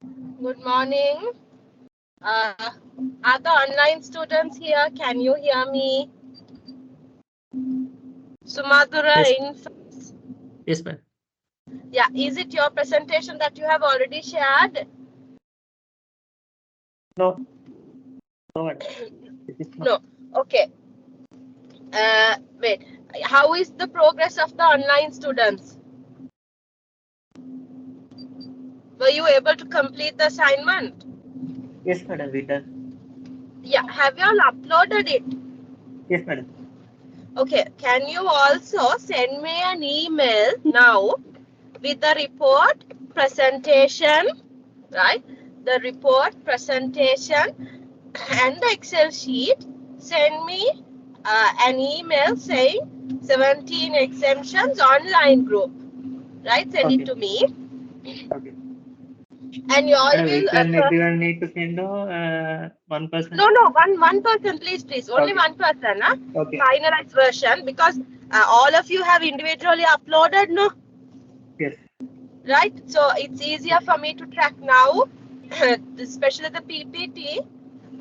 Good morning. Are the online students here? Can you hear me? Sumadura, Yes. Yes, ma'am. yeah, is it your presentation that you have already shared? No. No. No. Okay. Wait. How is the progress of the online students? Were you able to complete the assignment? Yes, madam. We done. Yeah. Have you all uploaded it? Yes, madam. Okay. Can you also send me an email now with the report presentation, right? The report presentation and the Excel sheet. Send me an email saying 17 exemptions online group, right? Send it to me. Okay. And you all will. Everyone need to send one person. No, one person, please. Only one person, huh? Okay. Finalized version, because all of you have individually uploaded, no? Yes. Right? So it's easier for me to track now, especially the PPT.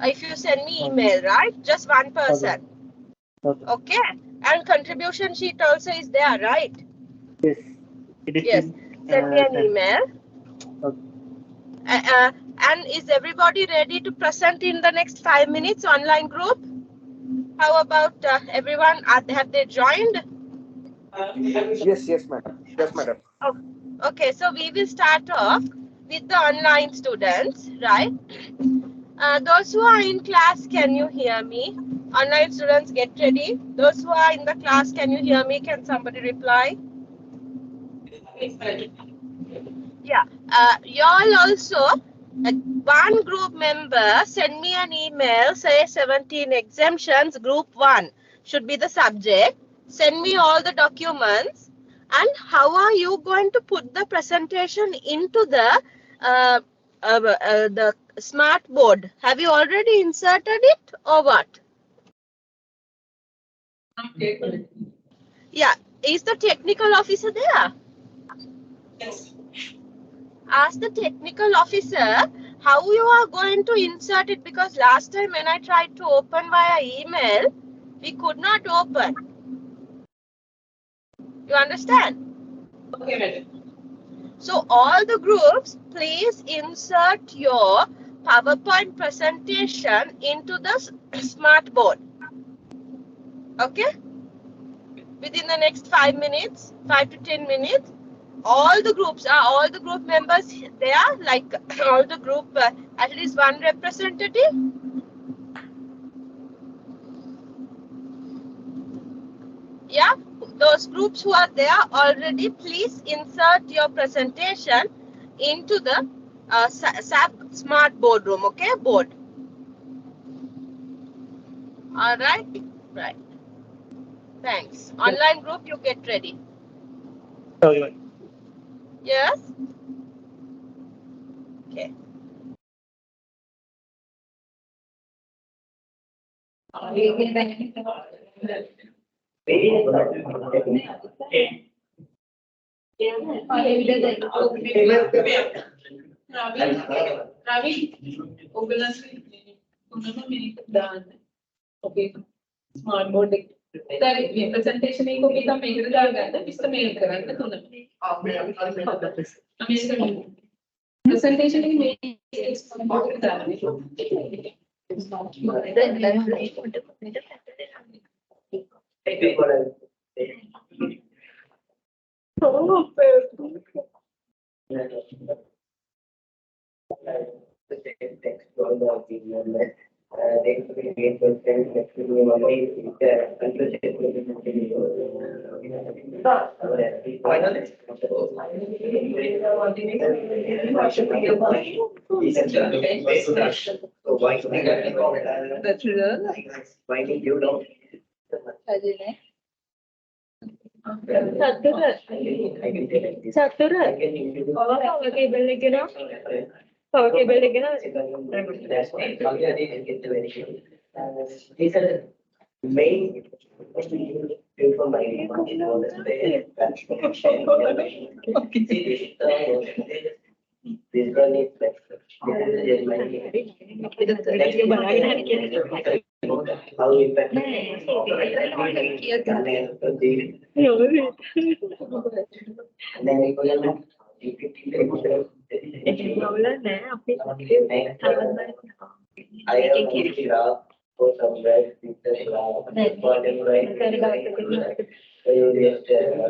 If you send me email, right? Just one person. Okay. And contribution sheet also is there, right? Yes. It is Yes. Send me an email. Okay. And is everybody ready to present in the next 5 minutes online group? How about everyone? Have they joined? Yes, madam. Yes, madam. Oh, okay, so we will start off with the online students, right? Those who are in class, can you hear me? Online students, get ready. Those who are in the class, can you hear me? Can somebody reply? Yeah. Y'all also, one group member send me an email, say 17 exemptions, group 1 should be the subject. Send me all the documents. And how are you going to put the presentation into the smart board? Have you already inserted it or what? Yeah. Is the technical officer there? Yes. Ask the technical officer how you are going to insert it, because last time when I tried to open via email, we could not open. You understand? Okay, madam. So all the groups, please insert your PowerPoint presentation into the smart board. Okay? Within the next 5 minutes, 5 to 10 minutes, all the groups are all the group members there, like all the group, at least one representative. Yeah, those groups who are there already, please insert your presentation into the SAP smart boardroom. Okay, board. All right, right. Thanks. Online group, you get ready. Yes. Okay. Okay. Smart board. Sorry, presentation को भी तो मेरे दागा था, बिस्तर मेरे कराना तो ना. Presentation की मेरे smart board कराना है.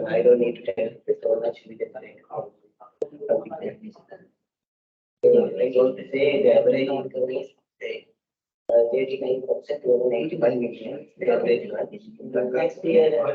I don't need to tell so much with the I want to say the average income is 39% to 95 million. The average one. But next year, next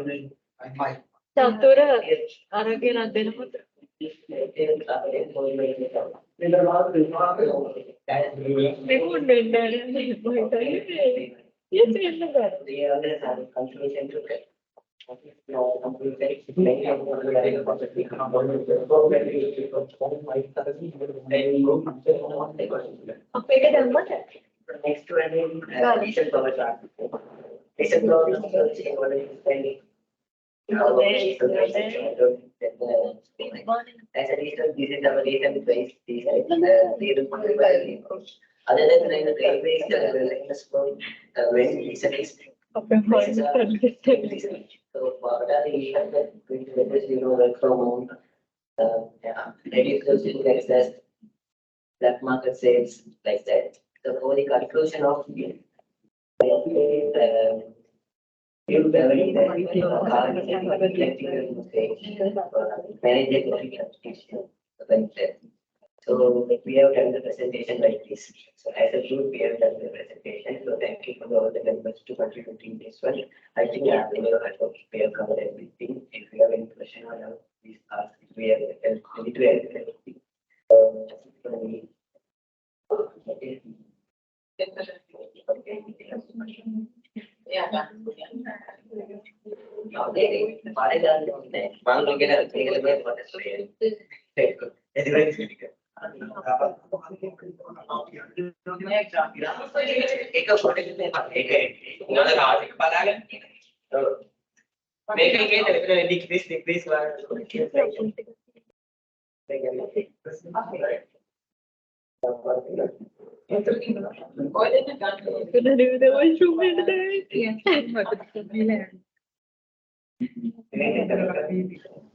one as a reason, this is our reason price. Other than the railways, when it's a so what are the issues that work from home, reduce social access, black market sales, like that. So for the conclusion of so we have done the presentation like this. So as a group, we have done the presentation. So thank you for all the members to contributing this one. I think we have covered everything. If you have any question or help, please ask. We are ready to help everything.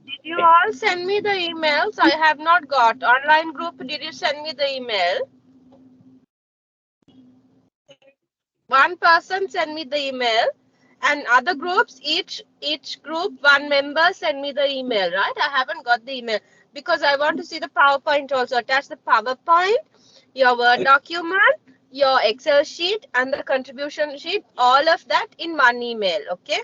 Did you all send me the emails? I have not got. Online group, did you send me the email? One person send me the email, and other groups, each group, one member send me the email, right? I haven't got the email because I want to see the PowerPoint also. Attach the PowerPoint, your Word document, your Excel sheet, and the contribution sheet, all of that in one email, okay?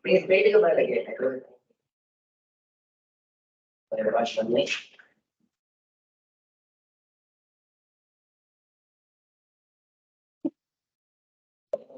Please wait a minute again.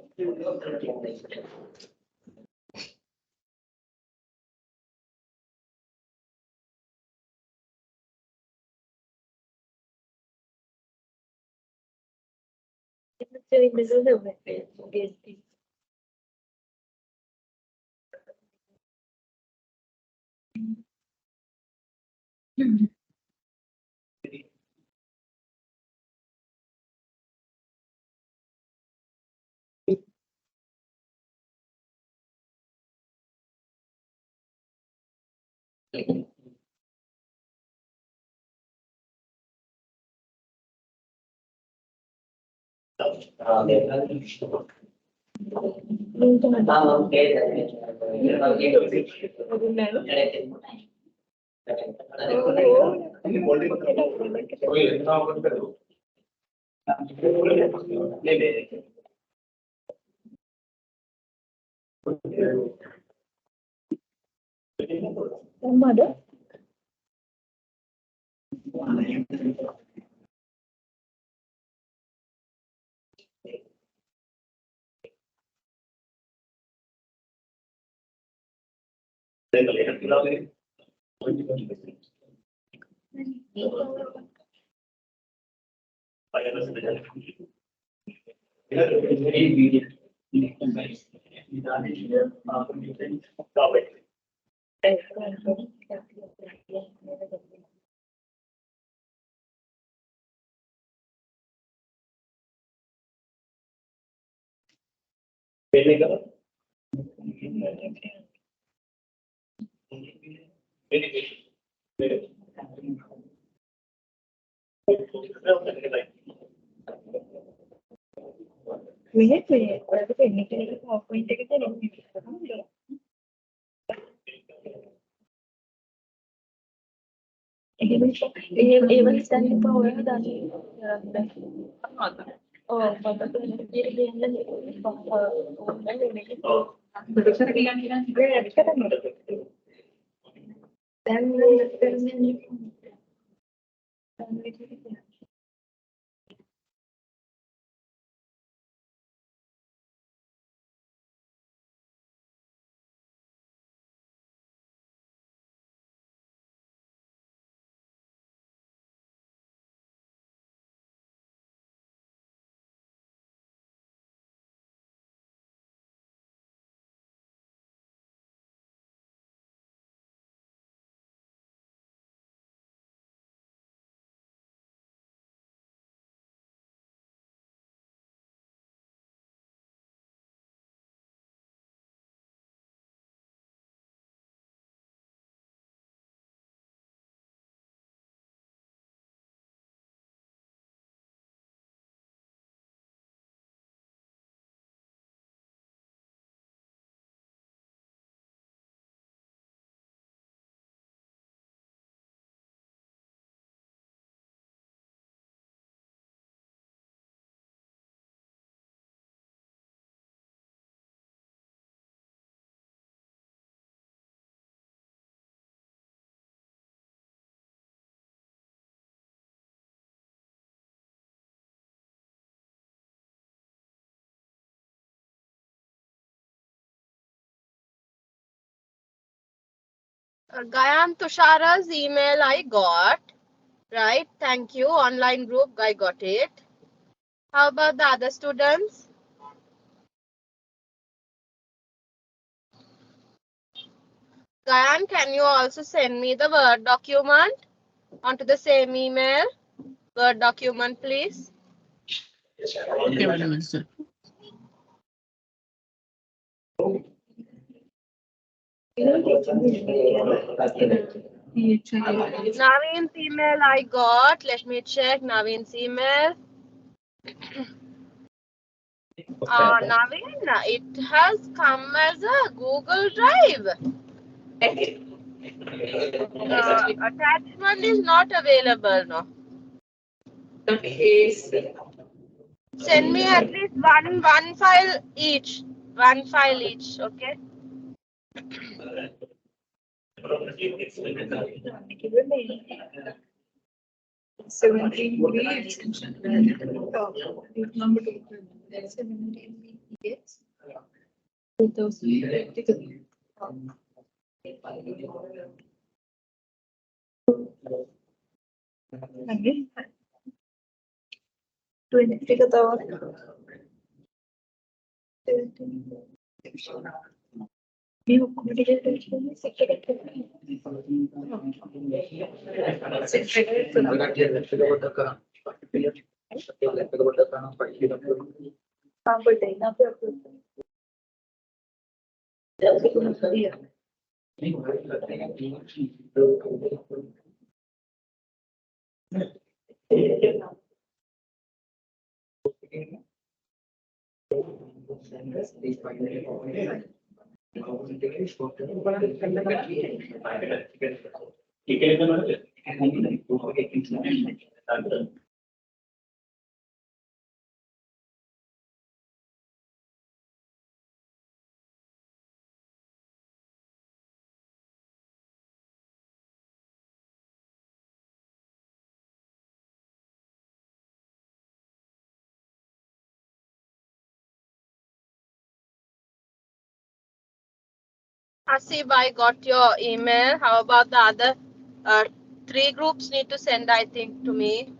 Gayan Tushara's email I got. Right. Thank you. Online group, I got it. How about the other students? Gayan, can you also send me the Word document onto the same email? Word document, please. Okay, madam. Sir. Naveen's email I got. Let me check Naveen's email. Naveen, it has come as a Google Drive. Attachment is not available now. Send me at least one file each. One file each, okay? Asif, I got your email. How about the other 3 groups need to send, I think, to me.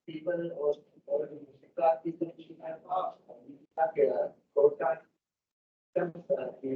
People or class people broadcast classes and also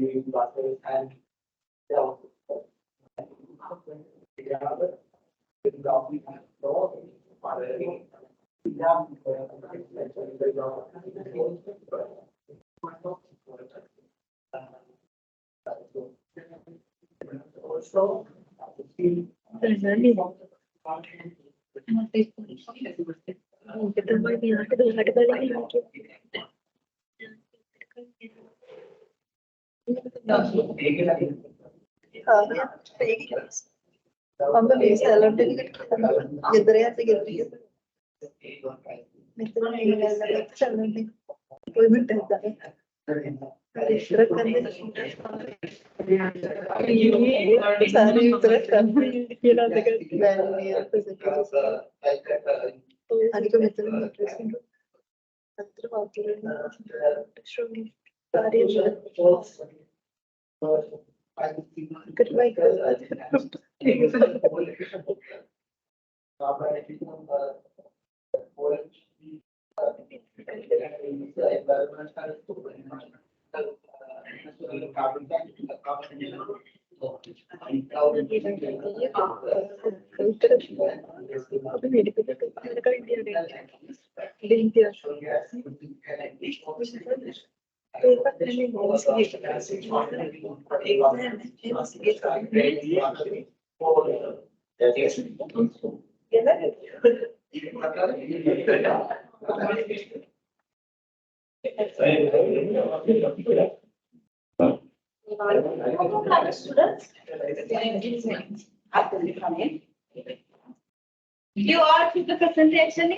You are with the presentation.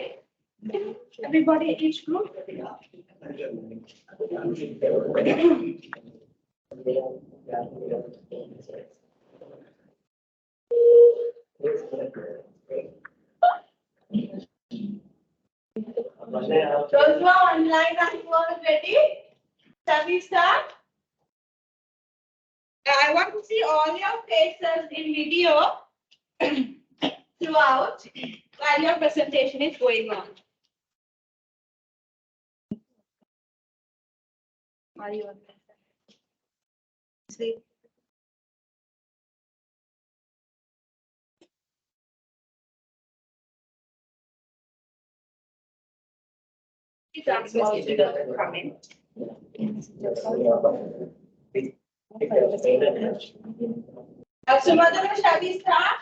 Everybody, each group. Those who are online and who are ready, shall we start? I want to see all your faces in video throughout while your presentation is going on. Are you on? See. Please ask all to come in. So, Madhura, shall we start?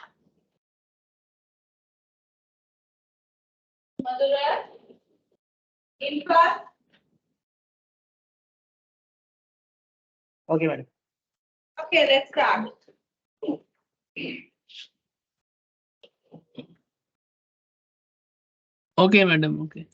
Madhura, Infra. Okay, madam. Okay, let's start. Okay, madam. Okay.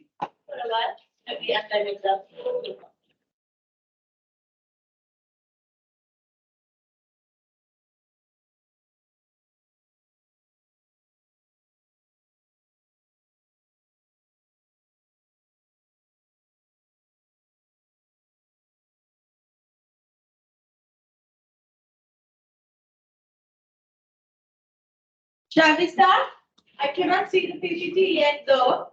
For a while, every academic exam. Shall we start? I cannot see the PPT yet though.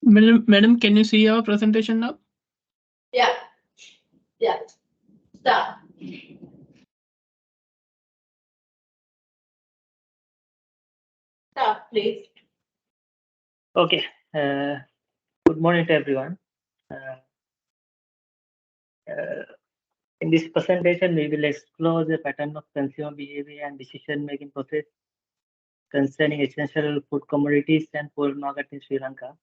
Madam, can you see our presentation now? Yeah. Yeah. Start. Start, please. Okay. Good morning to everyone. In this presentation, we will explore the pattern of consumer behavior and decision-making process concerning essential food commodities and food market in Sri Lanka.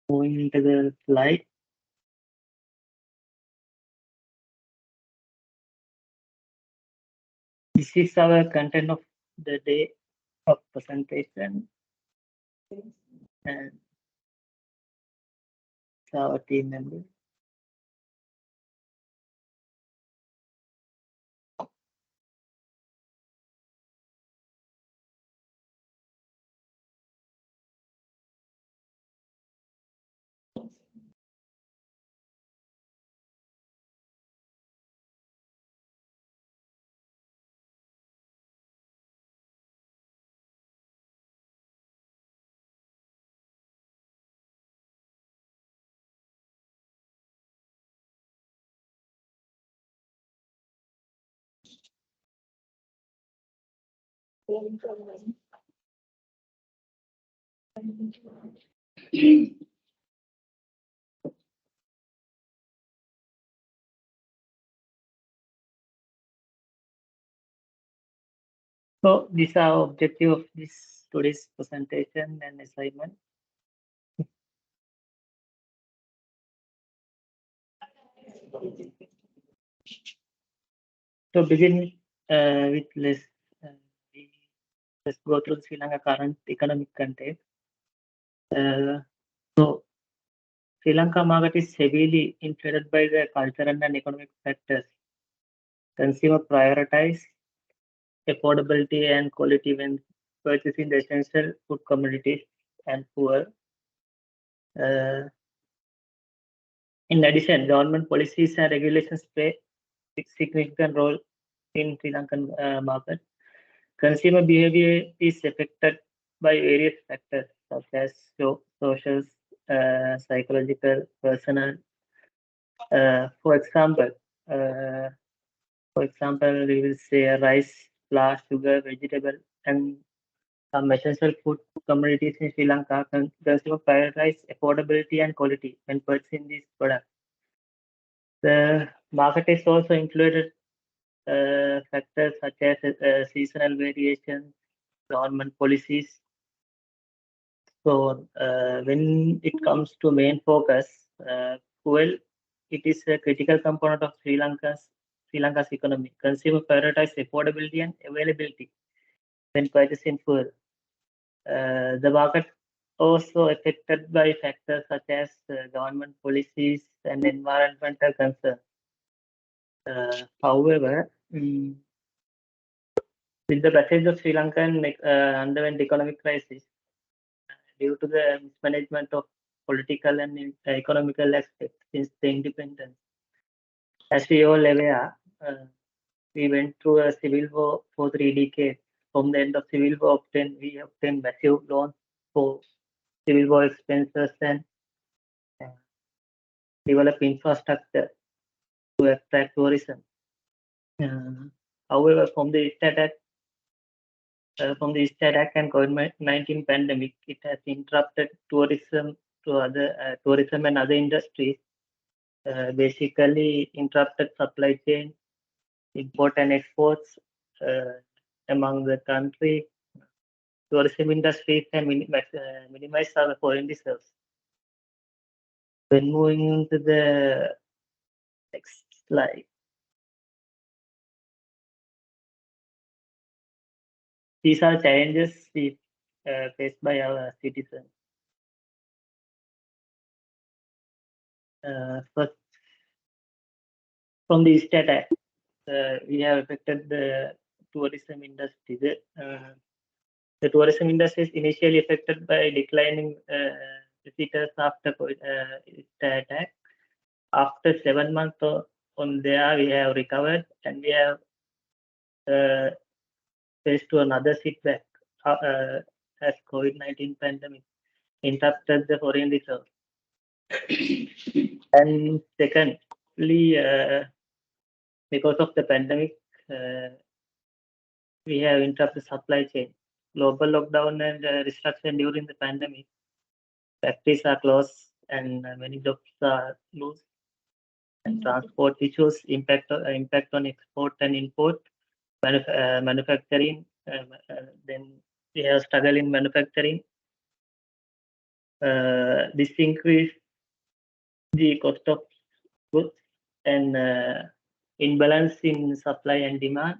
Moving into the slide. This is our content of the day of presentation. And our team members. So these are objective of this today's presentation and assignment. To begin with, let's go through Sri Lanka current economic context. So Sri Lanka market is heavily influenced by the cultural and economic factors. Consumer prioritize affordability and quality when purchasing the essential food commodities and poor. In addition, government policies and regulations play a significant role in Sri Lankan market. Consumer behavior is affected by various factors such as social, psychological, personal. For example, we will say rice, flour, sugar, vegetable, and some essential food commodities in Sri Lanka. Consumer prioritize affordability and quality when purchasing these products. The market is also included factors such as seasonal variations, government policies. So when it comes to main focus, fuel, it is a critical component of Sri Lanka's economy. Consumer prioritize affordability and availability when purchasing fuel. The market also affected by factors such as government policies and environmental concerns. However, with the passage of Sri Lanka underwent economic crisis due to the mismanagement of political and economical aspects since the independence. As we all aware, we went through a civil war for 3 decades. From the end of civil war, we obtained massive loans for civil war expenses and develop infrastructure to attract tourism. However, from the East attack and COVID-19 pandemic, it has interrupted tourism and other industries. Basically, interrupted supply chain, import and exports among the country. Tourism industry can minimize our foreign reserves. When moving into the next slide. These are challenges we faced by our citizens. First, from the East attack, we have affected the tourism industry. The tourism industry is initially affected by declining visitors after East attack. After 7 months on there, we have recovered and we have faced to another setback as COVID-19 pandemic interrupted the foreign reserve. And secondly, because of the pandemic, we have interrupted supply chain. Global lockdown and restriction during the pandemic. Factories are closed and many jobs are lost. And transport issues impact on export and import. Manufacturing. Then we have struggle in manufacturing. This increase the cost of goods and imbalance in supply and demand.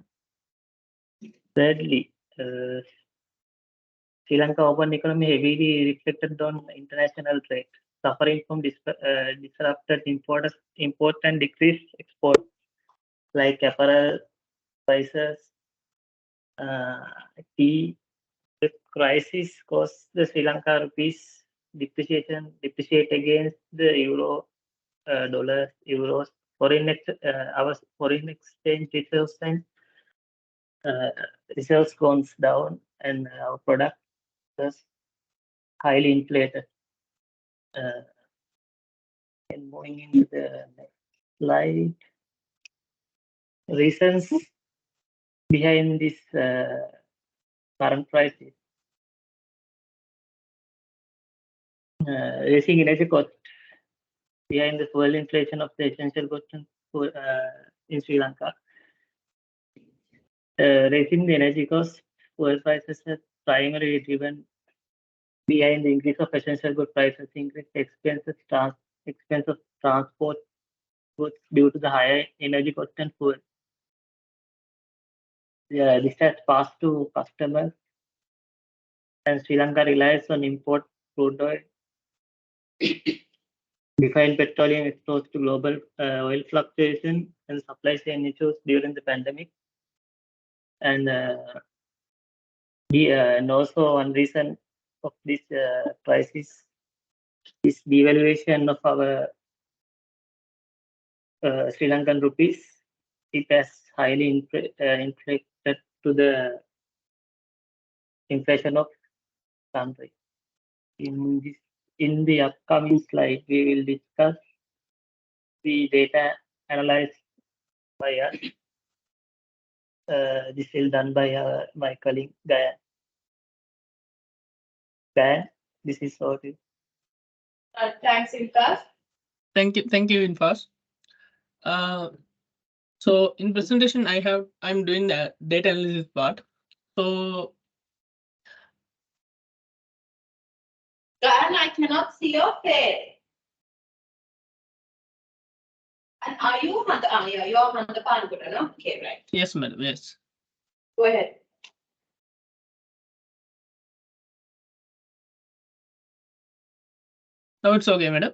Thirdly, Sri Lanka open economy heavily reflected on international trade, suffering from disrupted import and decreased export, like apparel prices, tea. The crisis caused the Sri Lanka rupees depreciate against the euro, dollars, euros, our foreign exchange reserves and reserves goes down, and our product was highly inflated. And moving into the next slide, reasons behind this current crisis. Raising energy cost behind the fuel inflation of the essential goods in Sri Lanka. Raising the energy cost, fuel prices are primarily driven behind the increase of essential good prices, increased expense of transport goods due to the higher energy cost and fuel. This has passed to customers, and Sri Lanka relies on import crude oil. Refined petroleum exposed to global oil fluctuation and supply chain issues during the pandemic. And and also one reason of this crisis is devaluation of our Sri Lankan rupees. It has highly inflated to the inflation of country. In the upcoming slide, we will discuss the data analyzed by us. This is done by my colleague Galle. Galle, this is all. Thanks, Ilkas. Thank you, Infas. So in presentation, I'm doing the data analysis part. So Galle, I cannot see your face. And are you yeah, you're on the Panguta, no? Okay, right. yes, madam. Yes. Go ahead. Now it's okay, madam.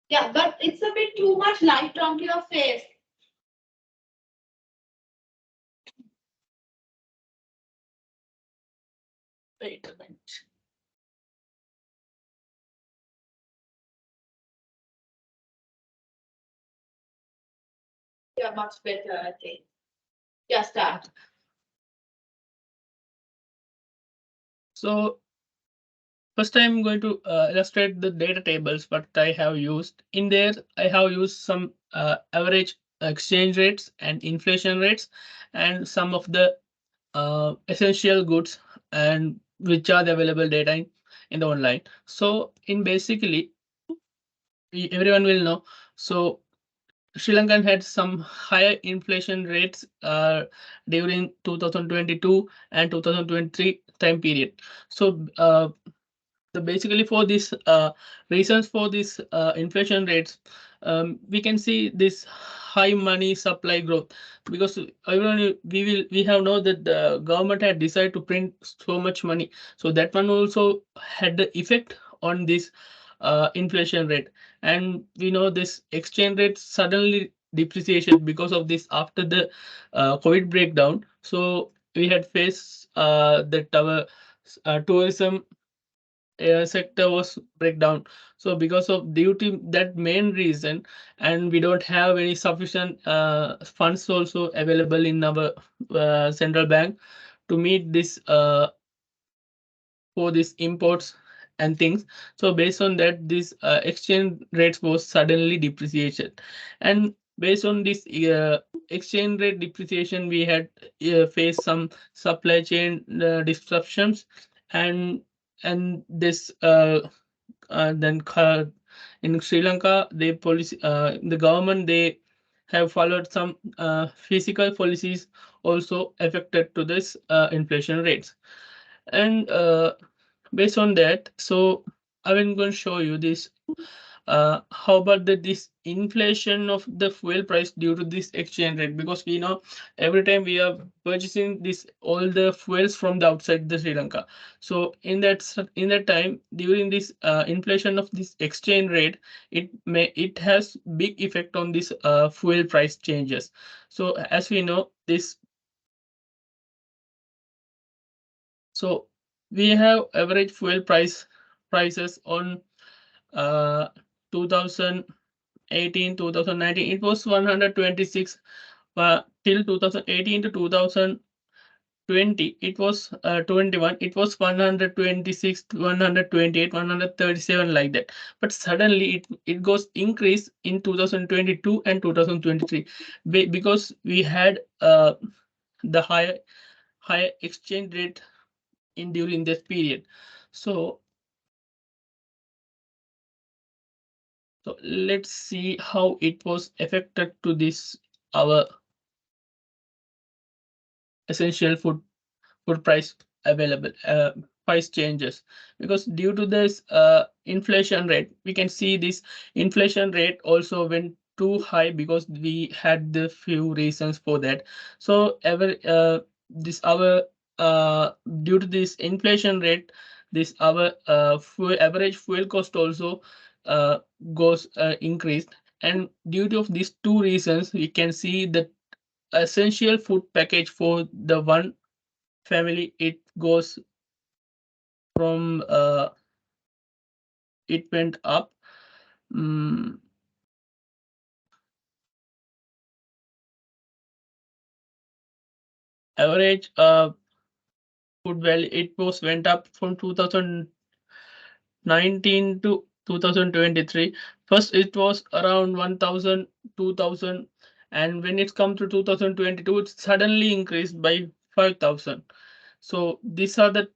Yeah, but it's a bit too much light onto your face. Wait a minute. Yeah, much better, I think. Yeah, start. So first, I'm going to illustrate the data tables what I have used. In there, I have used some average exchange rates and inflation rates and some of the essential goods and which are the available data in the online. So in basically, everyone will know. So Sri Lankan had some higher inflation rates during 2022 and 2023 time period. So basically for this reasons for this inflation rates, we can see this high money supply growth because everyone we have know that the government had decided to print so much money, so that one also had the effect on this inflation rate. And we know this exchange rate suddenly depreciation because of this after the COVID breakdown. So we had faced that our tourism sector was breakdown. So because of due to that main reason, and we don't have any sufficient funds also available in our central bank to meet this for these imports and things. So based on that, this exchange rates was suddenly depreciated, and based on this exchange rate depreciation, we had faced some supply chain disruptions, and this then in Sri Lanka, the government, they have followed some physical policies also affected to this inflation rates. And based on that, so I'm going to show you this. How about this inflation of the fuel price due to this exchange rate? Because we know every time we are purchasing this all the fuels from the outside the Sri Lanka. So in that time during this inflation of this exchange rate, it has big effect on this fuel price changes. So as we know this, so we have average fuel prices on 2018 2019. It was 126, till 2018 to 2020 it was 21. It was 126, 128, 137 like that. But suddenly it goes increase in 2022 and 2023 because we had the higher exchange rate in during this period. So let's see how it was affected to this our essential food price available price changes. Because due to this inflation rate, we can see this inflation rate also went too high because we had the few reasons for that. So this our due to this inflation rate, this our average fuel cost also goes increased. And due to of these two reasons, we can see that essential food package for the one family, it goes from it went up. Average food value, it was went up from 2019 to 2023. First it was around 1000, 2000, and when it comes to 2022, it suddenly increased by 5000. So these are the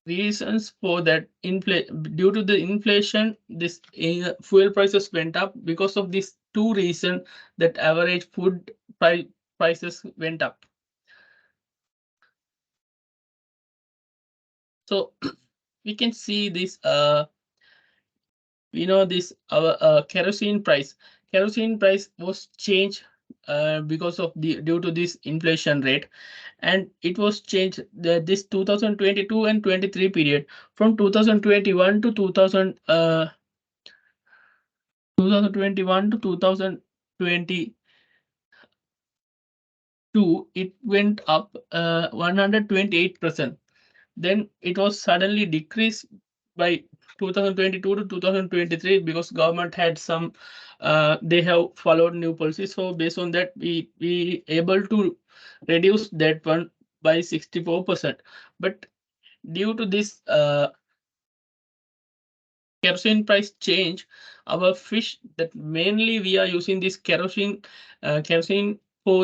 reasons for that. Due to the inflation, this fuel prices went up. Because of these two reasons, that average food prices went up. So we can see this this our kerosene price was changed because of due to this inflation rate, and it was changed this 2022 and 23 period. From 2021 to 2021 to 2022, it went up 128%. Then it was suddenly decreased by 2022 to 2023 because government had some they have followed new policies. So based on that, we able to reduce that one by 64%. But due to this kerosene price change, our fish, that mainly we are using this kerosene for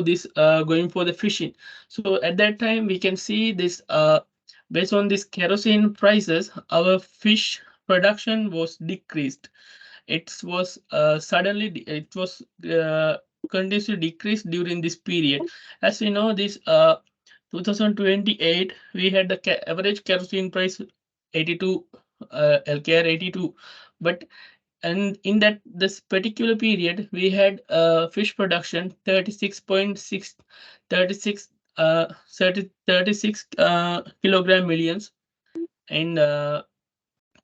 this going for the fishing. So at that time we can see this based on this kerosene prices, our fish production was decreased. It was continuously decreased during this period. As you know, this 2028 we had the average kerosene price 82 LKR 82, but and in that this particular period we had fish production 36.6 36 36 kilogram millions in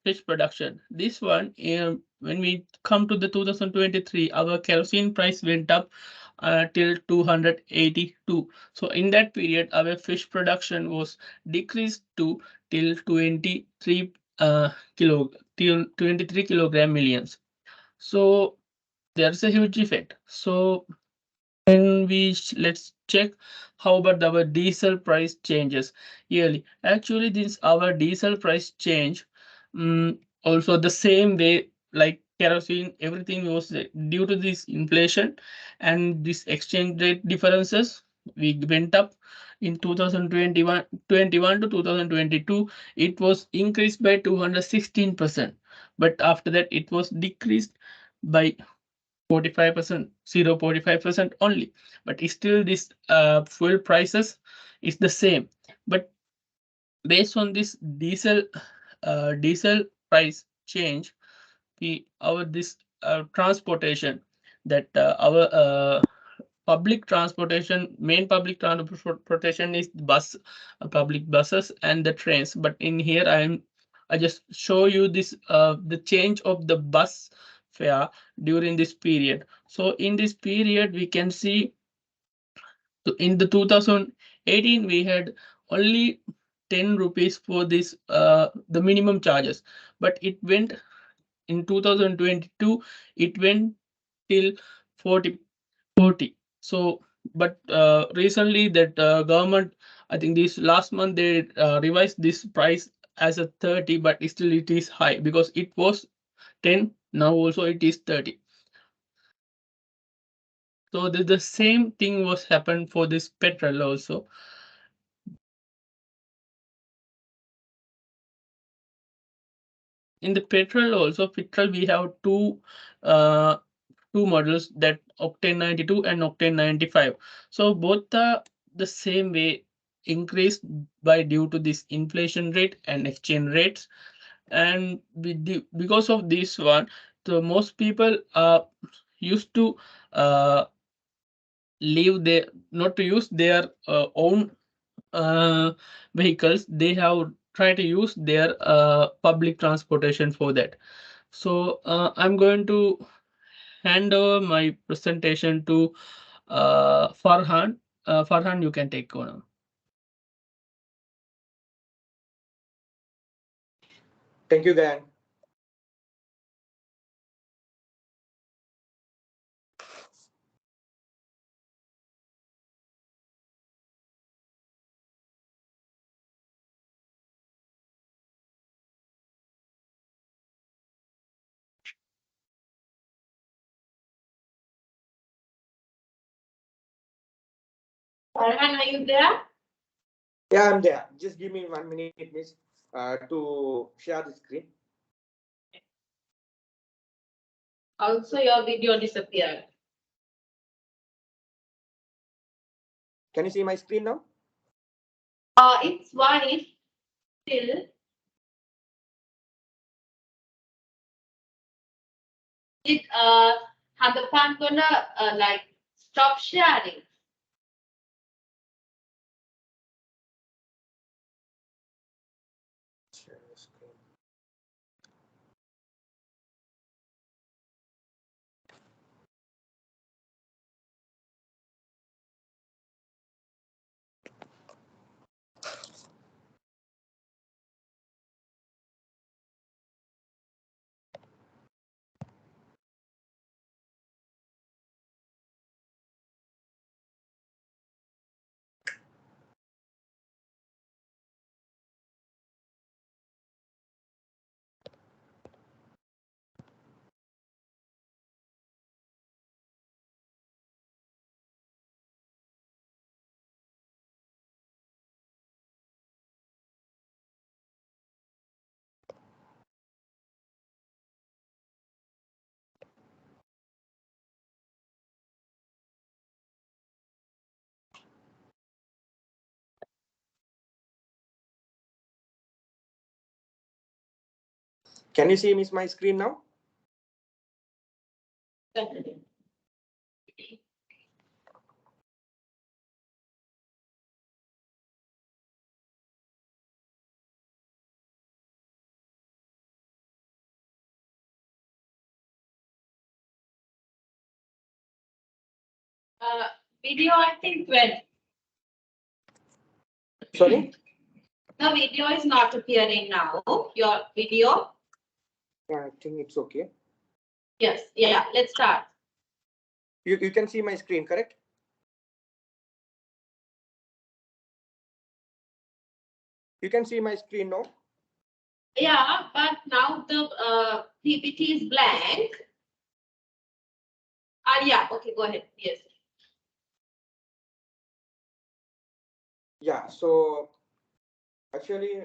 fish production. This one, when we come to the 2023, our kerosene price went up till 282. So in that period, our fish production was decreased to till 23 till 23 kilogram millions. So there's a huge effect. So and let's check how about our diesel price changes yearly. Actually, this our diesel price change also the same way like kerosene. Everything was due to this inflation and this exchange rate differences. We went up in 2021 to 2022. It was increased by 216%, but after that it was decreased by 45%, 0.45% only. But still this fuel prices is the same. But based on this diesel price change, our this transportation, that our public transportation, main public transportation is public buses and the trains. But in here I just show you this the change of the bus fare during this period. So in this period we can see in the 2018 we had only 10 rupees for this the minimum charges, but it went in 2022 it went till 40. So but recently that government, I think this last month they revised this price as a 30, but still it is high because it was 10, now also it is 30. So the same thing was happened for this petrol also. In the petrol we have two models, that octane 92 and octane 95. So both are the same way increased by due to this inflation rate and exchange rates. And because of this one, the most people are used to leave their not to use their own vehicles. They have tried to use their public transportation for that. So I'm going to hand over my presentation to Farhan Farhan, you can take on. Thank you, Dan. Farhan, are you there? Yeah, I'm there. Just give me 1 minute, miss, to share the screen. Also, your video disappeared. Can you see my screen now? It's white still. It Hadapan gonna like stop sharing. Share the screen. Can you see miss my screen now? Video, I think went. Sorry? The video is not appearing now. Your video? Yeah, I think it's okay. Yes. Yeah. Let's start. You can see my screen, correct? You can see my screen now? Yeah, but now the PPT is blank. Yeah. Okay. Go ahead. Yes. Yeah, so actually,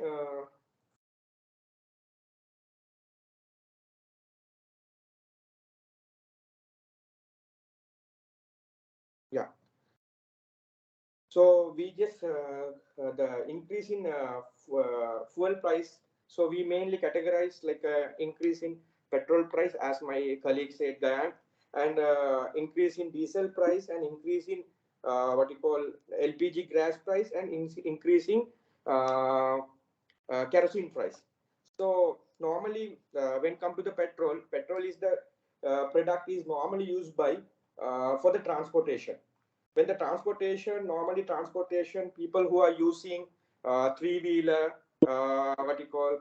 yeah. So we just the increase in fuel price. So we mainly categorize like increase in petrol price, as my colleague said, Gayan, and increase in diesel price, and increase in what you call LPG gas price, and increasing kerosene price. So normally, when come to the petrol is the product is normally used by for the transportation. When the normally transportation, people who are using three-wheeler, what you call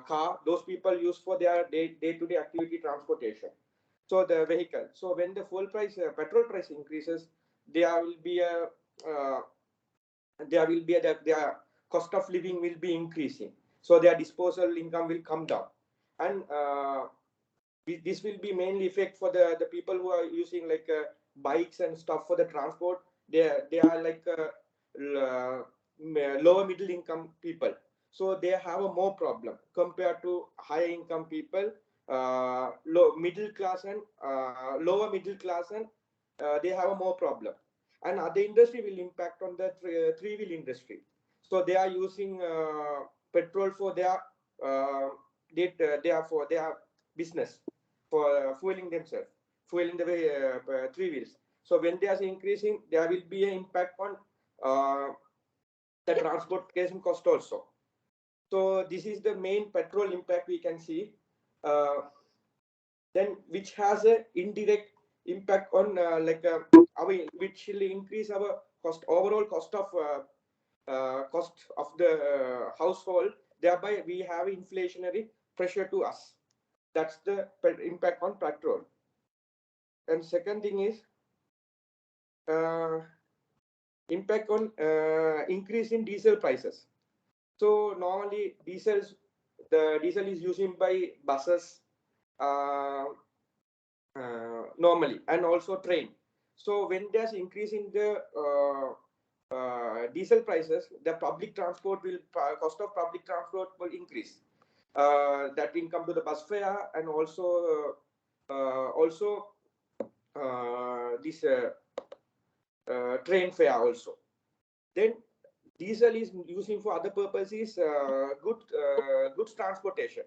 car, those people use for their day-to-day activity transportation. So the vehicle. So when the petrol price increases, there will be a their cost of living will be increasing. So their disposable income will come down, and this will be mainly effect for the people who are using like bikes and stuff for the transport. They are like lower middle income people, so they have a more problem compared to higher income people, low middle class and lower middle class, and they have a more problem. And other industry will impact on the three-wheel industry. So they are using petrol for their for their business, for fueling themselves, fueling the three wheels. So when they are increasing, there will be an impact on the transportation cost also. So this is the main petrol impact we can see. Then which has a indirect impact on which will increase our overall cost of the household. Thereby, we have inflationary pressure to us. That's the impact on petrol. And second thing is impact on increase in diesel prices. So normally the diesel is used by buses normally, and also train. So when there's increase in the diesel prices, the public transport will cost of public transport will increase. That will come to the bus fare, and also this train fare also. Then diesel is using for other purposes, goods transportation.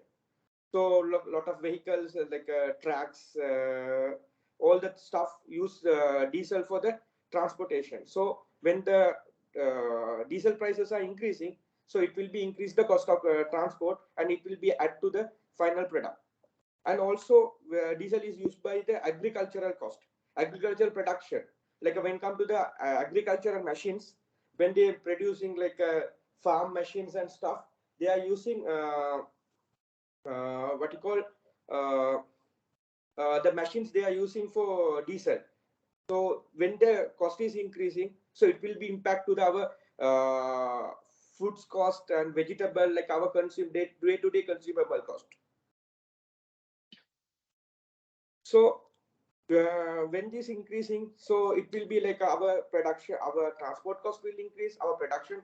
So lot of vehicles like trucks, all that stuff use diesel for the transportation. So when the diesel prices are increasing, so it will be increase the cost of transport, and it will be add to the final product. And also diesel is used by the agricultural cost, agricultural production. Like when come to the agricultural machines, when they're producing like farm machines and stuff, they are using what you call the machines they are using for diesel. So when the cost is increasing, so it will be impact to our foods cost and vegetable, like our day-to-day consumable cost. So when this increasing, so it will be like our production, our transport cost will increase, our production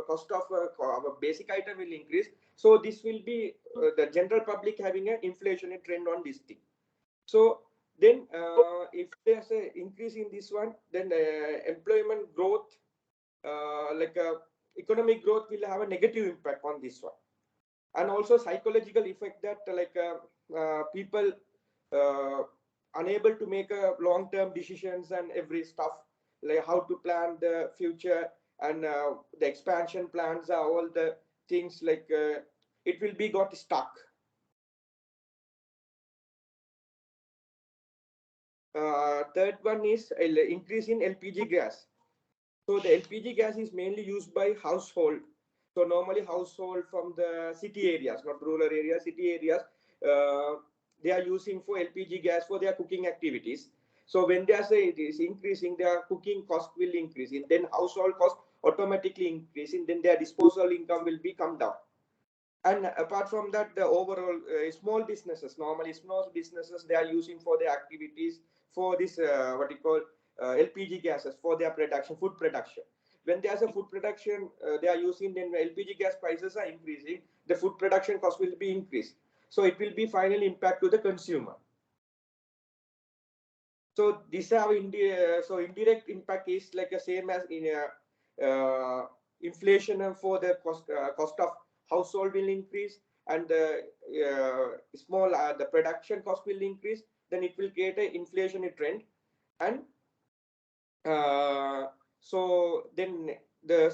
cost of our basic item will increase. So this will be the general public having an inflationary trend on this thing. So then if there's an increase in this one, then employment growth, like economic growth will have a negative impact on this one. And also psychological effect that like people unable to make long-term decisions and every stuff, like how to plan the future, and the expansion plans are all the things like it will be got stuck. Third one is increase in LPG gas. So the LPG gas is mainly used by household. So normally household from the city areas, not rural areas, city areas, they are using for LPG gas for their cooking activities. So when they say it is increasing, their cooking cost will increase, and then household cost automatically increasing, then their disposable income will be come down. And apart from that, the overall small businesses, normally small businesses, they are using for their activities for this what you call LPG gases for their production, food production. When there's a food production, they are using, then LPG gas prices are increasing, the food production cost will be increased. So it will be final impact to the consumer. So these are so indirect impact is like the same as in inflation for the cost of household will increase, and the small the production cost will increase. Then it will create an inflationary trend, and so then then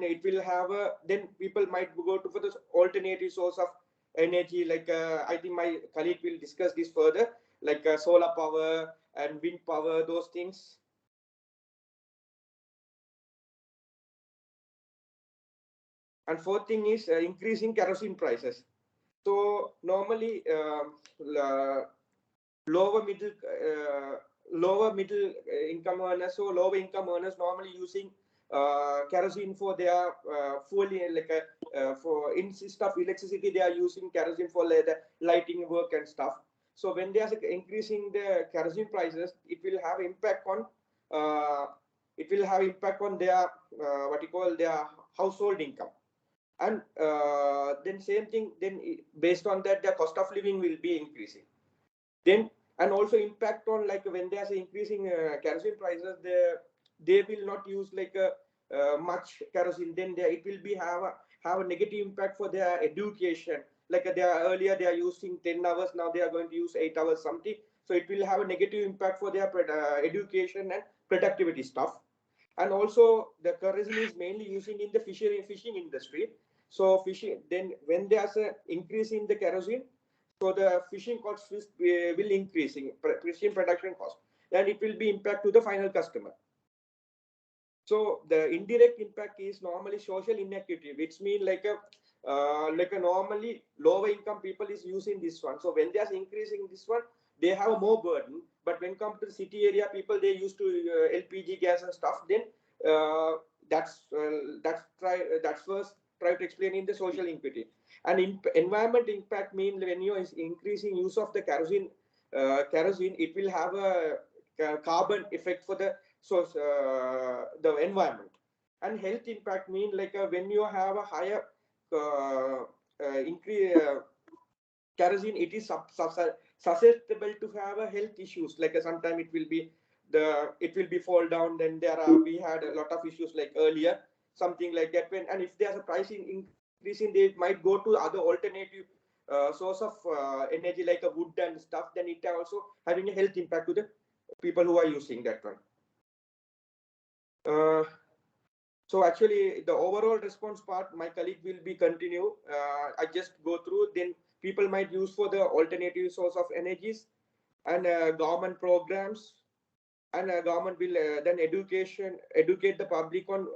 it will have a, then people might go to for the alternative source of energy, like I think my colleague will discuss this further, like solar power and wind power, those things. And fourth thing is increasing kerosene prices. So normally lower middle income earners, so lower income earners normally using kerosene for their fuel, like for instead of electricity, they are using kerosene for the lighting work and stuff. So when they are increasing the kerosene prices, it will have impact on their what you call their household income. And then same thing, then based on that, their cost of living will be increasing. Then and also impact on, like when there's increasing kerosene prices, they will not use like much kerosene. Then it will be have a negative impact for their education. Like earlier they are using 10 hours, now they are going to use 8 hours something. So it will have a negative impact for their education and productivity stuff. And also the kerosene is mainly using in the fishing industry. So fishing, then when there's a increase in the kerosene, so the fishing cost will increasing, fishing production cost, and it will be impact to the final customer. So the indirect impact is normally social inequity, which means like a normally lower income people is using this one. So when they are increasing this one, they have more burden. But when come to the city area, people they used to LPG gas and stuff. Then that's first try to explain in the social inequity. And environment impact mean when you is increasing use of the kerosene, it will have a carbon effect for the the environment. And health impact mean like when you have a higher increase kerosene, it is susceptible to have a health issues. Like sometime it will be fall down. Then we had a lot of issues like earlier, something like that. And if there's a pricing increasing, they might go to other alternative source of energy like a wood and stuff. Then it also having a health impact to the people who are using that one. So actually the overall response part, my colleague will be continue. I just go through, then people might use for the alternative source of energies and government programs, and government will then educate the public on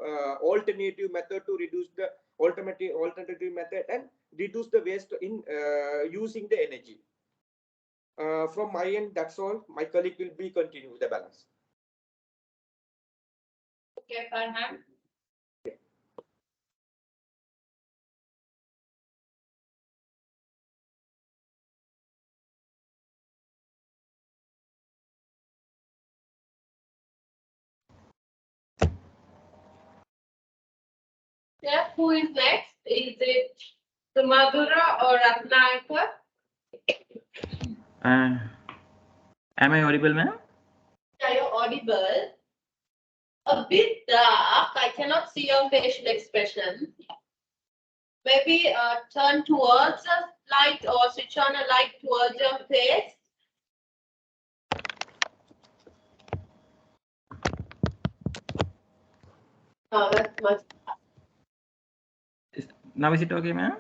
alternative method to reduce the alternative method and reduce the waste in using the energy. From my end, that's all. My colleague will be continue with the balance. Okay, Farhan. Yeah, who is next? Is it Sumadura or Ratnayaka? Am I audible, ma'am? Yeah, you're audible. A bit dark. I cannot see your facial expression. Maybe turn towards a light or switch on a light towards your face. Oh, that's much. Now is it okay, ma'am?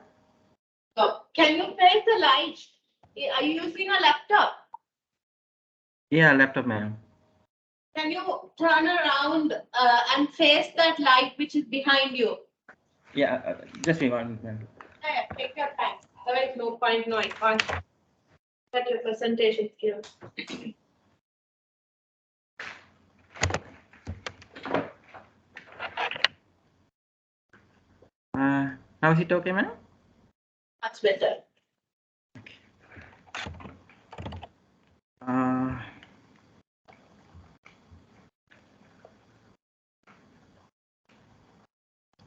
Oh, can you face the light? Are you using a laptop? Yeah, laptop, ma'am. Can you turn around and face that light which is behind you? Yeah, just a moment, ma'am. Yeah, take your time. There is no point knowing on that your presentation skills. Now is it okay, ma'am? Much better.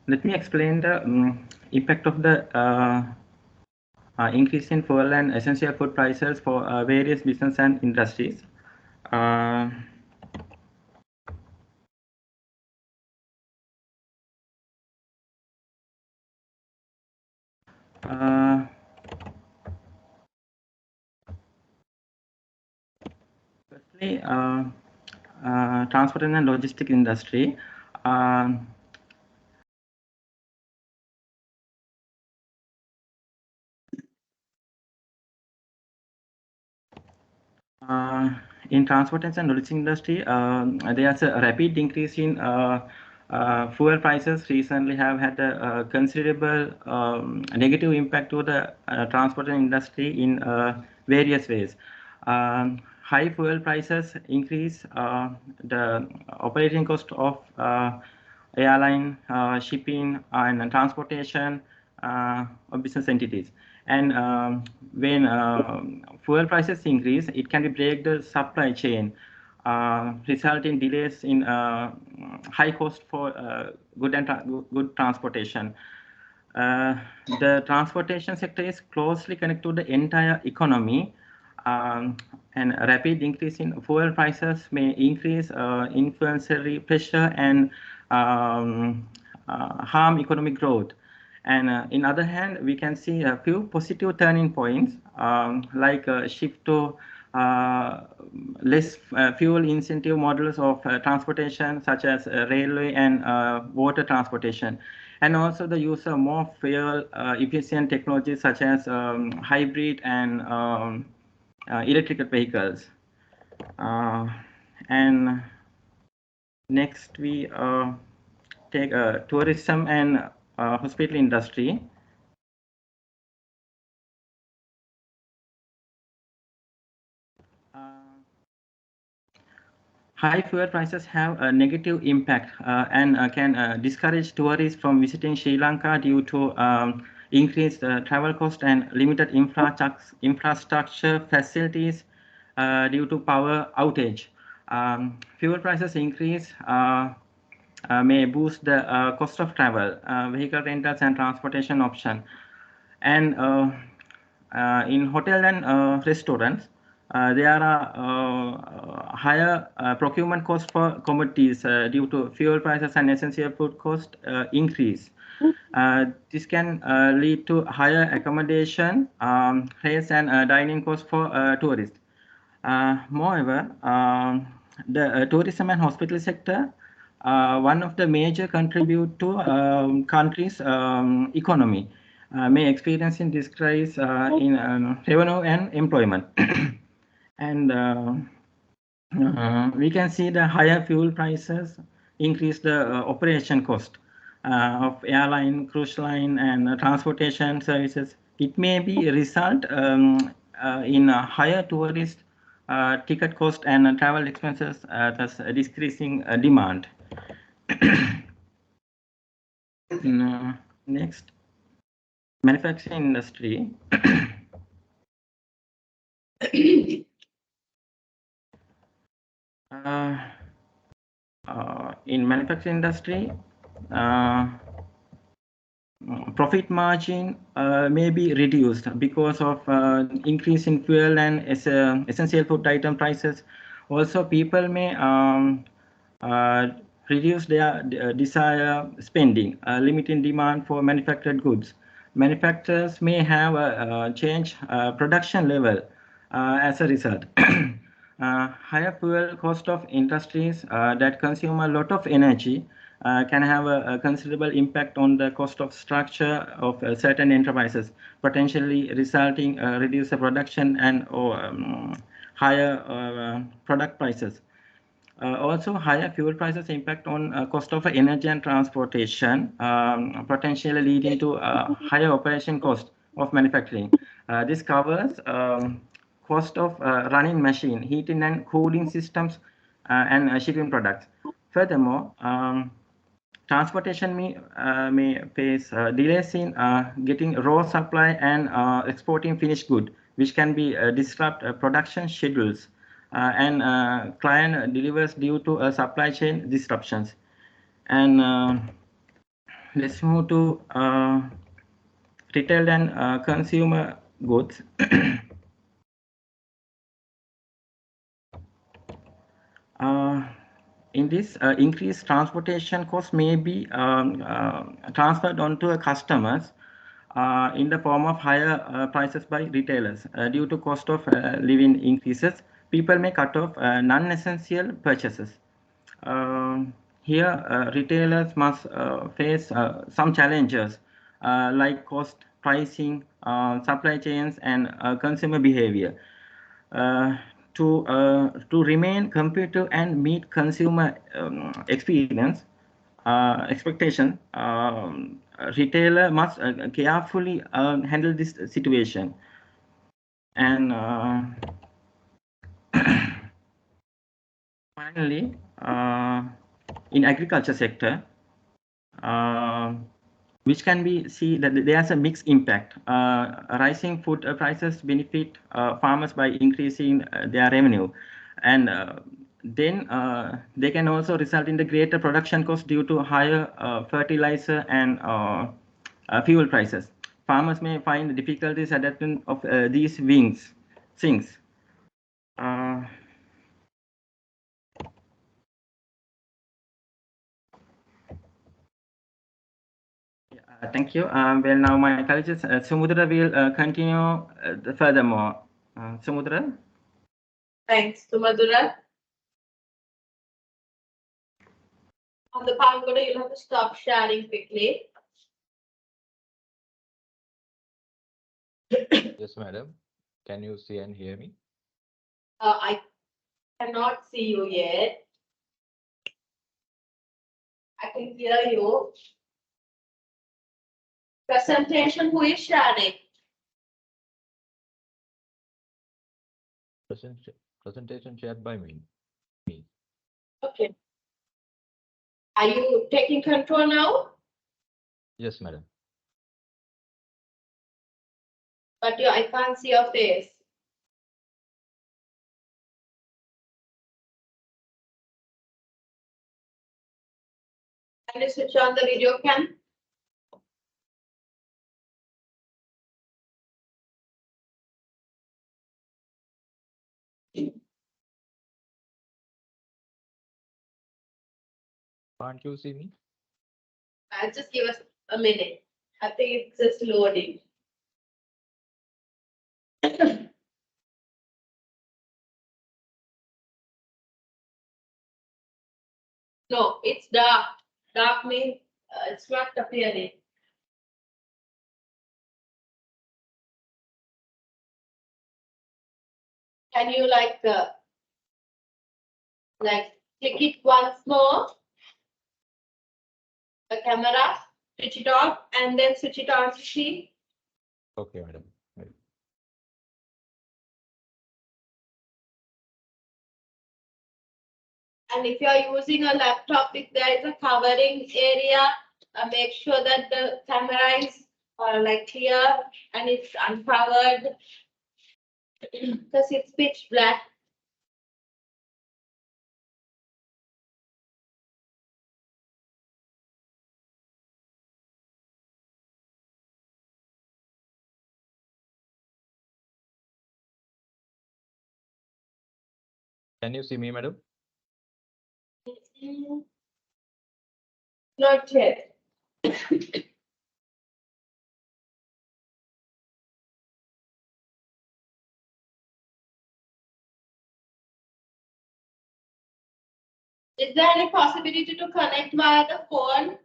Let me explain the impact of the increase in fuel and essential food prices for various business and industries. Firstly, transport and logistic industry. In transportation and logistics industry, there's a rapid increase in fuel prices. Recently, have had a considerable negative impact to the transportation industry in various ways. High fuel prices increase the operating cost of airline, shipping, and transportation of business entities. And when fuel prices increase, it can break the supply chain, result in delays in high cost for good transportation. The transportation sector is closely connected to the entire economy, and a rapid increase in fuel prices may increase inflationary pressure and harm economic growth. And in other hand, we can see a few positive turning points, like a shift to less fuel incentive models of transportation, such as railway and water transportation, and also the use of more fuel efficient technologies such as hybrid and electrical vehicles. And next we take tourism and hospital industry. High fuel prices have a negative impact and can discourage tourists from visiting Sri Lanka due to increased travel cost and limited infrastructure facilities due to power outage. Fuel prices increase may boost the cost of travel, vehicle rentals and transportation option. And in hotel and restaurants, there are higher procurement costs for commodities due to fuel prices and essential food cost increase. This can lead to higher accommodation rates and dining costs for tourists. Moreover, the tourism and hospital sector, one of the major contribute to country's economy, may experience in decrease in revenue and employment. And we can see the higher fuel prices increase the operation cost of airline, cruise line, and transportation services. It may be a result in a higher tourist ticket cost and travel expenses, thus decreasing demand. Next, manufacturing industry. In manufacturing industry, profit margin may be reduced because of increase in fuel and essential food item prices. Also, people may reduce their desired spending, limiting demand for manufactured goods. Manufacturers may have a change production level as a result. Higher fuel cost of industries that consume a lot of energy can have a considerable impact on the cost of structure of certain enterprises, potentially resulting reduced production and higher product prices. Also, higher fuel prices impact on cost of energy and transportation, potentially leading to higher operation cost of manufacturing. This covers cost of running machine, heating and cooling systems, and shipping products. Furthermore, transportation may face delays in getting raw supply and exporting finished good, which can be disrupt production schedules and client delivers due to supply chain disruptions. And let's move to retail and consumer goods. In this, increased transportation costs may be transferred onto customers in the form of higher prices by retailers. Due to cost of living increases, people may cut off non-essential purchases. Here, retailers must face some challenges like cost, pricing, supply chains, and consumer behavior. To remain competitive and meet consumer experience expectation, retailer must carefully handle this situation. And finally, in agriculture sector, which can be see that there's a mixed impact. Rising food prices benefit farmers by increasing their revenue, and then they can also result in the greater production cost due to higher fertilizer and fuel prices. Farmers may find difficulties adapting of these things. Thank you. Well, now my colleagues, Sumudra will continue furthermore. Sumudra? Thanks, Sumadura. On the PowerPoint, you'll have to stop sharing quickly. Yes, madam. Can you see and hear me? I cannot see you yet. I can hear you. Presentation, who is sharing? Presentation shared by me. Okay. Are you taking control now? Yes, madam. But I can't see your face. Can you switch on the video cam? Can't you see me? Just give us a minute. I think it's just loading. No, it's dark. Dark means it's not appearing. Can you like click it once more? The camera, switch it off, and then switch it on to see. Okay, madam. And if you are using a laptop, if there is a covering area, make sure that the camera is like clear and it's uncovered because it's pitch black. Can you see me, madam? Not yet. Is there any possibility to connect via the phone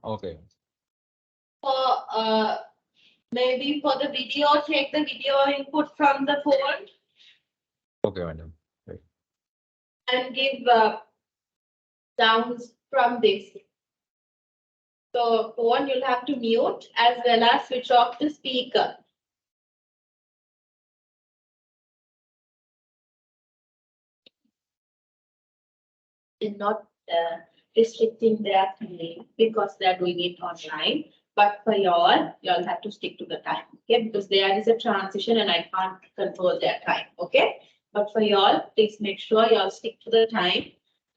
Okay. for maybe for the video, take the video input from the phone Okay, madam. Right. and give sounds from this. So phone you'll have to mute as well as switch off the speaker. And not restricting their time because they're doing it online. But for y'all have to stick to the time, okay? Because there is a transition and I can't control their time, okay? But for y'all, please make sure y'all stick to the time.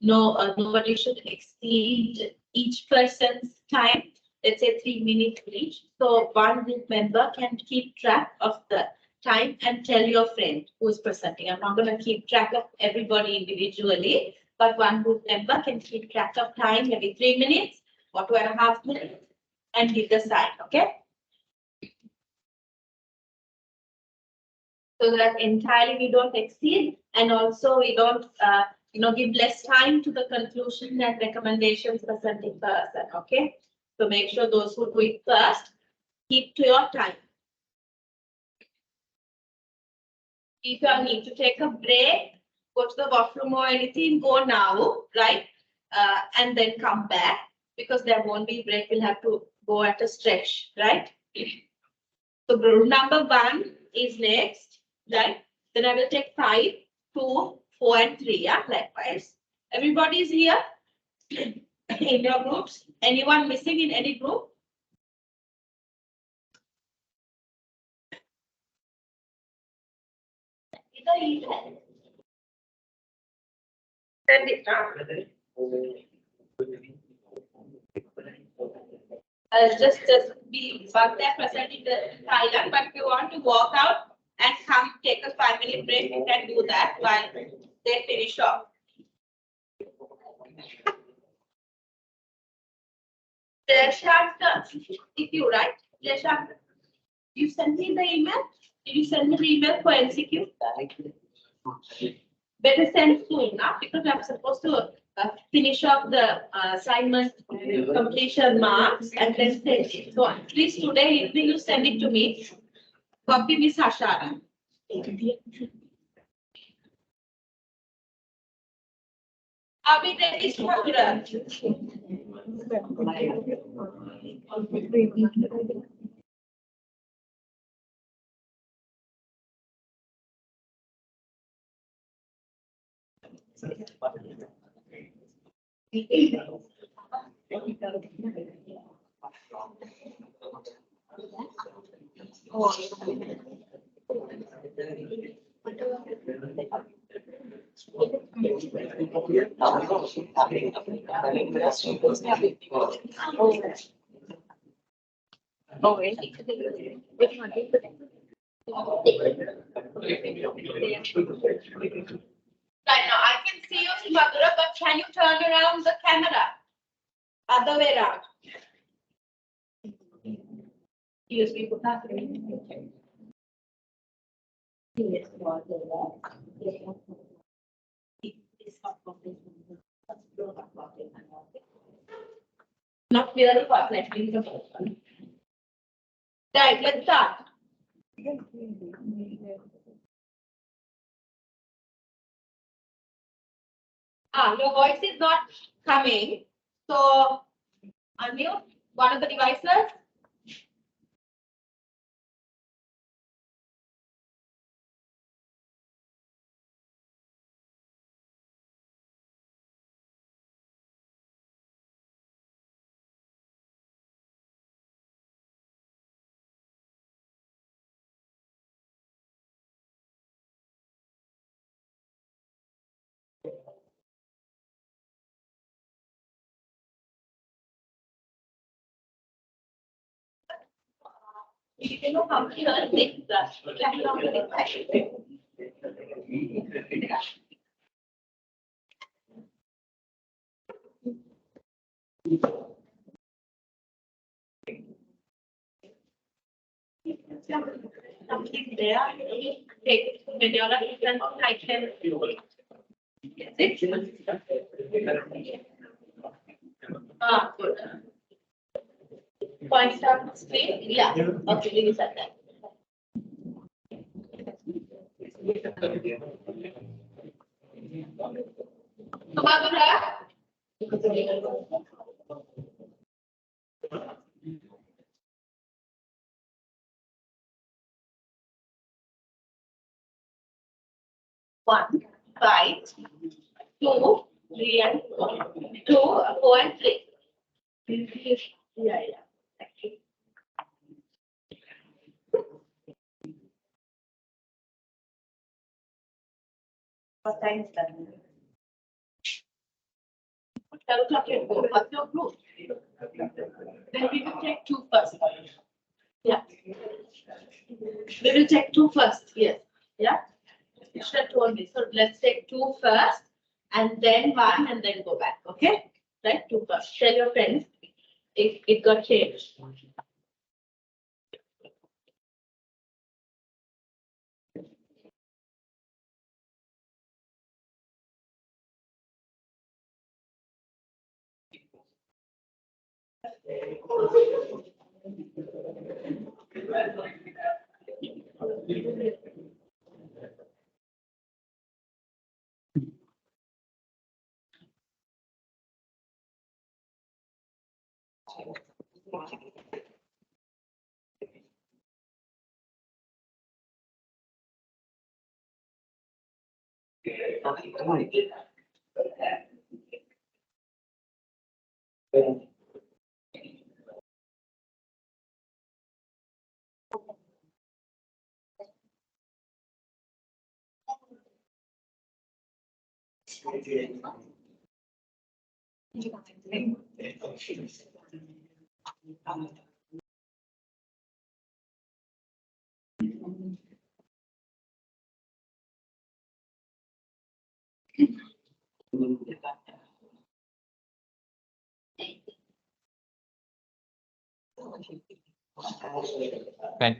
No, nobody should exceed each person's time. Let's say 3 minutes each. So one group member can keep track of the time and tell your friend who is presenting. I'm not going to keep track of everybody individually, but one group member can keep track of time, maybe 3 minutes or 2.5 minutes, and give the sign, okay? So that entirely we don't exceed, and also we don't, give less time to the conclusion and recommendations presenting person, okay? So make sure those who do it first, keep to your time. If you need to take a break, go to the washroom or anything, go now, right? And then come back because there won't be break. We'll have to go at a stretch, right? So group number 1 is next, right? Then I will take 5, 2, 4, and 3. Yeah, likewise. Everybody is here in your groups. Anyone missing in any group? Send it down. Just be work there present in the Thailand, but if you want to walk out and come take a 5-minute break, you can do that while they finish off. If you write, you send me the email. Did you send me the email for MCQ? Better send soon, because I'm supposed to finish off the assignment completion marks and then send it. So please today evening you send it to me. Copy Miss Hashara. Are we ready, Shubhra? Right now, I can see you, Shubhra, but can you turn around the camera? Other way around. USB for that. Not really what let me know. Right, let's start. Your voice is not coming. So unmute one of the devices. You know how to turn things something there. Take when you're I can good. Point start screen? Yeah. Okay, leave it at that. One, five, two, three, and four. Two, four, and three. Yeah. Actually. What time is that? 10 o'clock you go. What's your group? Then we will take two first. Yeah. We will take two first. Yes. Yeah. You should have told me. So let's take two first, and then one, and then go back. Okay? Right? Two first. Tell your friends if it got changed.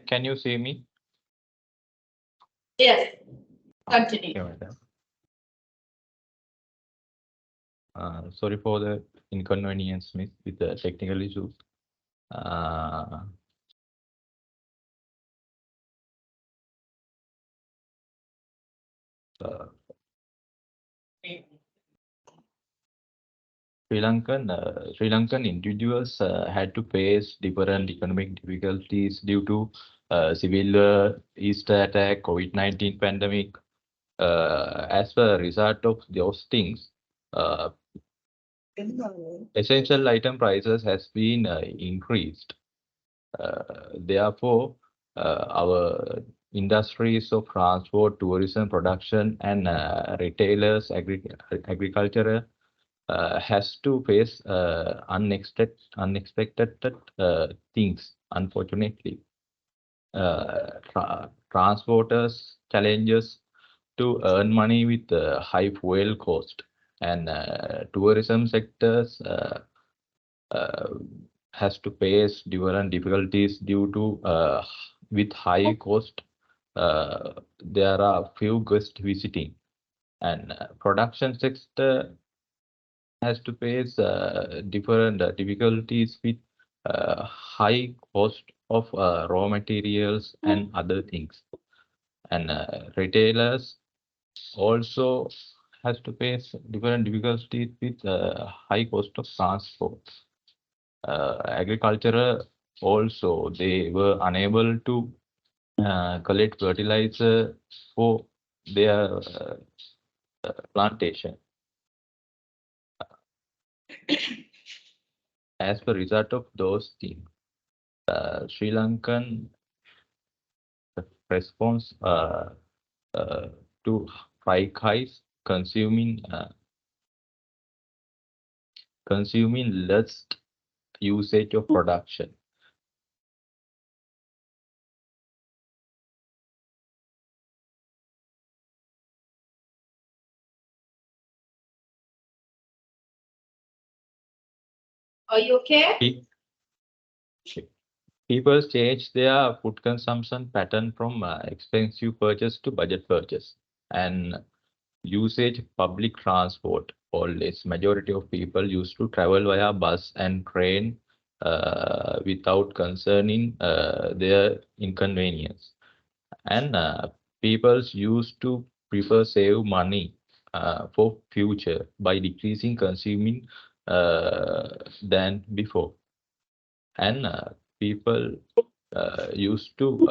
Can you see me? Yes. Continue. Okay, madam. Sorry for the inconvenience with the technical issues. Sri Lankan individuals had to face different economic difficulties due to civil war, Easter attack, COVID-19 pandemic. As a result of those things, essential item prices has been increased. Therefore, our industries of transport, tourism, production, and retailers, agriculture has to face unexpected things, unfortunately. Transporters challenges to earn money with high fuel cost, and tourism sectors has to face different difficulties due to with high cost. There are few guests visiting, and production sector has to face different difficulties with high cost of raw materials and other things. And retailers also has to face different difficulties with high cost of transport. Agriculture also, they were unable to collect fertilizer for their plantation. As a result of those things, Sri Lankan response to price hikes, consuming less usage of production. Are you okay? People change their food consumption pattern from expensive purchase to budget purchase, and usage public transport. Always, majority of people used to travel via bus and train without concerning their inconvenience, and people used to prefer save money for future by decreasing consuming than before, and people used to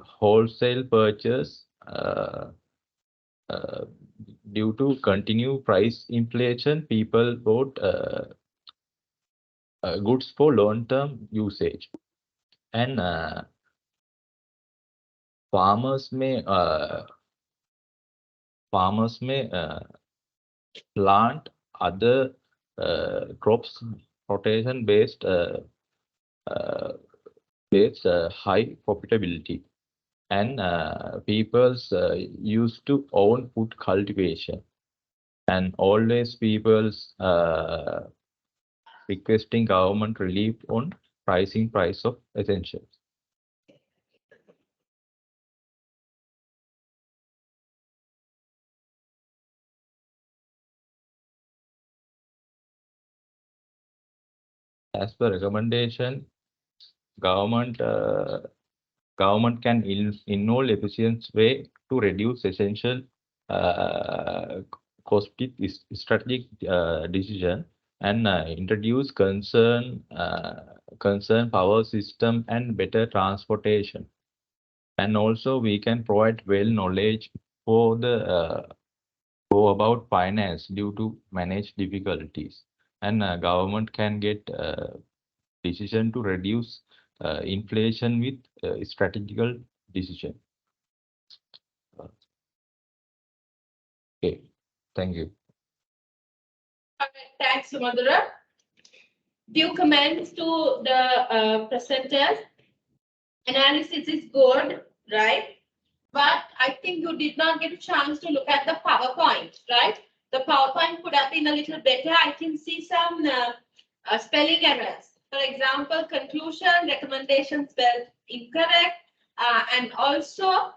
wholesale purchase due to continued price inflation. People bought goods for long-term usage, and farmers may plant other crops rotation based high profitability, and people's used to own food cultivation, and always people's requesting government relief on pricing price of essentials. As per recommendation, government can in all efficient way to reduce essential cost is strategic decision, and introduce concern power system and better transportation, and also we can provide well knowledge for the about finance due to manage difficulties, and government can get decision to reduce inflation with strategical decision. Okay, thank you. All right, thanks, Sumadura. Few comments to the presenters. Analysis is good, right? But I think you did not get a chance to look at the PowerPoint, right? The PowerPoint could have been a little better. I can see some spelling errors. For example, conclusion, recommendation spelled incorrect, and also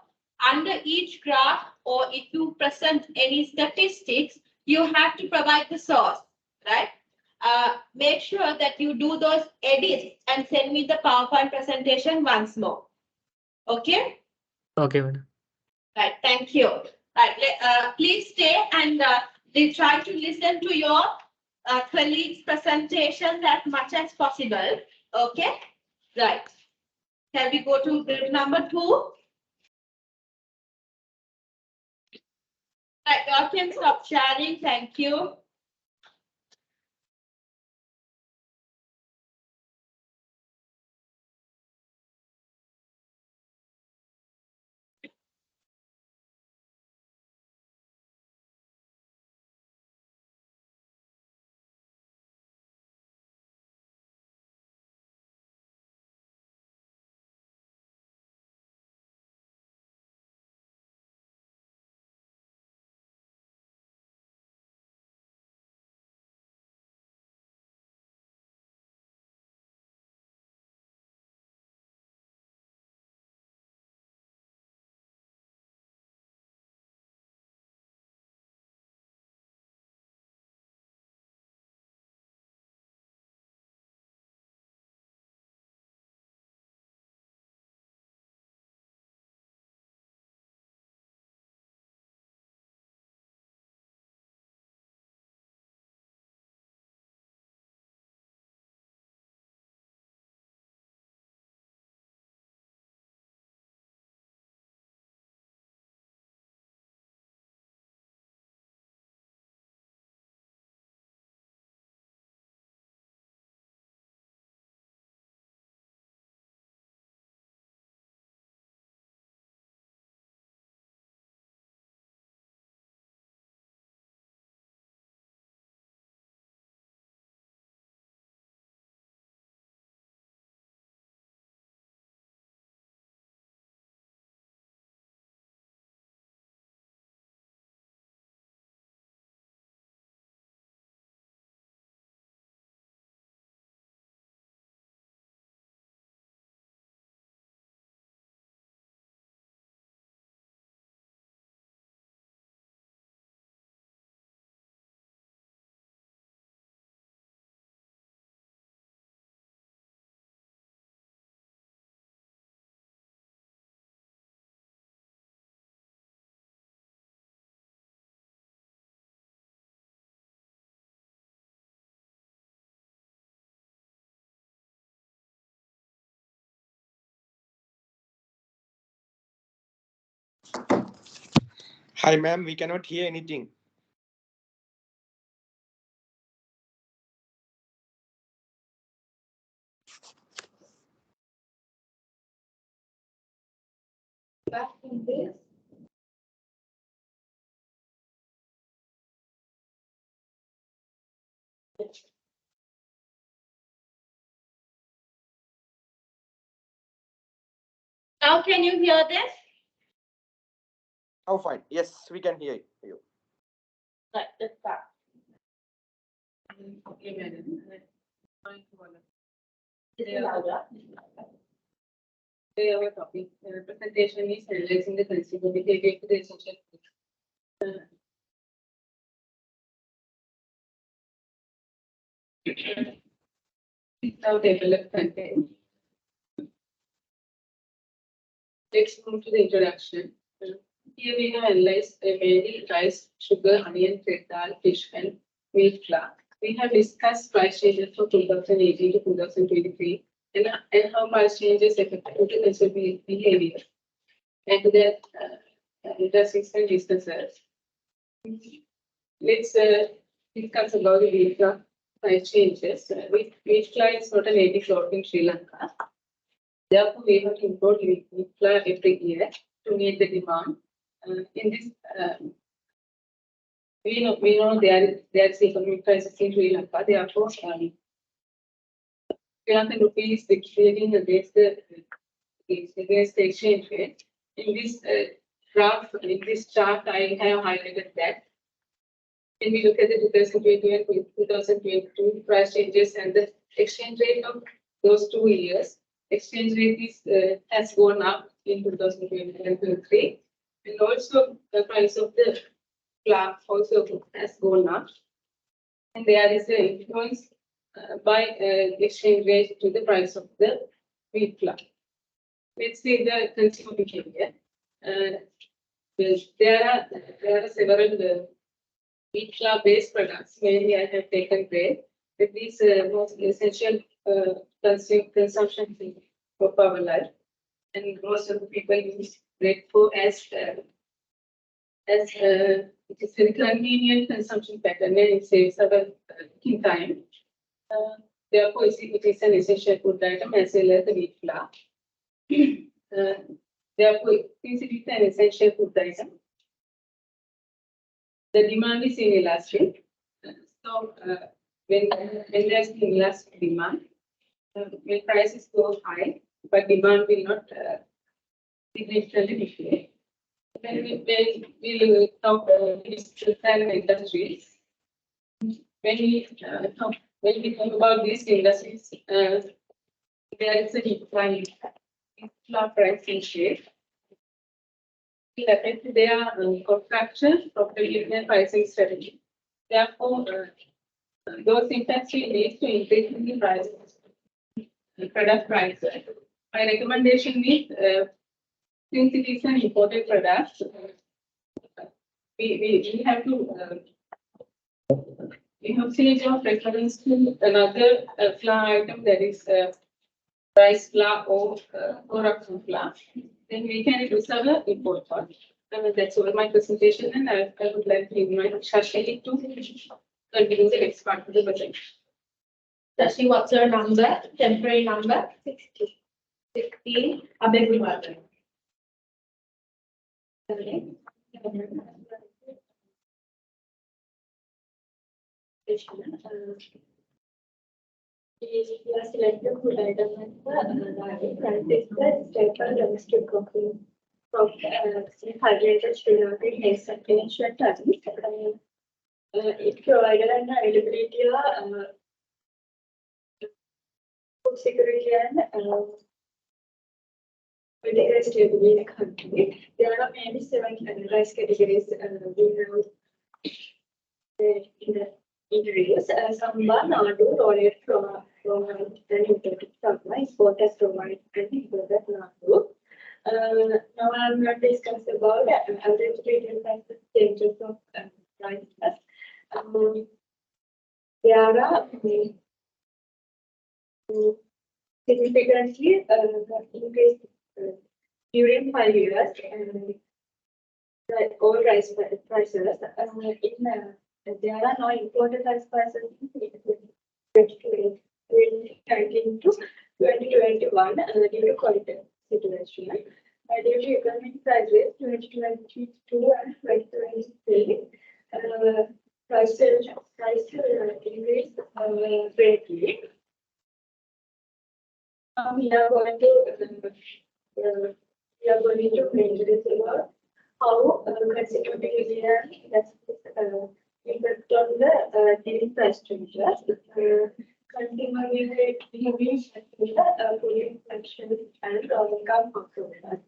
under each graph, or if you present any statistics, you have to provide the source, right? Make sure that you do those edits and send me the PowerPoint presentation once more. Okay? Okay, madam. Right, thank you. Right, please stay and try to listen to your colleagues' presentation as much as possible. Okay, right. Can we go to grid number 2? Right, you can stop sharing. Thank you. Hi, ma'am. We cannot hear anything. Back in this. Now can you hear this? Oh, fine. Yes, we can hear you. Right, let's start. Our topic presentation is analyzing the consumer to the essential goods. Now table of content. Let's move to the introduction. Here we have analyzed mainly rice, sugar, onion, thread dal, fish, and wheat flour. We have discussed price changes for 2018 to 2023 and how price changes affect total consumer behavior and the industries and businesses. Let's discuss about the wheat flour price changes. Wheat flour is not a native crop in Sri Lanka. Therefore, we have to import wheat flour every year to meet the demand. In this, we know there is economic crisis in Sri Lanka. Therefore, Sri Lankan rupee is depreciating against the exchange rate. In this graph, in this chart, I have highlighted that. When we look at the 2021 and 2022 price changes and the exchange rate of those 2 years, exchange rate is has gone up in 2022 and 2023, and also the price of the flour also has gone up, and there is an influence by exchange rate to the price of the wheat flour. Let's see the consumer behavior. There are several wheat flour-based products. Mainly, I have taken bread. With these most essential consumption things for our life, and most of the people use bread for as it is very convenient consumption pattern, and it saves our cooking time. Therefore, it is an essential food item as well as the wheat flour. Therefore, since it is an essential food item, the demand is inelastic. So, when there is inelastic demand, when prices go high, but demand will not significantly decrease. When we talk different industries, when we talk about these industries, there is a decline in flour price in shape. It affects their contraction, profitability, and pricing strategy. Therefore, those industries need to increase the prices, product prices. My recommendation is, since it is an imported product, we have to change our preference to another flour item, that is rice flour or production flour. Then we can use our import part. That's all my presentation, and I would like to invite Shashi to continue the next part of the presentation. Shashi, what's your number? Temporary number? 60. 16. I beg your pardon. We are selecting food item as the price is the staple domestic cooking from hydrated Sri Lankan exceptional tons. It provided an availability of food security and political stability in the country. There are maybe 7 rice categories we have in the ingredients. Samba, Nadu, Royal Flour, and imported Samba is what has provided and imported Nadu. Now I'm going to discuss about average retail prices changes of prices. There are significantly increased during 5 years, all rice prices. There are no imported rice prices in 2019 to 2021 due to COVID situation. Due to economic crisis, 2022 and 2023, prices increased greatly. We are going to mention about how consecutively that's impact on the daily price changes. Consumer behavior fully inflation and income consumption.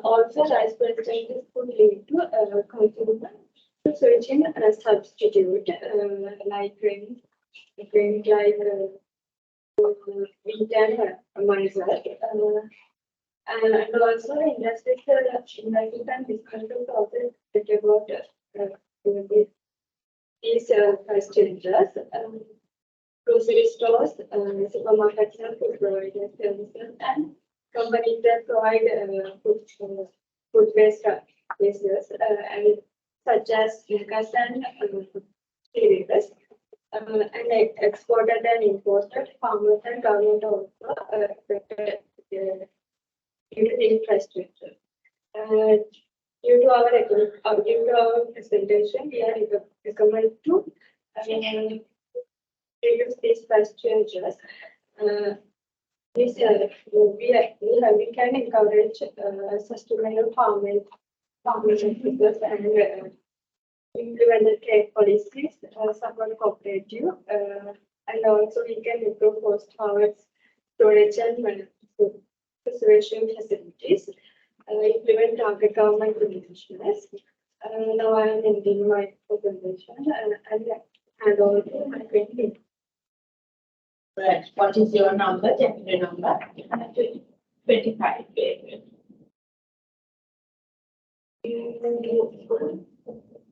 Also, rice price changes could lead to consumer switching a substitute like grains like wheat and maize. And also the industry and discount also about these price changes. Grocery stores, supermarkets, and food providers services, and companies that provide food waste business, and such as Lanka and cereals, and exported and imported farmers and government also affected due to these price changes. Due to our presentation, we are recommended to reduce these price changes. We can encourage sustainable farming practices and implement the trade policies, support cooperative, and also we can improve post-harvest storage and preservation facilities, implement target government initiatives. Now I am ending my presentation and hand over to my colleague. Right. What is your number? Temporary number? 25.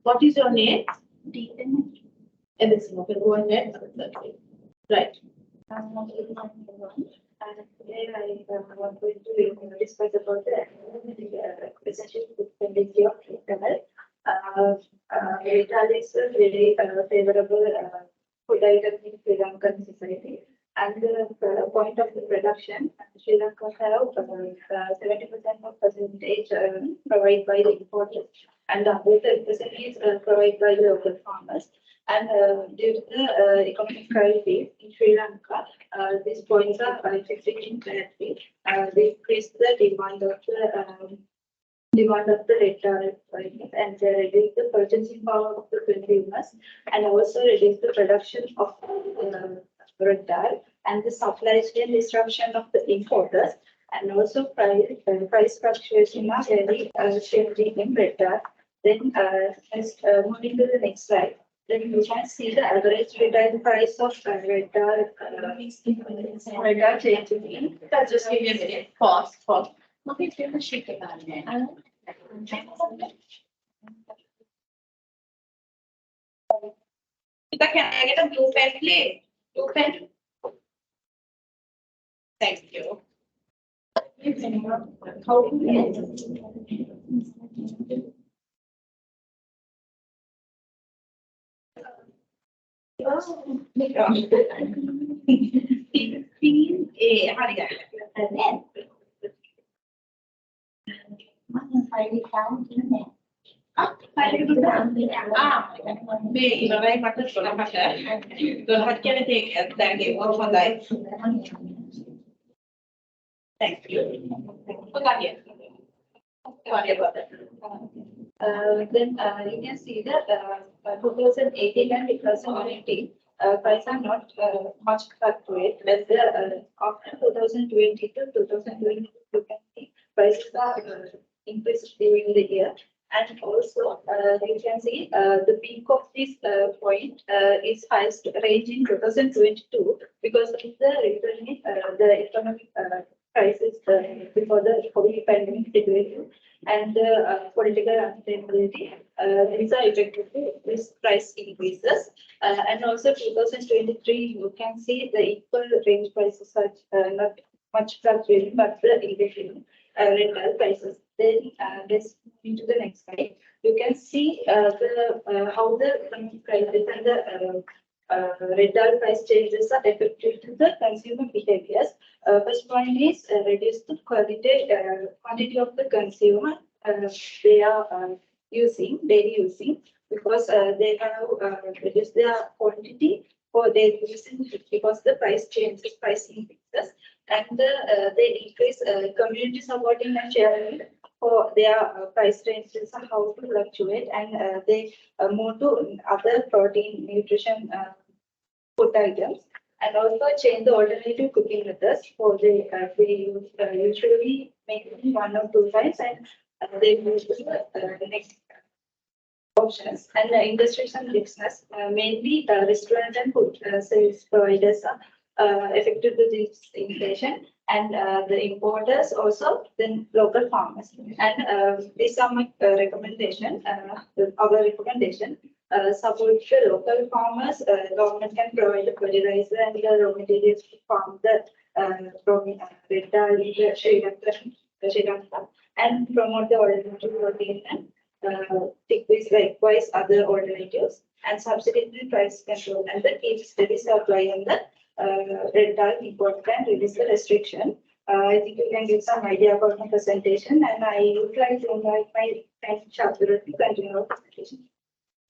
What is your name? Everything okay, go ahead. Right. And today I want to discuss about the relationship expenditure of Galle. Galle is a very favorable food item in Sri Lankan society. And the point of the production, Sri Lanka have 70% of percentage provided by the importers, and the other 30% is provided by the local farmers. And due to the economic crisis in Sri Lanka, these points are affecting in badly. They increase the demand of the red tariff and reduce the purchasing power of the consumers, and also reduce the production of red tariff and the supply chain disruption of the importers, and also price fluctuation are very changing in red tariff. Then moving to the next slide. Then you can see the average retail price of red tariff changing in. Just give me a minute. Pause. Nothing to shake about it. Can I get a blue pen, please? Blue pen. Thank you. How do මේ ඉවරයි මට 12ට 12ට කියන්නේ ඒක දැන් ඒක හොඳයි. Thank you. Sorry about that. Then you can see that 2018 and 2019 prices are not much fluctuate, but after 2020 to 2022, you can see prices are increased during the year. And also, you can see the peak of this point is highest range in 2022 because of the returning the economic crisis before the COVID pandemic situation and political instability. These are effective to this price increases. And also 2023, you can see the equal range prices are not much fluctuating, but the increasing rental prices. Then let's move into the next slide. You can see how the crisis and the rental price changes are effective to the consumer behaviors. First point is reduce the quantity of the consumer they are daily using, because they have reduced their quantity for their using because the price changes, price increases, and they increase community supporting and sharing for their price ranges and how to fluctuate, and they move to other protein nutrition food items, and also change the alternative cooking methods. For they usually make 1 or 2 times, and they move to the next options. And the industries and business, mainly restaurant and food service providers are affected with this inflation, and the importers also, then local farmers. And these are my recommendation. Our recommendation. Support the local farmers. Government can provide the fertilizer and the raw materials to farm the red dal in Sri Lanka, and promote the alternative protein and decrease likewise other alternatives, and subsidizing price control, and the key studies apply on the red dal import and release the restriction. I think you can get some idea about my presentation, and I would like to invite my friend Shadura to continue our presentation.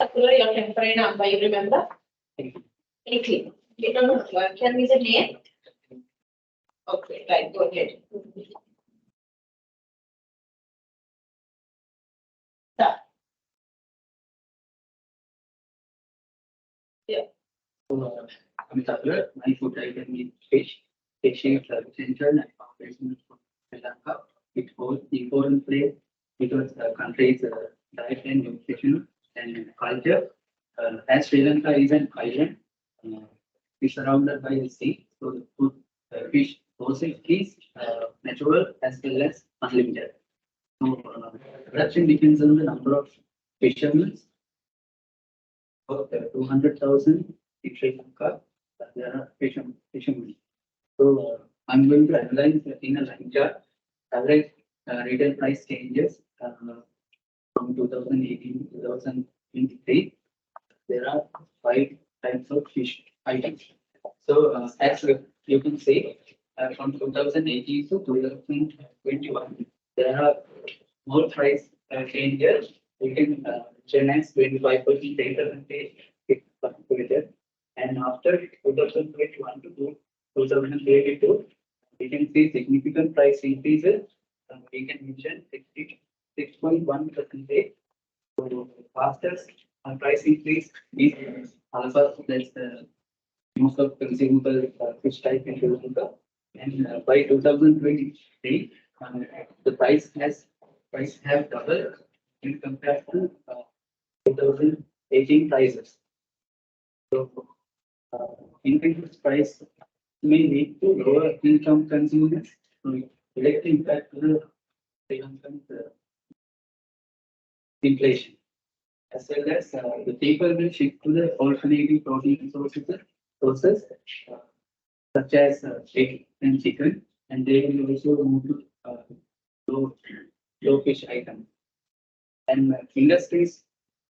Shadura, your temporary number, you remember? 18. Can we say name? Okay, right, go ahead. Start. Yeah. I'm Shadura. My food item is fish. Fishing service center and operations for Sri Lanka. It holds important place because the country's diet and nutrition and culture. As Sri Lanka is an island, it's surrounded by the sea, so the food, fish sourcing is natural as well as unlimited. So production depends on the number of fishermen about 200,000 in Sri Lanka. There are fishermen. So I'm going to analyze in a line chart average retail price changes from 2018 to 2023. There are 5 types of fish items. So as you can see, from 2018 to 2021, there are more price changes. You can mention as 25% rate, and after 2021 to 2022, we can see significant price increases. We can mention 6.1%. So fastest price increase is alpha. That's most of consumable fish type in Sri Lanka. And by 2023, the price have doubled in compared to 2018 prices. So increased price may lead to lower income consumers, direct impact to the Sri Lankan inflation, as well as the people will shift to the alternative protein sources such as egg and chicken, and they will also move to low fish items. And industries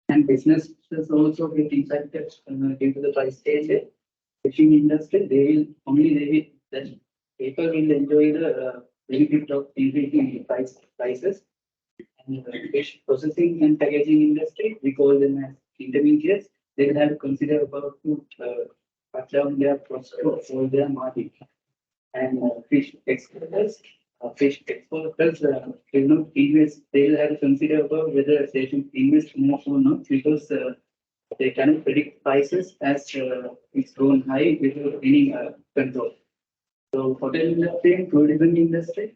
and businesses also get impacted due to the price change. Fishing industry, then people will enjoy the benefit of increasing prices. And fish processing and packaging industry, we call them as intermediates, they will have to consider about to cut down their cost for their margin. And fish exporters will not invest, they will have to consider about whether they should invest more or not, because they cannot predict prices as it's grown high without any control. So hotel industry and tourism industry,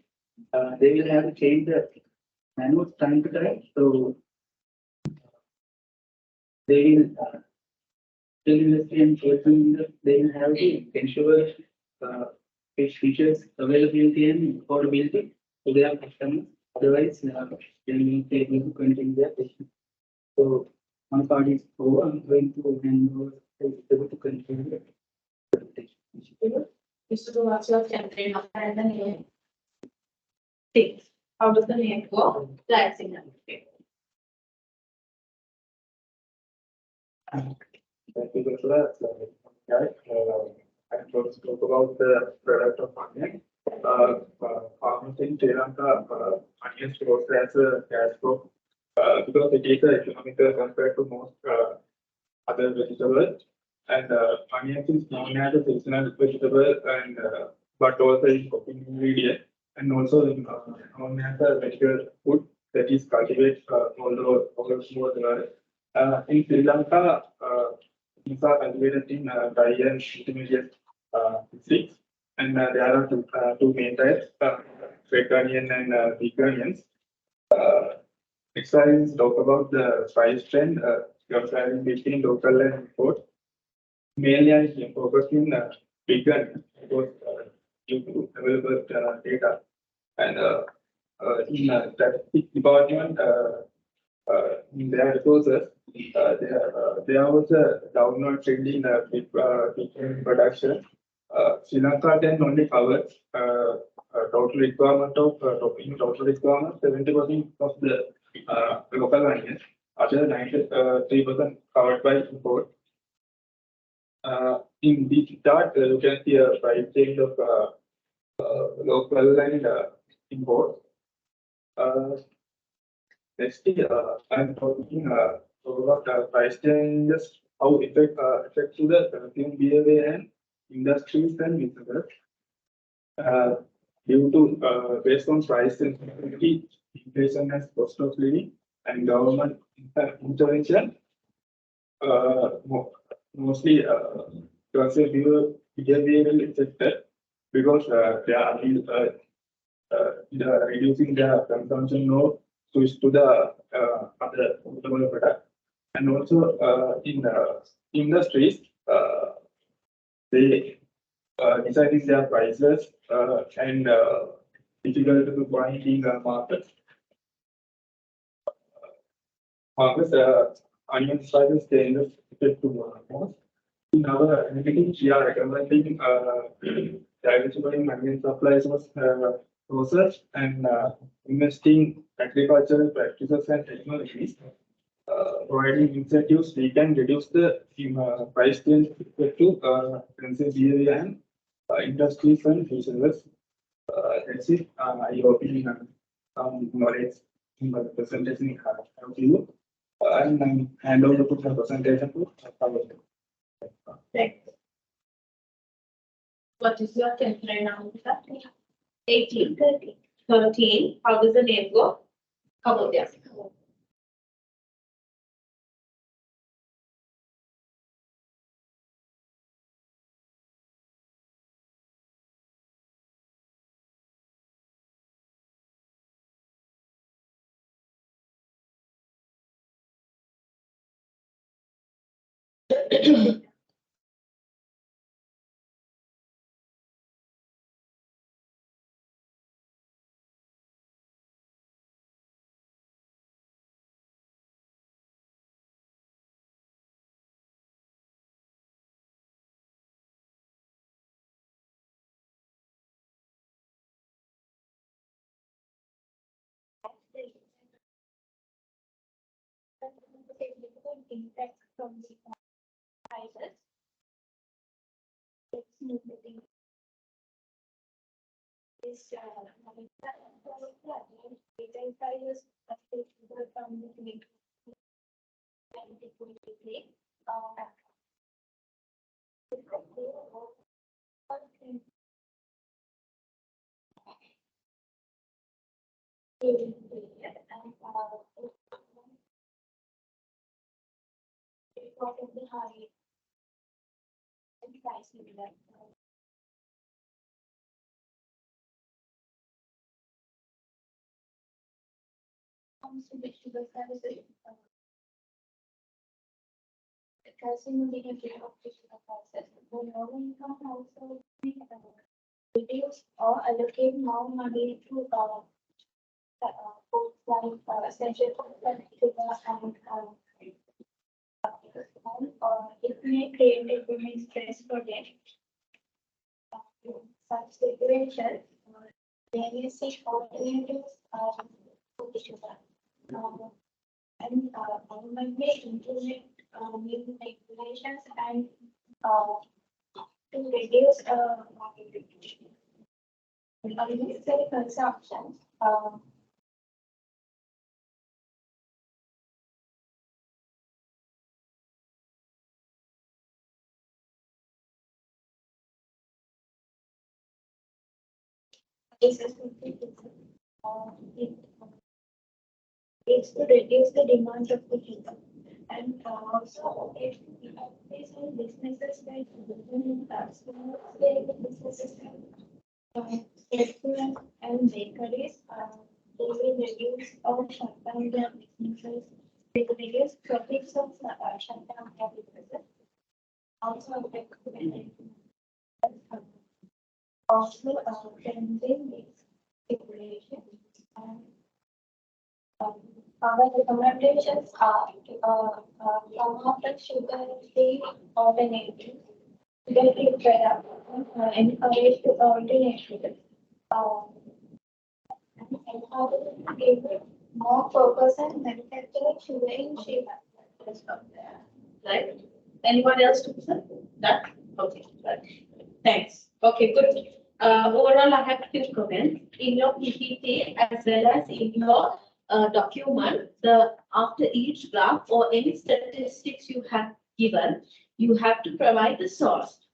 they will have to change the manual time to time. So they will hotel industry and tourism industry, they will have to ensure fish features availability and affordability to their customers. Otherwise, they will be able to continue their business. So my part is over. I'm going to hand over to continue the presentation. Mr. What's your campaign and the name? Six. How does the name go? Flag signal. Okay. Thank you, Gosula. I'm going to talk about the product of onion. Farmers in Sri Lanka, onions grows as a cash crop because it is economical compared to most other vegetables. And onions is known as a seasonal vegetable, and but also a cooking ingredient, and also known as a vegetable food that is cultivated all over the world. In Sri Lanka, these are cultivated in dry and intermediate sticks, and there are two main types: red onion and big onions. Next, I will talk about the price trend comparing between local and import. Mainly, I am focusing big onion because due to available data, and in statistics department, in their resources, there was a downward trend in big production. Sri Lanka then only covers total requirement of total requirement 70% of the local onions, other 93% covered by import. In this chart, you can see a price change of local and import. Next, I'm talking about price changes, how affect to the consumer behavior and industries and businesses. Due to based on price sensitivity, inflation as cost of living, and government intervention, mostly consumer behavior will affected because they are reducing their consumption now, switch to the other affordable product. And also in industries, they deciding their prices and difficult to find in the markets. Onion prices changes expected to most. In our analytics, we are recommending diversifying management supplies process and investing agricultural practices and technologies. Providing incentives, we can reduce the price change to consumer behavior and industries and businesses. That's it. I hope you have some knowledge in the presentation I have to you. And I hand over to the presentation to Pavel. Thanks. What is your temperature now? 18. 13. How does the name go? How about this? Impact from the prices. It's moving. This retail prices affected from the because of the high price level. Comes to vegetable services, addressing the negative of vegetable prices. The low income household reduce or allocate more money to foods like essential foods and it may create a very stress for them. In such situations, they may seek alternatives to sugar. And government may implement new regulations and to reduce unnecessary consumption. It's to reduce the demand of the people. And also, if we have some businesses like small scale businesses restaurants and bakeries, they will reduce or shut down their businesses. They will reduce profits of shut down their businesses. Also, changing its regulation and our recommendations are some of the sugar-free alternatives. Sugar-free product encourage to alternate sugar. And encourage to give more focus on manufacturing sugar in Sri Lanka. Right? Anyone else to present that? Okay, right. Thanks. Okay, good. Overall, I have few comments in your PPT as well as in your document. After each graph or any statistics you have given, you have to provide the source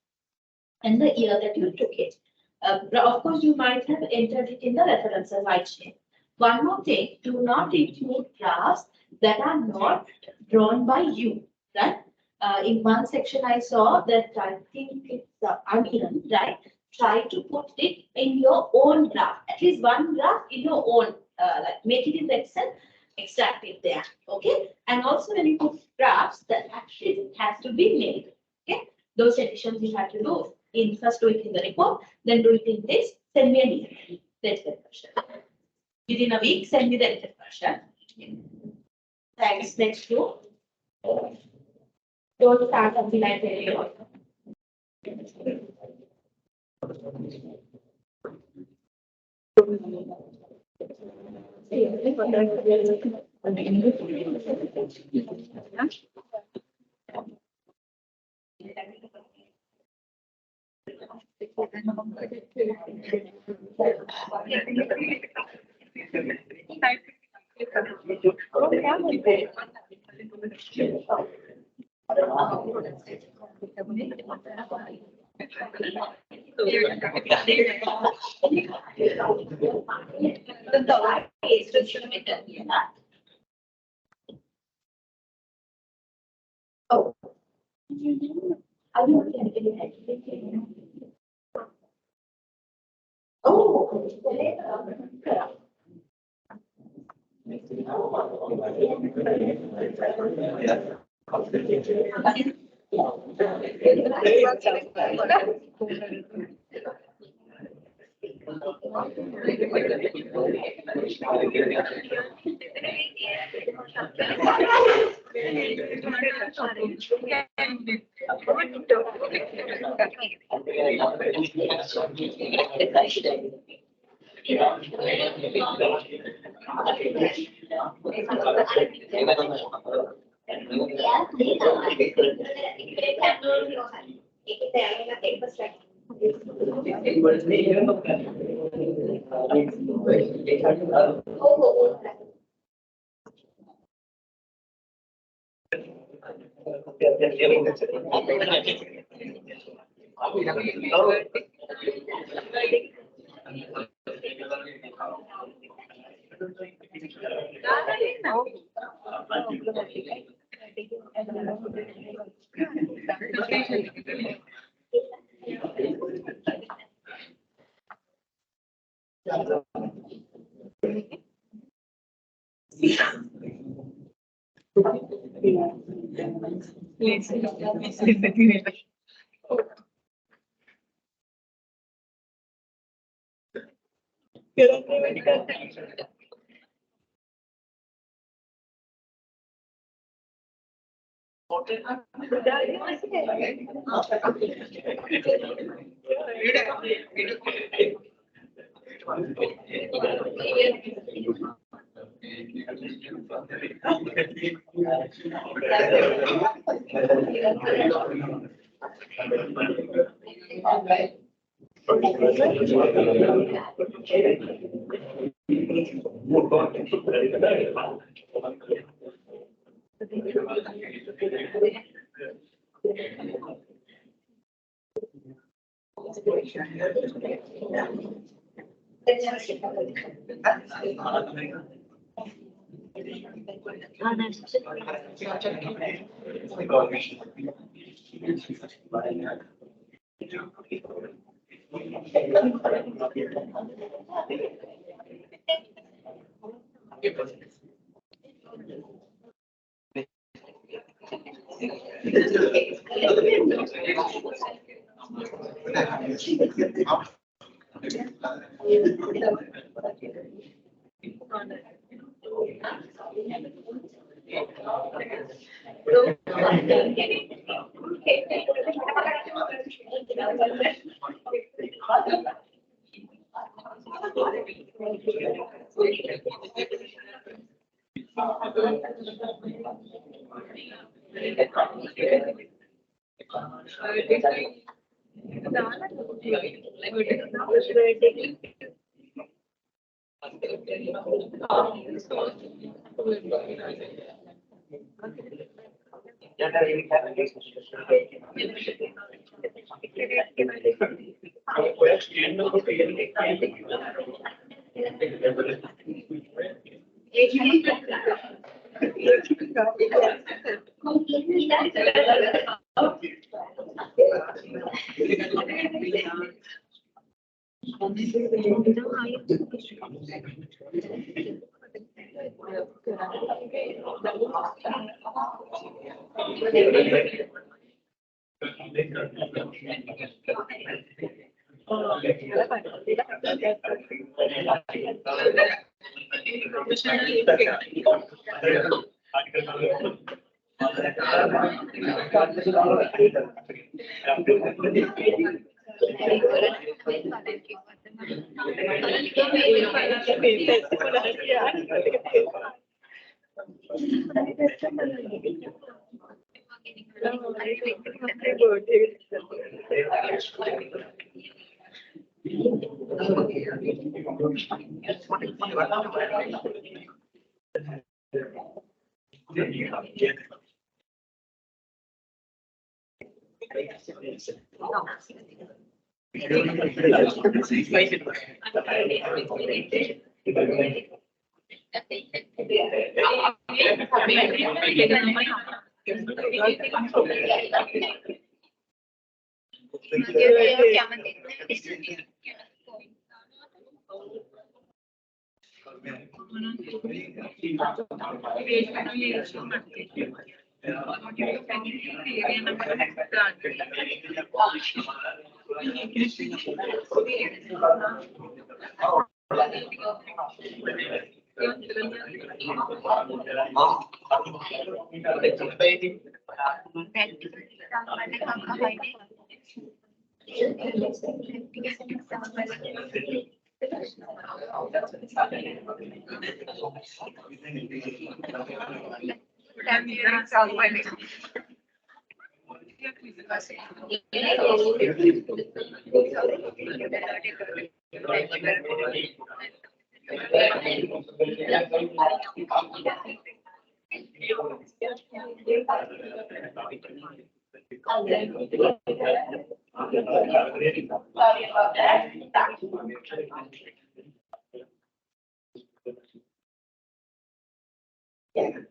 and the year that you took it. Of course, you might have entered it in the references right chain. One more thing: do not include graphs that are not drawn by you. Right? In one section, I saw that I think it's uneven. Right? Try to put it in your own graph. At least one graph in your own. Like make it in the Excel, extract it there. Okay. And also when you put graphs, that actually has to be made. Okay. Those additions you have to do in first do it in the report, then do it in this. Send me an email. Edited version. Within a week, send me the edited version. Thanks. Next group. don't start something like that. Oh.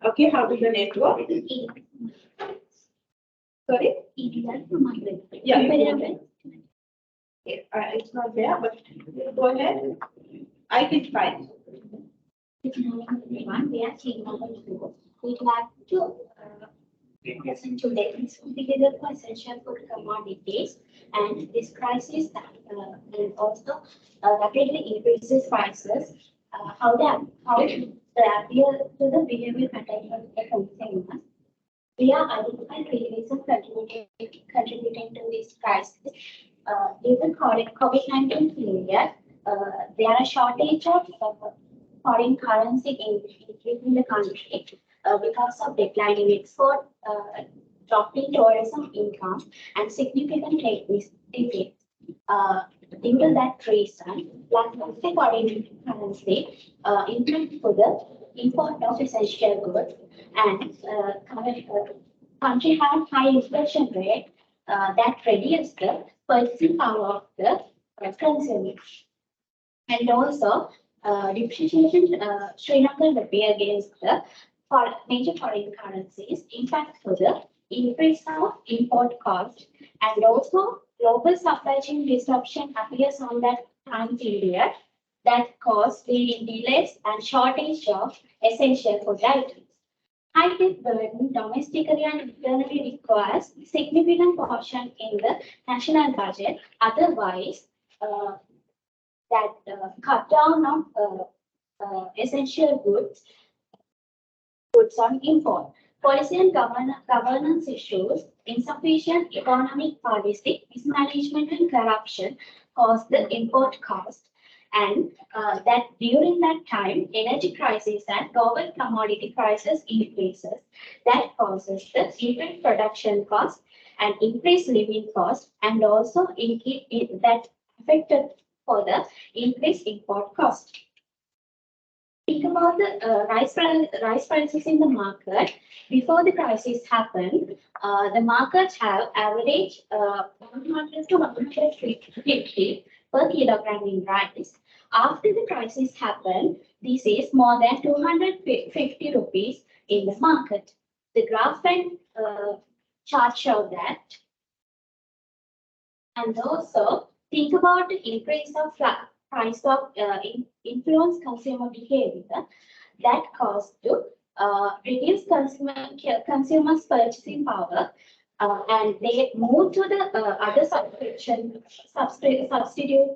Okay, how is the network? Sorry? Yeah. Okay, it's not there, but go ahead. I can find. Everyone, we are seeing number 2. We'd like to present today together for essential food commodities and this crisis that and also rapidly increases prices. How they appear to the behavior pattern of the consumers. We are identifying three reasons contributing to this crisis. Due to COVID-19 period, there are shortage of foreign currency in the country because of declining export, dropping tourism income, and significant trade deficit. Due to that reason, foreign currency improved for the import of essential goods, and country had high inflation rate that reduced the purchasing power of the consumers. And also, depreciation Srilanka rupee against the major foreign currencies impact for the increase of import cost, and also global supply chain disruption appears on that time period that caused leading delays and shortage of essential food items. High debt burden domestically and internally requires significant portion in the national budget. Otherwise, that cut down of essential goods on import. Policy and governance issues, insufficient economic policy, mismanagement and corruption cause the import cost. And that during that time, energy crisis and global commodity prices increases. That causes the increased production cost and increased living cost, and also that affected for the increased import cost. Think about the rice prices in the market. Before the crisis happened, the markets have averaged 100 to 150 per kilogram in rice. After the crisis happened, this is more than 250 rupees in the market. The graph and chart show that. And also think about the increase of price of influence consumer behavior that caused to reduce consumers' purchasing power, and they move to the other substitute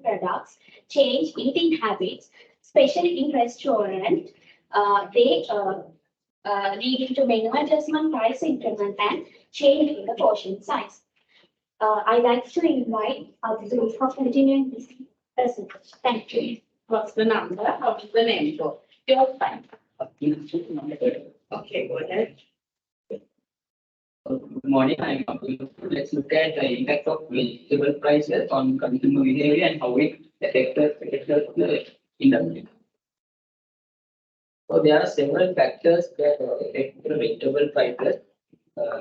products, change eating habits, especially in restaurant. They leading to menu adjustment, price increment, and change in the portion size. I'd like to invite Aditya for continuing this presentation. Thank you. What's the number? What's the name for? Your time. Okay, go ahead. Good morning. Let's look at the impact of vegetable prices on consumer behavior and how it affects the industry. So there are several factors that affect the vegetable prices,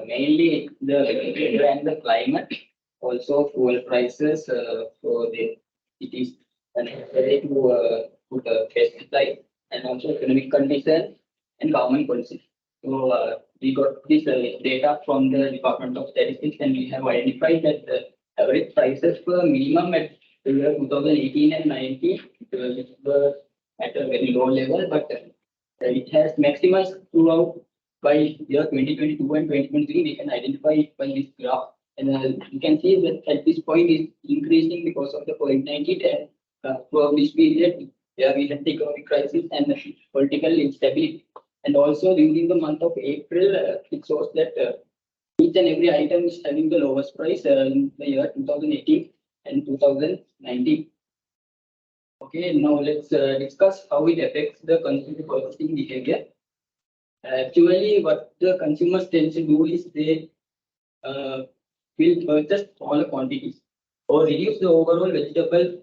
mainly the weather and the climate, also fuel prices. It is necessary to put a pesticide, and also economic conditions and government policy. So we got this data from the Department of Statistics, and we have identified that the average prices were minimum at the year 2018 and 19, which were at a very low level, but it has maximized throughout by year 2022 and 2023. We can identify it by this graph, and you can see that at this point is increasing because of the COVID-19 and throughout this period, where we had the economic crisis and political instability. And also during the month of April, it shows that each and every item is having the lowest price in the year 2018 and 2019. Okay, now let's discuss how it affects the consumer purchasing behavior. Actually, what the consumers tend to do is they will purchase smaller quantities or reduce the overall vegetable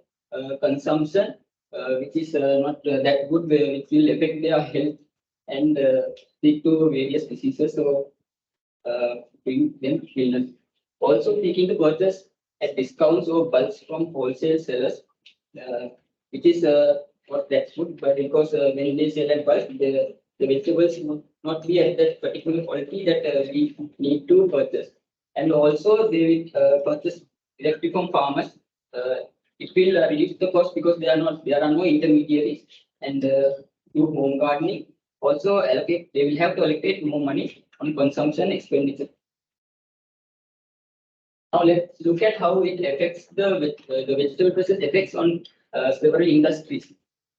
consumption, which is not that good, which will affect their health and lead to various diseases or bring them illness. Also, seeking to purchase at discounts or bulks from wholesale sellers, which is what that's good, but because when they sell at bulk, the vegetables will not be at that particular quality that we need to purchase. And also, they will purchase directly from farmers. It will reduce the cost because there are no intermediaries, and do home gardening. Also, they will have to allocate more money on consumption expenditure. Now let's look at how it affects the vegetable prices effects on several industries.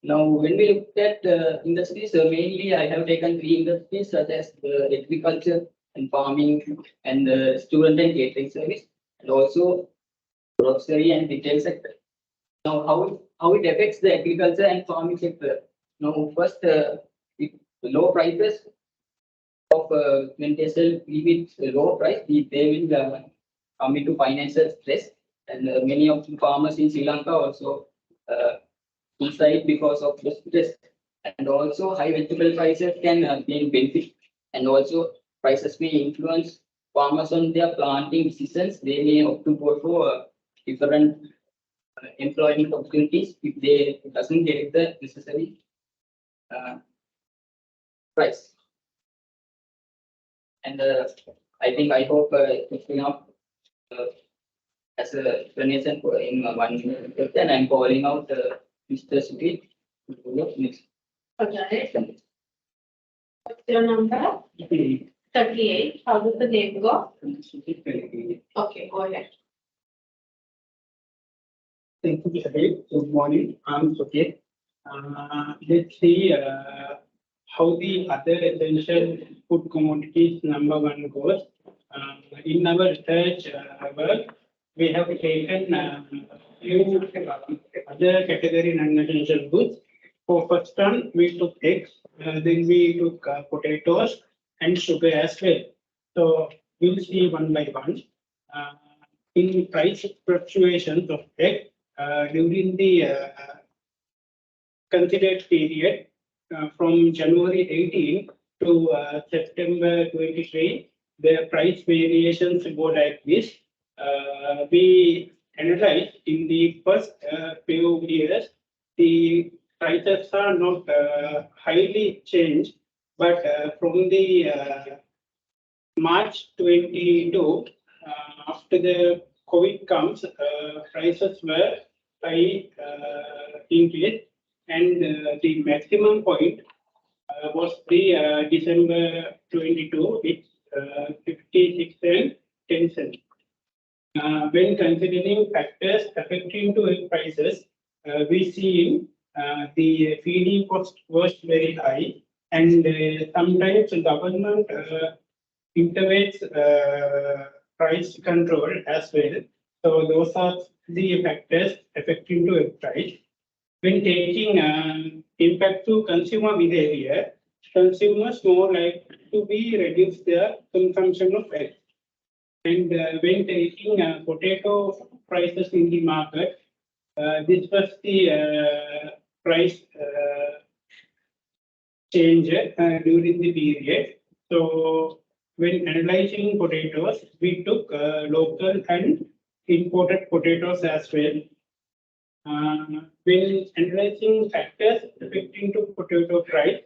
Now, when we look at industries, mainly I have taken 3 industries such as agriculture and farming and restaurant and catering service, and also grocery and retail sector. Now, how it affects the agriculture and farming sector? Now, first, low prices of when they sell with low price, they will come into financial stress, and many of the farmers in Sri Lanka also suicide because of the stress. And also, high vegetable prices can gain benefit, and also prices may influence farmers on their planting decisions. They may opt to go for different employment opportunities if they doesn't get the necessary price. And I hope it's enough as a explanation for in 1 minute. Then I'm calling out Mr. Sudhir. Okay. What's your number? 38. How does the name go? Okay, go ahead. Thank you, Sahil. Good morning. I'm Sudhir. Let's see how the other essential food commodities number 1 goes. In our research work, we have taken few other category non-essential goods. For first one, we took eggs, then we took potatoes and sugar as well. So we'll see one by one. In price fluctuations of egg during the considered period from January 18 to September 23, the price variations go like this. We analyzed in the first few years, the prices are not highly changed, but from the March 22, after the COVID comes, prices were high increase, and the maximum point was the December 22, it's 56 and 10 cents. When considering factors affecting to egg prices, we see the feeding cost was very high, and sometimes the government intervenes price control as well. So those are the factors affecting to a price. When taking impact to consumer behavior, consumers more likely to be reduce their consumption of eggs. And when taking potato prices in the market, this was the price change during the period. So when analyzing potatoes, we took local and imported potatoes as well. When analyzing factors affecting to potato price,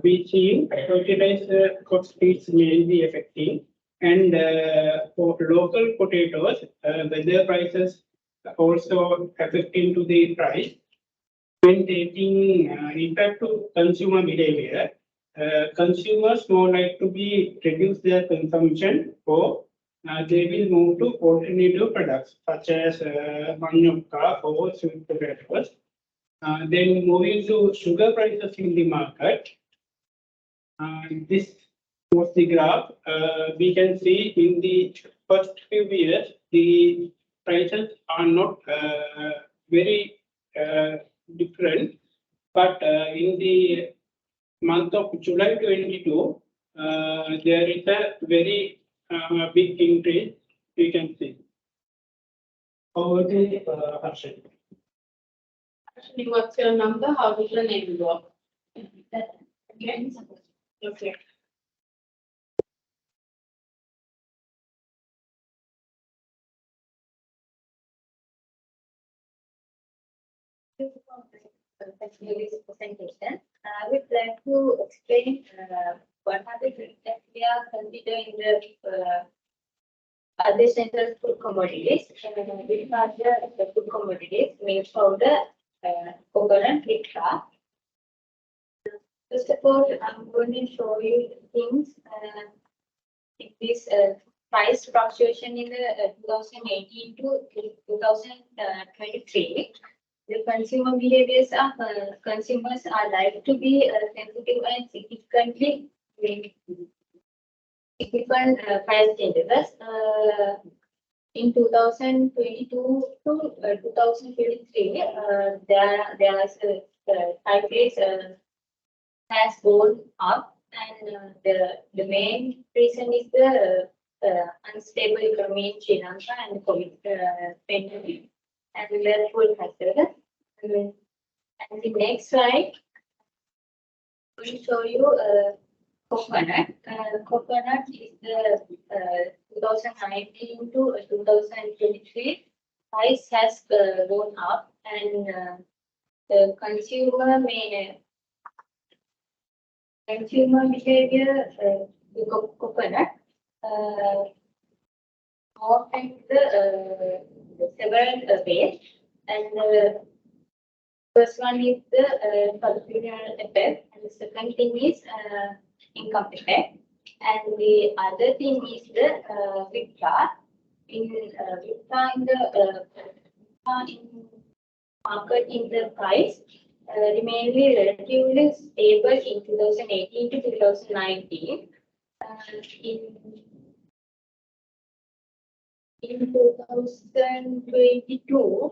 we see fertilizer cost is mainly affecting, and for local potatoes, weather prices also affecting to the price. When taking impact to consumer behavior, consumers more like to be reduce their consumption, or they will move to alternative products such as manioka or sweet potatoes. Then moving to sugar prices in the market. This was the graph. We can see in the first few years, the prices are not very different, but in the month of July 22, there is a very big increase. You can see. Over to Harshit. Actually, what's your number? How does the name work? Okay. Presentation. I would like to explain what are the things that we are considering the other central food commodities. Which are the food commodities: milk powder, coconut, flour. First of all, I'm going to show you things in this price fluctuation in the 2018 to 2023. The consumer behaviors of consumers are likely to be sensitive and significant price changes. In 2022 to 2023, there is price has gone up, and the main reason is the unstable economy in Sri Lanka and COVID pandemic and related factors. And the next slide will show you coconut. Coconut is the 2019 to 2023 price has gone up, and the consumer behavior the coconut affect the several ways, and the first one is the cultural effect, and the second thing is income effect, and the other thing is the vita. In vita in the market in the price remained relatively stable in 2018 to 2019. In 2022,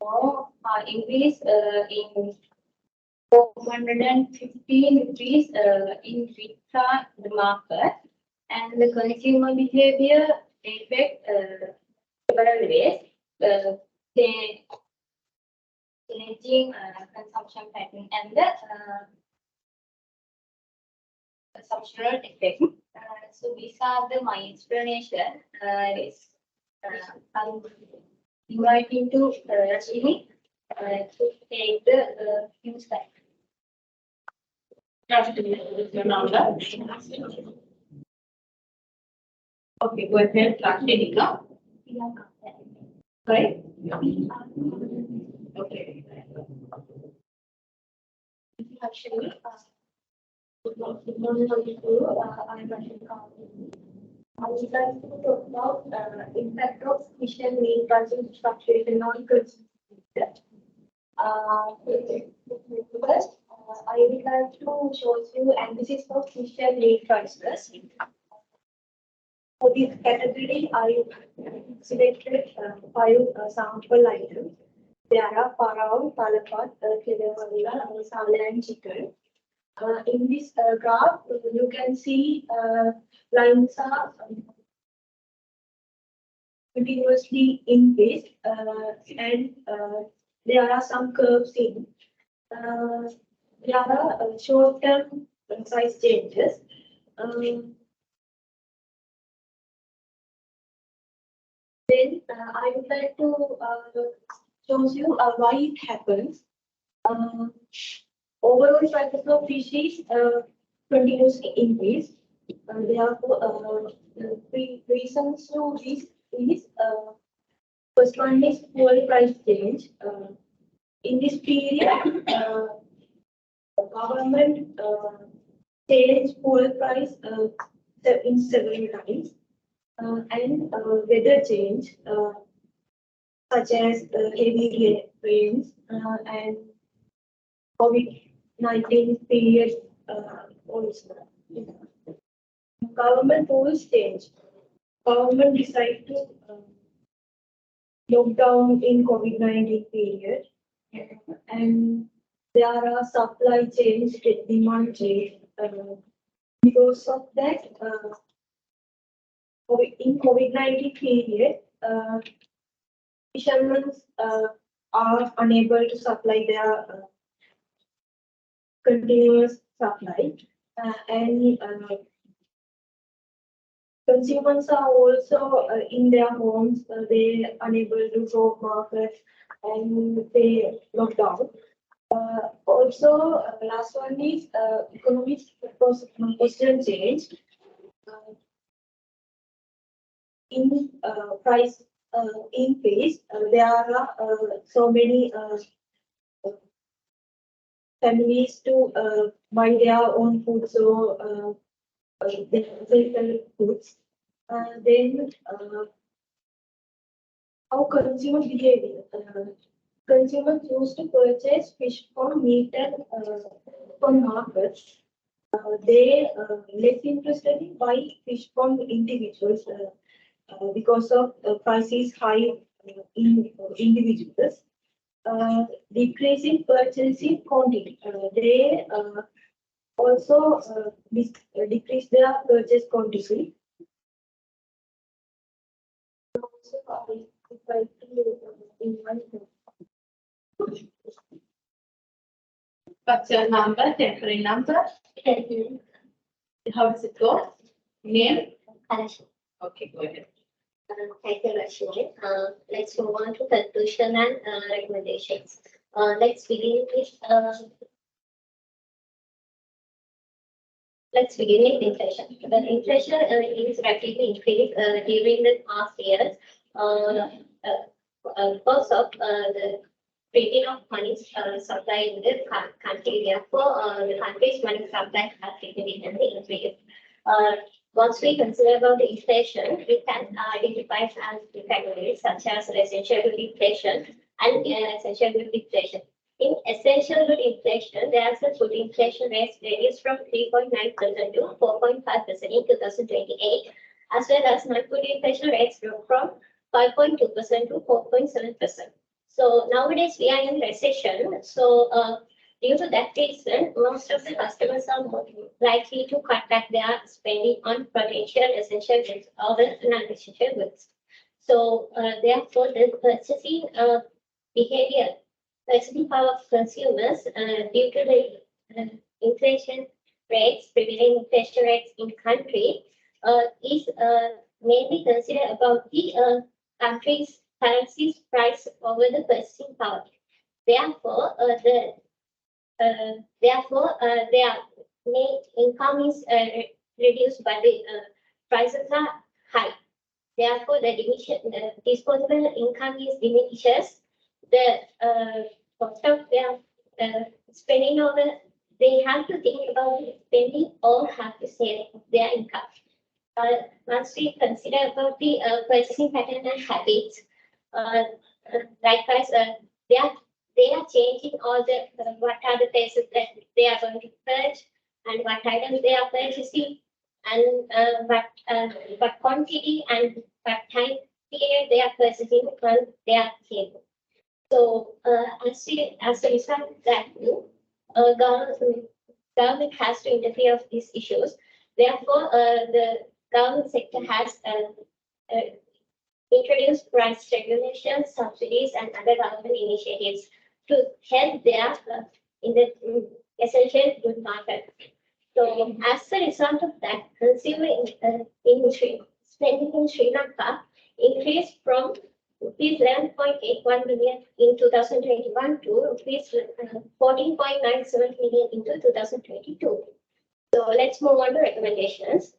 more increase in 415 rupees in vita the market, and the consumer behavior affect several ways. Changing consumption pattern and the consumption effect. So these are my explanation. I'm inviting to Rashini to take the few slides. Okay, go ahead, Rashini. Sorry? Okay. Actually, good morning, I'm Rashini. I would like to talk about impact of mission mean pricing fluctuation on consumer. First, I would like to show you, and this is for fish and meat prices. For this category, I selected 5 sample items. There are parao, talapat, kedavarilla, salad, and chicken. In this graph, you can see lines are continuously increased, and there are some curves in. There are short-term price changes. Then I would like to show you why it happens. Overall prices of fish is continuously increase. Therefore, the three reasons to this is first one is fuel price change. In this period, the government changed fuel price in several times, and weather change such as heavy rains and COVID-19 period also. Government rules change. Government decided to lock down in COVID-19 period, and there are supply change, demand change. Because of that, in COVID-19 period, fishermen are unable to supply their continuous supply, and consumers are also in their homes. They are unable to go market, and they lock down. Also, last one is economic position change. In price increase, there are so many families to buy their own food, so they sell foods. Then how consumer behavior. Consumers used to purchase fish from meat and from markets. They less interested in buy fish from individuals because of price is high in individuals. Decreasing purchasing quantity. They also decrease their purchase quantity. What's your number, temporary number? How does it go? Name? Okay, go ahead. Thank you, Rashmi. Let's move on to conclusion and recommendations. Let's begin with inflation. The inflation is rapidly increased during the past years because of the printing of money supply in the country. Therefore, the country's money supply has significantly increased. Once we consider about the inflation, we can identify as categories such as essential good inflation and essential good deflation. In essential good inflation, there is a food inflation rate reduced from 3.9% to 4.5% in 2028, as well as non-food inflation rates from 5.2% to 4.7%. So nowadays we are in recession. So due to that reason, most of the customers are more likely to cut back their spending on potential essential goods over non-essential goods. So therefore, the purchasing behavior, purchasing power of consumers due to the inflation rates, prevailing inflation rates in country is mainly considered about the country's currency's price over the purchasing power. Therefore, their net income is reduced, but the prices are high. Therefore, the disposable income is diminishes. The cost of their spending over, they have to think about spending or have to save their income. Once we consider about the purchasing pattern and habits, likewise, their they are changing all the what are the places that they are going to purchase and what items they are purchasing and what quantity and what time period they are purchasing from their table. So as a result of that, government has to interfere with these issues. Therefore, the government sector has introduced price regulations, subsidies, and other government initiatives to help their in the essential good market. So, as a result of that, consumer spending in Sri Lanka increased from rupees 11.81 million in 2021 to rupees 14.97 million into 2022. So let's move on to recommendations.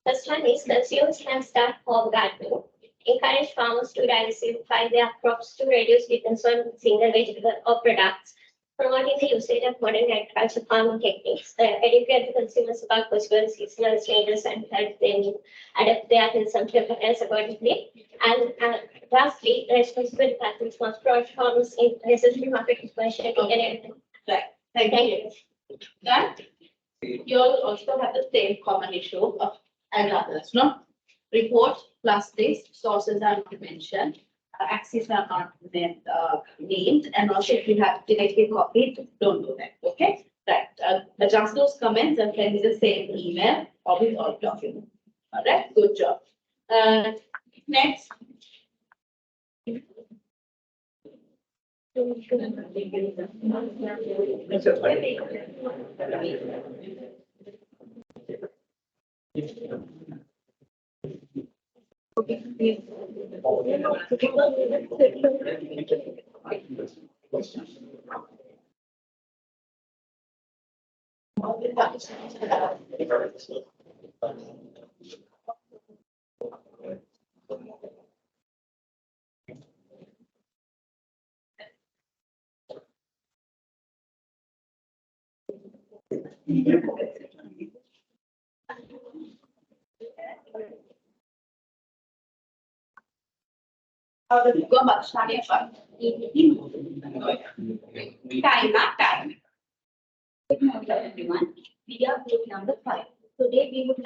First one is consumers can start home gardening. Encourage farmers to diversify their crops to reduce dependence on single vegetable or products. Promoting the usage of modern agriculture farming techniques. Educate the consumers about possible seasonal changes and help them adapt their consumption patterns accordingly. And lastly, responsible practices must provide farmers in necessary market information. Right. Thank you. That you also have the same common issue of and others, no? Report plus this sources are not mentioned, axes are not named, and also if you have directly copied, don't do that. Okay, right. Adjust those comments and send me the same email or with all documents. All right, good job. Next. Go back, starting from time. Good morning, everyone. We are group number 5. Today we would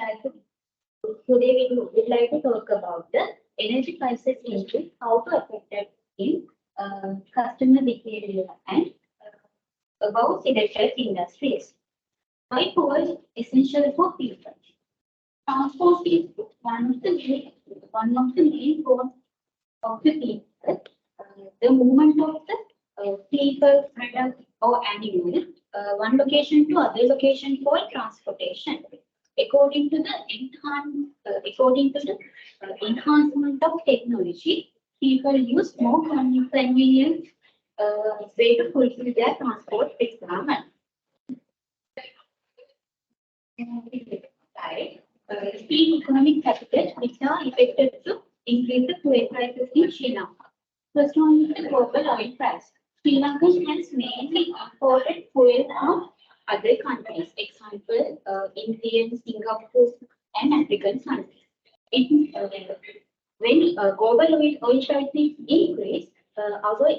like to talk about the energy prices increase, how to affect it in customer behavior and about electric industries. Why power is essential for people? Transport is one of the main goals of the people. The movement of the people, product, or animal, one location to other location for transportation. According to the enhancement of technology, people use more convenient way to fulfill their transport requirement. Three economic factors which are expected to increase the fuel prices in Sri Lanka. First one is the global oil price. Sri Lanka has mainly imported fuel from other countries, example, Indian, Singapore, and African countries. When global oil prices increase, our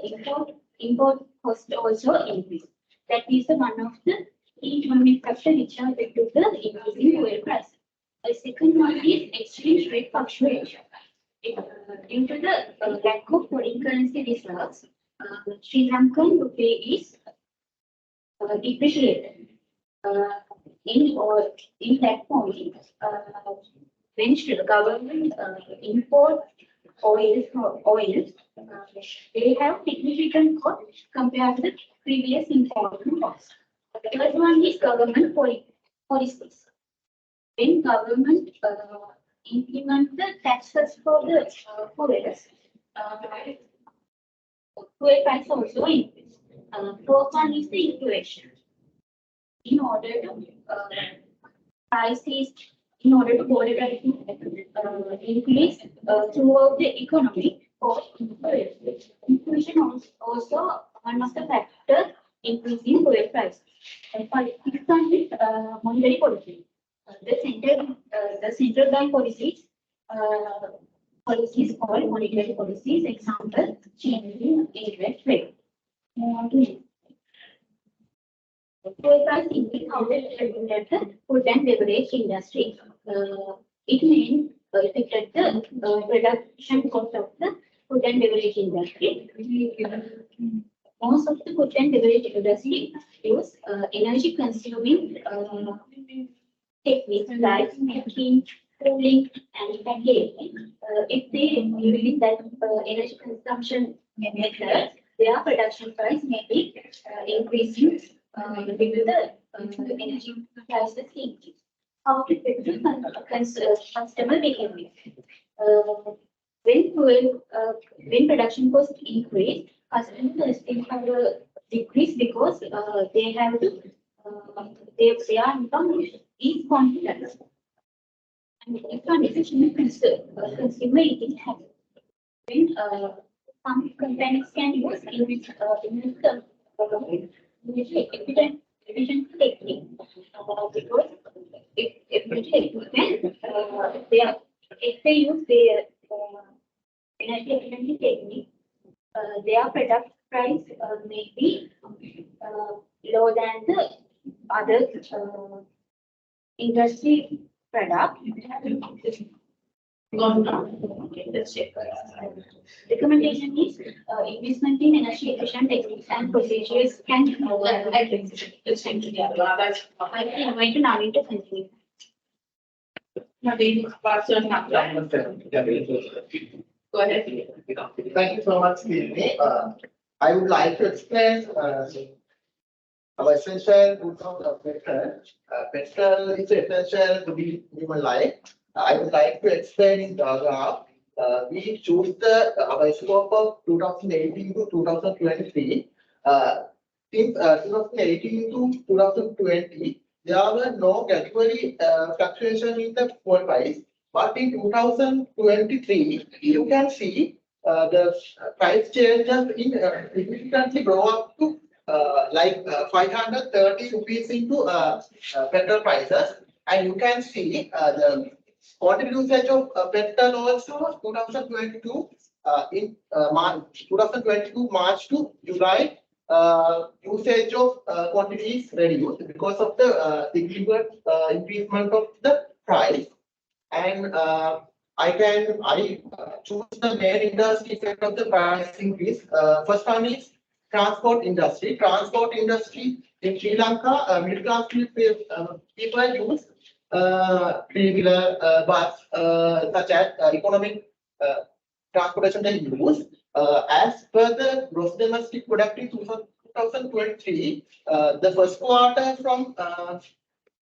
import cost also increase. That is one of the economic factors which are due to the increasing oil price. The second one is exchange rate fluctuation. Due to the lack of foreign currency reserves, Sri Lankan rupee is depreciated. In that point, when the government import oil, they have significant cost compared to the previous importing cost. The third one is government policies. When government implement the taxes for the fuels, fuel price also increase. Fourth one is the inflation. In order to increase throughout the economy, inflation also one of the factors increasing fuel price. And fifth one is monetary policy. The central bank policies policies called monetary policies, example, changing interest rate. Fuel price increase how it affected the food and beverage industry. It means affected the production cost of the food and beverage industry. Most of the food and beverage industry use energy consuming techniques like making, cooling, and packaging. If they use that energy consumption method, their production price may be increasing due to the energy prices increase. How to affect the customer behavior? When production costs increase, customers still have a decrease because they have to their income is confident. And if an efficient consumer eating habit, when some companies can use efficient technique because if they use their energy efficiency technique, their product price may be lower than the other industry product. Let's check. Recommendation is investment in energy efficient techniques and procedures can I invite Naveen to continue. Naveen, go ahead. Thank you so much, Sydney. I would like to explain our essential goods of petrol. Petrol is essential to be human life. I would like to explain in diagram. We choose our scope of 2018 to 2023. Since 2018 to 2020, there were no category fluctuation in the fuel price. But in 2023, you can see the price changes in significantly grow up to like 530 rupees into petrol prices, and you can see the quantity usage of petrol also 2022 in March 2022 March to July usage of quantities reduced because of the significant increasement of the price. And I choose the main industry effect of the price increase. First one is transport industry. Transport industry in Sri Lanka, middle class people use three-wheeler, bus, such as economic transportation they use. As per the gross domestic product in 2023, the first quarter from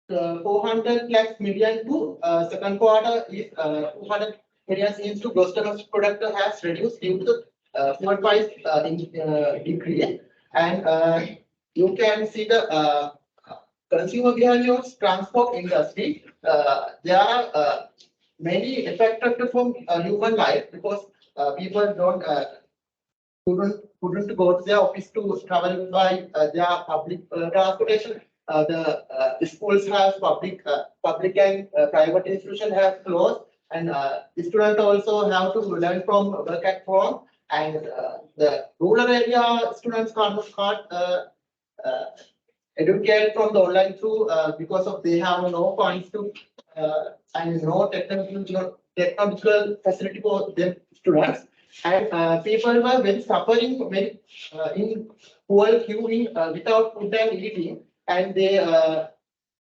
400 lakhs million to second quarter is 200 million into gross domestic product has reduced due to the fuel price decrease. And you can see the consumer behavior of transport industry. There are many affected from human life because people couldn't go to their office to travel by their public transportation. The schools have public and private institutions have closed, and the students also have to learn from work at home. And the rural area students can't educate from the online through because of they have no funds to and no technological facility for them students. And people were very suffering very in poor queuing without food and eating, and they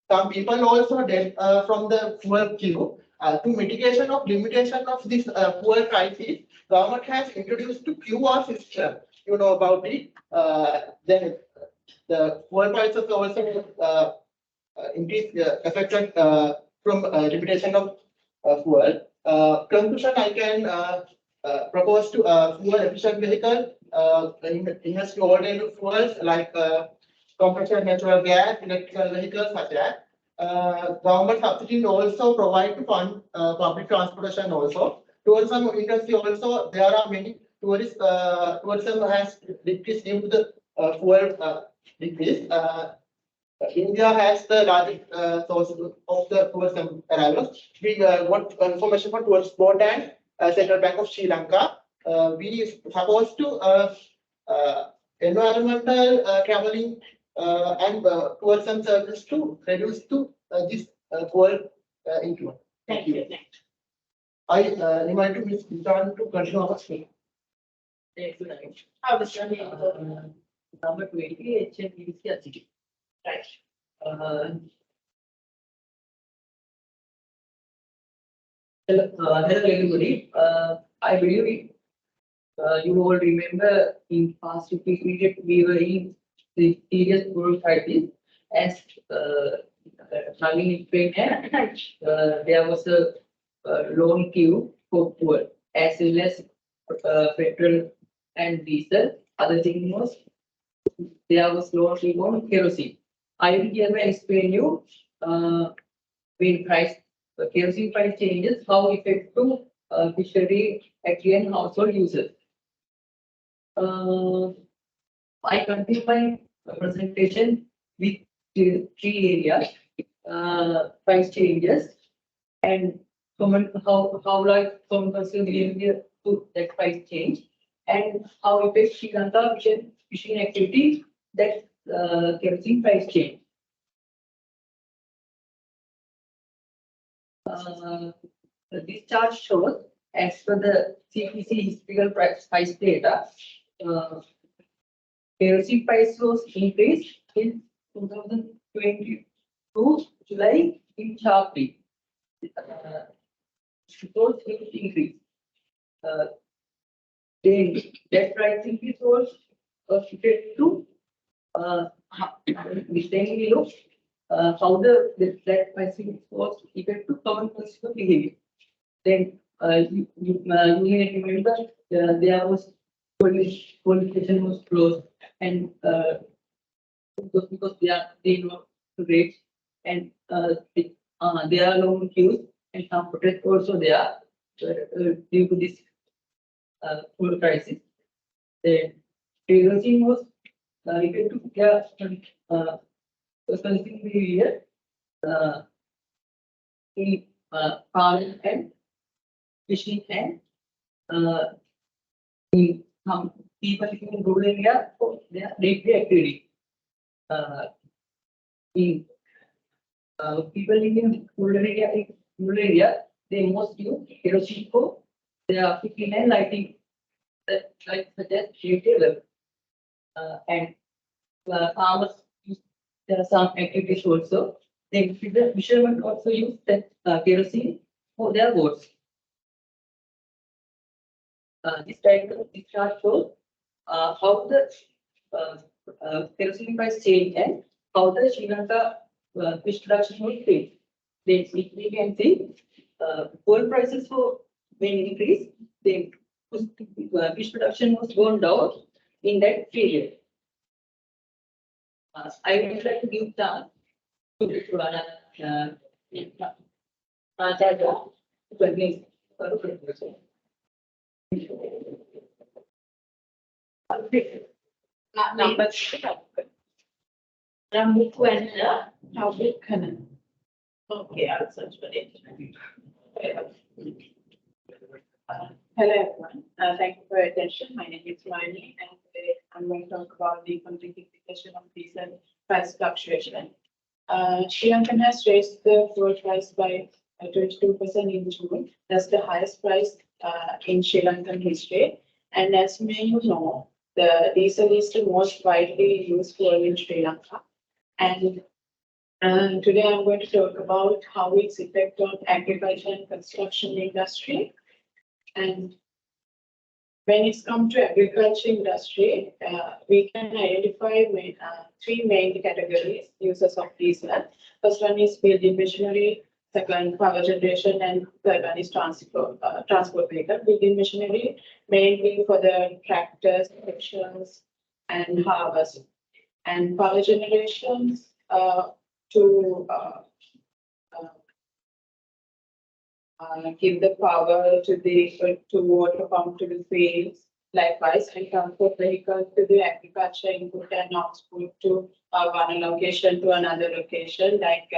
some people also dead from the poor queue. To mitigation of limitation of this poor crisis, government has introduced the QR system. You know about it. Then the fuel prices also increase affected from limitation of fuel. Conclusion, I can propose to fuel efficient vehicle invest in alternative fuels like compressed natural gas, electrical vehicles such as. Government subsidies also provide to fund public transportation also. Tourism industry also, there are many tourists. Tourism has decreased due to the fuel decrease. India has the largest source of the tourism arrivals. We want information for tourist board and Central Bank of Sri Lanka, we supposed to environmental traveling and towards some services to reduce to this coal increment. Thank you. I remind to Ms. Bitan to continue our speaking. How is your name? Number 20, HNBC. Right. Hello everybody. I believe you all remember in past period we were in the serious world crisis as running in Ukraine. There was a long queue for fuel as well as petrol and diesel. Other thing was there was long queue on kerosene. I will here explain you when price kerosene price changes, how effective fishery, agri and household users. I continue my presentation with three areas, price changes and common how like common consumer behavior to that price change and how affects Sri Lanka fishing activity that kerosene price change. This chart shows as per the CPC historical price data, kerosene price was increased in 2022 July in sharply. Suppose huge increase. Then that price increase was affected to then we look how that pricing was equal to common consumer behavior. Then you may remember there was qualification was closed and because they know rates and there are long queues and some protest also there due to this fuel crisis. The kerosene was equal to consumer behavior in farming and fishing and in some people living in rural area for their day-to-day activity. In people living in rural area, they most use kerosene for their cooking and lighting, like such as retailer. And farmers use there are some activities also. The fishermen also use that kerosene for their boats. This chart shows how the kerosene price change and how the Sri Lanka fish production will change. Then we can see coal prices for main increase. Then fish production was gone down in that period. I would like to give chance to Number 3. Okay, I'll search for it. Hello everyone. Thank you for your attention. My name is Rani and today I'm going to talk about the quantification of diesel price fluctuation. Sri Lanka has raised the fuel price by 22% in June. That's the highest price in Sri Lankan history. And as you know, the diesel is the most widely used fuel in Sri Lanka. And today I'm going to talk about how its effect on agriculture and construction industry. And when it's come to agriculture industry, we can identify three main categories users of diesel. First one is building machinery, second power generation, and third one is transport vehicle. Building machinery mainly for the tractors, sections, and harvest, and power generations to give the power to water pump to the fields, likewise, and transport vehicles to the agriculture input and output to one location to another location, like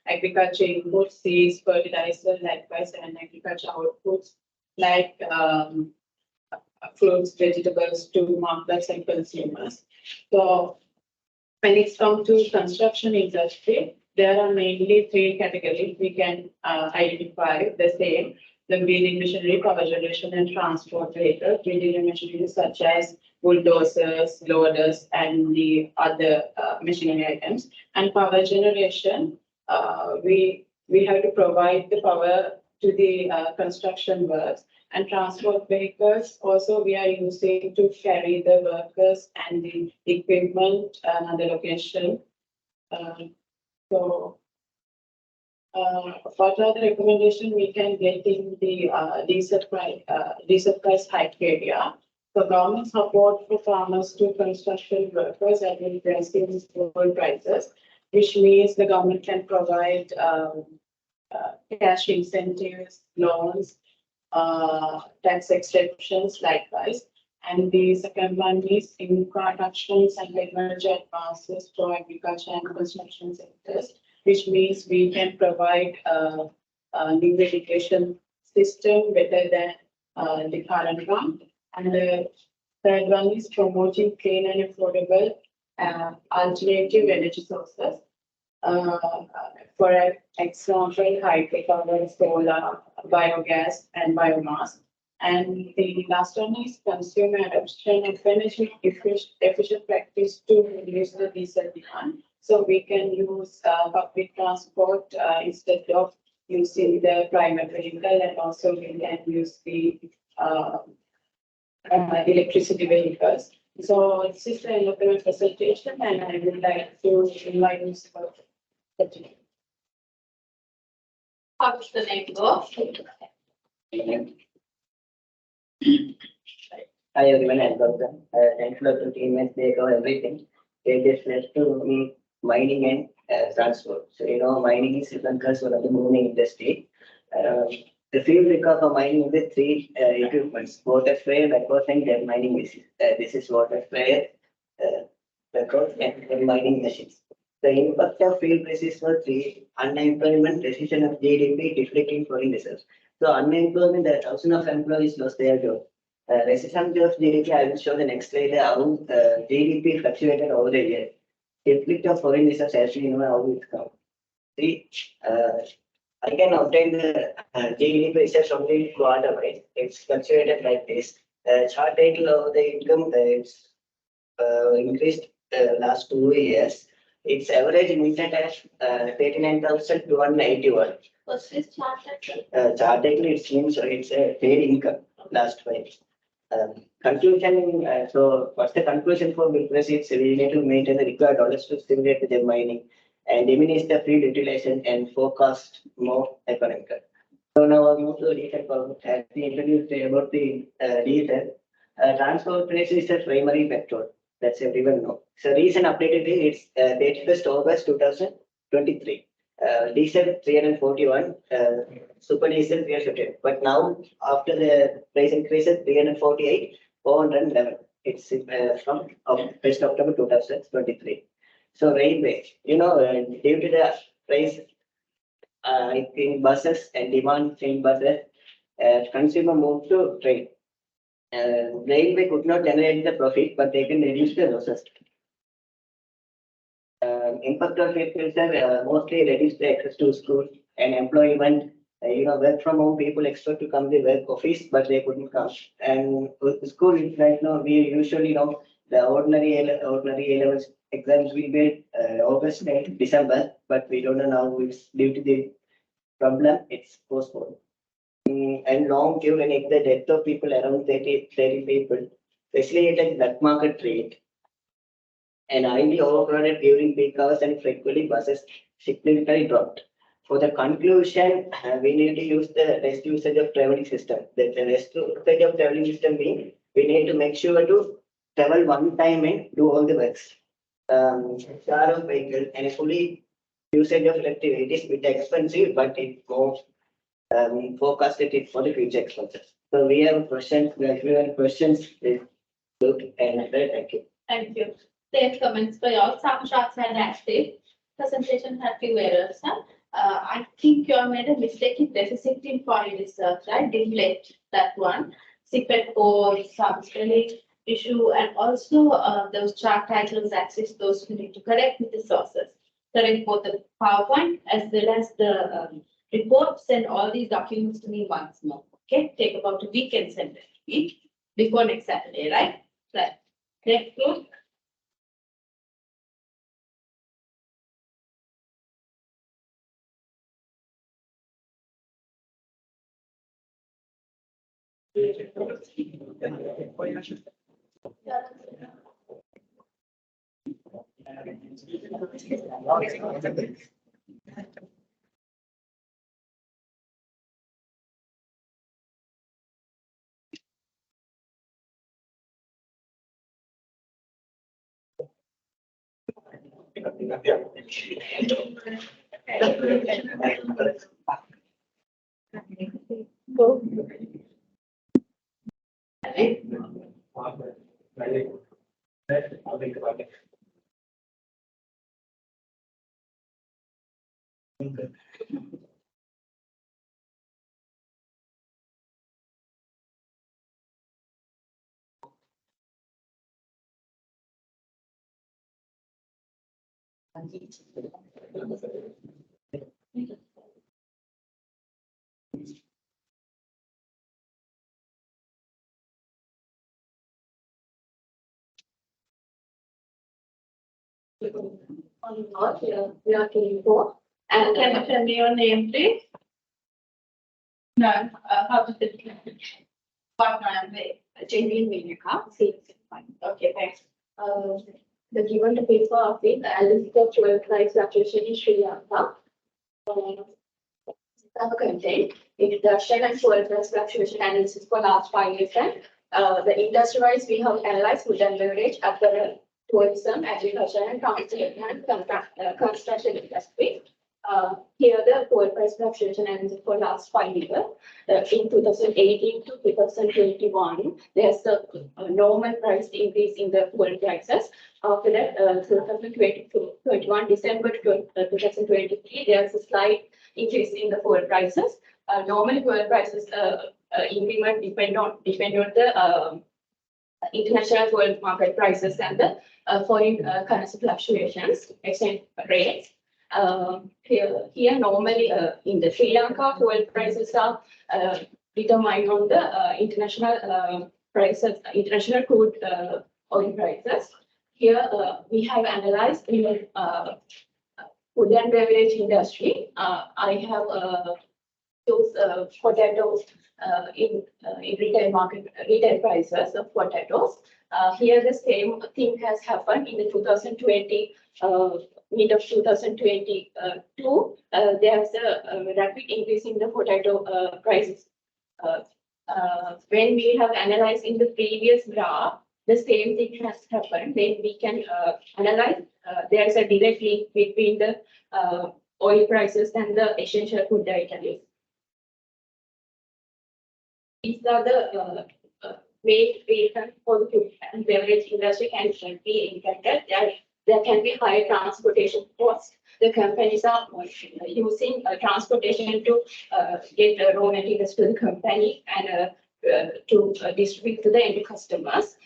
agriculture input, seeds, fertilizer, likewise, and agriculture outputs, like fruits, vegetables to markets and consumers. So when it's come to construction industry, there are mainly three categories we can identify the same. The building machinery, power generation, and transport vehicles. Building machinery such as bulldozers, loaders, and the other machinery items. And power generation, we have to provide the power to the construction works. And transport vehicles also we are using to carry the workers and the equipment another location. For further recommendation, we can get in the diesel price hike area. So government support for farmers to construction workers and increasing fuel prices, which means the government can provide cash incentives, loans, tax exceptions likewise. And the second one is infra actions and technology advances for agriculture and construction sectors, which means we can provide a new education system better than the current one. And the third one is promoting clean and affordable alternative energy sources. For example, hydropower, solar, biogas, and biomass. And the last one is consumer adoption of energy efficient practice to reduce the diesel demand. So we can use public transport instead of using the private vehicle, and also we can use the electricity vehicles. So this is the end of the presentation, and I would like to invite Mr. Continue. How does the name go? Hi everyone, and welcome. Thanks for the teammates. They cover everything. They just left to me mining and transport. So mining is Srilanka's one of the booming industry. The field record for mining with three equipments: water sprayer, backhoe, and mining machines. This is water sprayer, backhoe, and mining machines. The impact of field prices for three: unemployment, recession of GDP, deflecting foreign reserves. So unemployment, the thousands of employees lost their job. Recession of GDP, I will show the next slide how GDP fluctuated over the year. Deflect of foreign reserves, as you know how it comes. See, I can obtain the GDP research only quarter wise. It's fluctuated like this. Chart title of the income, it's increased last 2 years. Its average immediate as 39,281. What's this chart? Chart title, it seems it's a paid income last 5 years. Conclusion, so what's the conclusion for milk receipts? We need to maintain the required dollars to stimulate the mining and diminish the field utilization and forecast more economical. So now I'll move to the detail problem. As we introduced about the diesel, transportation is the primary factor. That's everyone know. So recent updated date, it's 31st August 2023. Diesel 341, super diesel 350. But now after the price increases 348, 411. It's from 1st October 2023. So railway, due to the price in buses and demand in buses, consumer moved to train. Railway could not generate the profit, but they can reduce the losses. Impact of it mostly reduce the access to school and employment. Work from home, people expect to come to work office, but they couldn't come. And with school, right now, we usually know the ordinary A-levels exams will be August and December, but we don't know now. It's due to the problem, it's postponed. And long queue and the death of people around 30 people, especially at the black market rate. And highly overcrowded during peak hours and frequently buses significantly dropped. For the conclusion, we need to use the rest usage of traveling system. The rest usage of traveling system means we need to make sure to travel one time and do all the works. Share of vehicle and fully usage of electricity. It is a bit expensive, but it's more forecasted it for the future expenses. So we have questions. If you have questions, please look and thank you. Thank you. Same comments for y'all. Some charts had active. Presentation had few errors. I think you have made a mistake in deficit in foreign research, right? Deflect that one. CPET core, substrate issue, and also those chart titles, access those you need to correct with the sources. Correct both the PowerPoint as well as the reports, send all these documents to me once more. Okay, take about a week and send it week before next Saturday, right? Right. Next group. We are 24. And can you tell me your name, please? No, how to say what name? Genuine Medica. Okay, thanks. The given the paper of it, the analysis of fuel price fluctuation in Sri Lanka. Our content is the Shell and fuel price fluctuation analysis for last 5 years. And the industry-wise, we have analyzed food and beverage, apparel, tourism, agriculture, and transport and construction industry. Here the fuel price fluctuation analysis for last 5 years. In 2018 to 2021, there's a normal price increase in the fuel prices. After that, 2021 December 2023, there's a slight increase in the fuel prices. Normally, fuel prices increment depend on the international fuel market prices and the foreign currency fluctuations, exchange rates. Here normally in the Sri Lanka, fuel prices are determined on the international prices, international crude oil prices. Here we have analyzed in the food and beverage industry. I have those potatoes in retail prices of potatoes. Here the same thing has happened in the 2020, mid of 2022. There's a rapid increase in the potato prices. When we have analyzed in the previous graph, the same thing has happened. Then we can analyze. There's a direct link between the oil prices and the essential food items. These are the main reasons for the food and beverage industry can be impacted. There can be high transportation costs. The companies are using transportation to get raw materials to the company and to distribute to the end customers.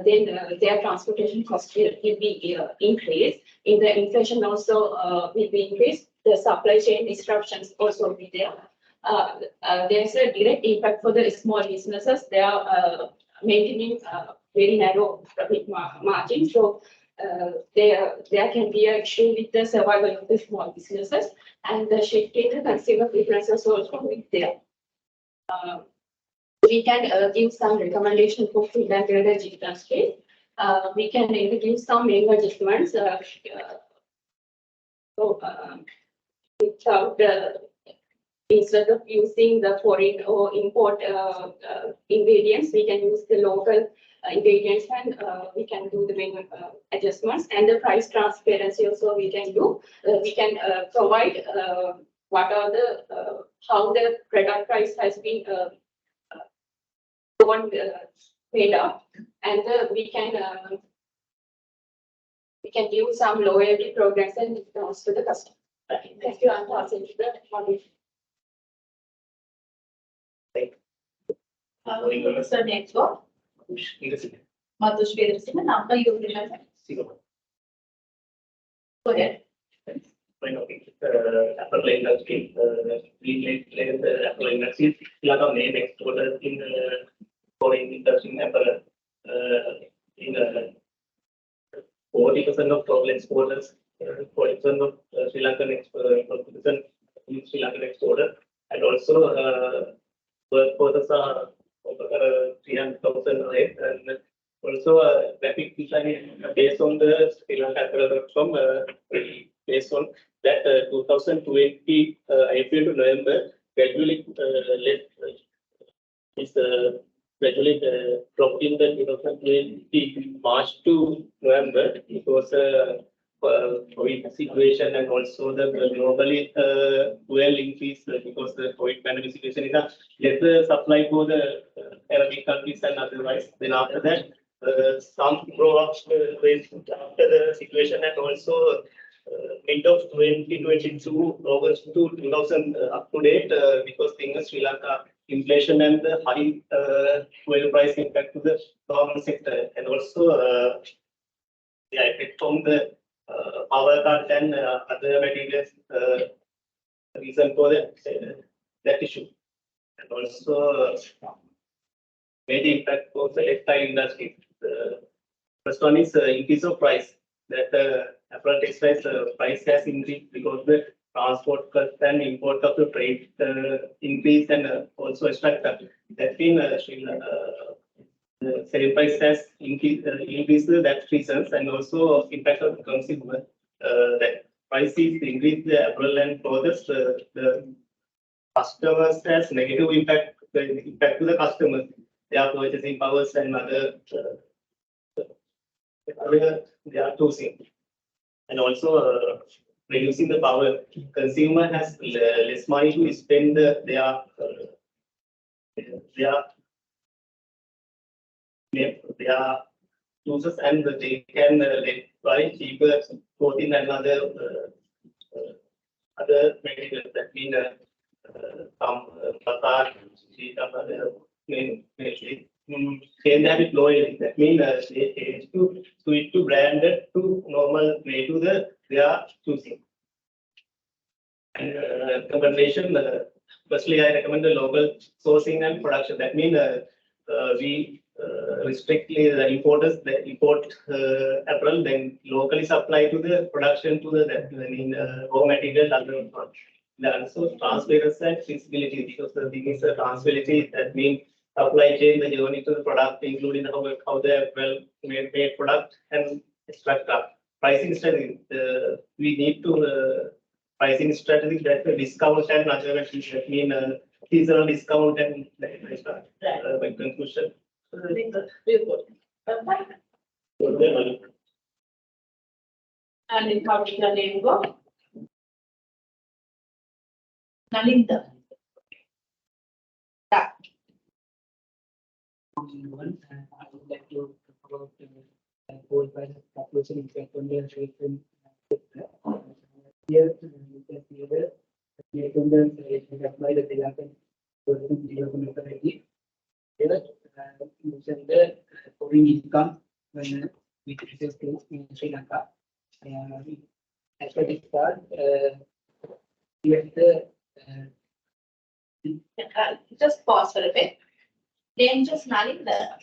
Then their transportation costs will be increased. In the inflation also will be increased. The supply chain disruptions also will be there. There's a direct impact for the small businesses. They are maintaining very narrow profit margin. So there can be an issue with the survival of the small businesses, and the shift in the consumer preferences also with there. We can give some recommendation for food and beverage industry. We can introduce some menu adjustments. Without instead of using the foreign or import ingredients, we can use the local ingredients, and we can do the menu adjustments, and the price transparency also we can do. We can provide what are the how the product price has been paid up, and we can give some loyalty programs and discounts to the customer. Right. Thank you, I'm passing to the moderator. So next one. Madhush Vedrasinghe, number you remember? Go ahead. Apple industry, Apple industry, a lot of main exporters in foreign industry, Apple, in 40% of total exporters, 40% of Sri Lankan Sri Lankan exporter, and also workforces are over 300,000 rate, and also rapid decline based on the Sri Lanka.com, based on that 2020 April to November gradually gradually dropped in the 2020 March to November. It was a COVID situation, and also the globally fuel increase because the COVID pandemic situation is a lesser supply for the Arabic countries and otherwise. Then after that, some grow up after the situation, and also mid of 2022, August to 2000 up to date, because things in Sri Lanka, inflation and the high fuel price impact to the government sector, and also the effect from the power cut and other materials reason for that issue, and also made impact for the textile industry. The first one is increase of price. That apparel textiles price has increased because the transport cost and import of the trade increase, and also extract that means the selling price has increased that reasons, and also impact of the consumer. That prices increase the apparel and clothes. The customers has negative impact to the customers. Their purchasing powers and other they are choosing, and also reducing the power. Consumer has less money to spend their uses, and they can buy cheaper clothing and other materials. That means some change habit loyalty. That means they change to switch to branded to normal way to their choosing. And recommendation. Firstly, I recommend the local sourcing and production. That means we strictly the importers they import apparel, then locally supply to the production to the raw material and also transparency and feasibility, because the thing is transparency. That means supply chain, the journey to the product, including how the made product and extract pricing strategy. We need to pricing strategy that discount and other things. That mean seasonal discount and by conclusion. And how did the name go? Nalinda. Yeah. I would like to talk about coal price fluctuation impact on the rate and here you can see the rate on the apply the Sri Lankan development authority. Here mention the foreign income when we discuss in Sri Lanka. As per this part, here the just pause for a bit. Name just Nalinda.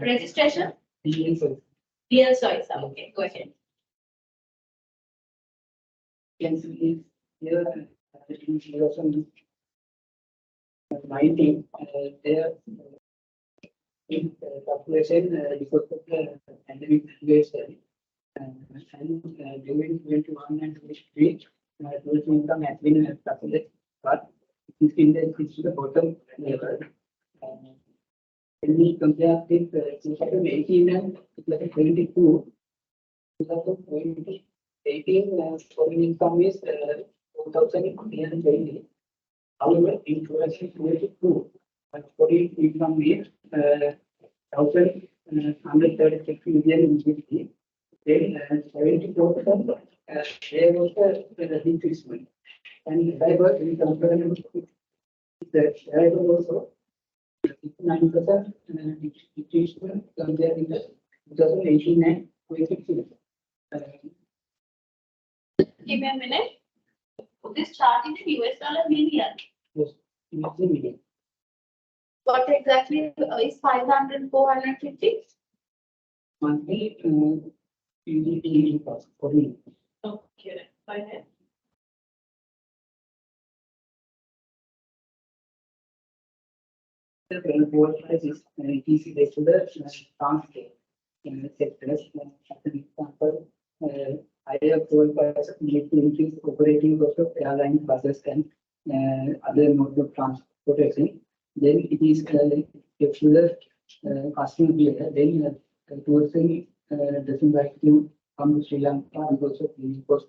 Registration? Dear Soisa. Okay, go ahead. Can see here in 2019 there in population because of the pandemic situation and during 21 and 23 total income has been percentage, but it is in the bottom level. When we compare with 2018 and 2022, 2018 foreign income is 2,320. However, in 2022, foreign income is 1,136 million in GDP. then 74%, there was a decreasement. And if I were to compare with the share also 9% decreasement compared with the 2018 and 2016. Give me a minute. This chart in the US dollar million. Yes, in the million. What exactly is 500, 450? Monthly PDP cost for me. Okay, fine. The gold price is easy to the transport sectors. As an example, higher gold price need to increase operating cost of airline buses and other modes of transportation. Then it is if the customer here, then tourism doesn't like to come to Sri Lanka because of the cost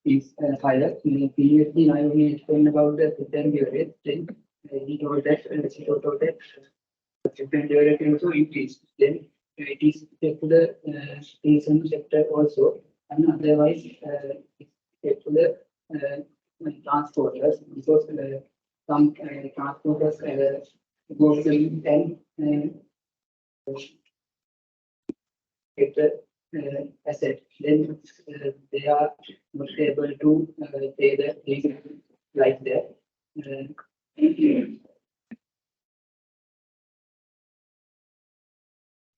is higher. Previously, I only explained about the return period. Then he told that return period also increased. Then it is to the tourism sector also, and otherwise it's to the transporters because some transporters go to and get the asset. Then they are not able to pay the fees like that. The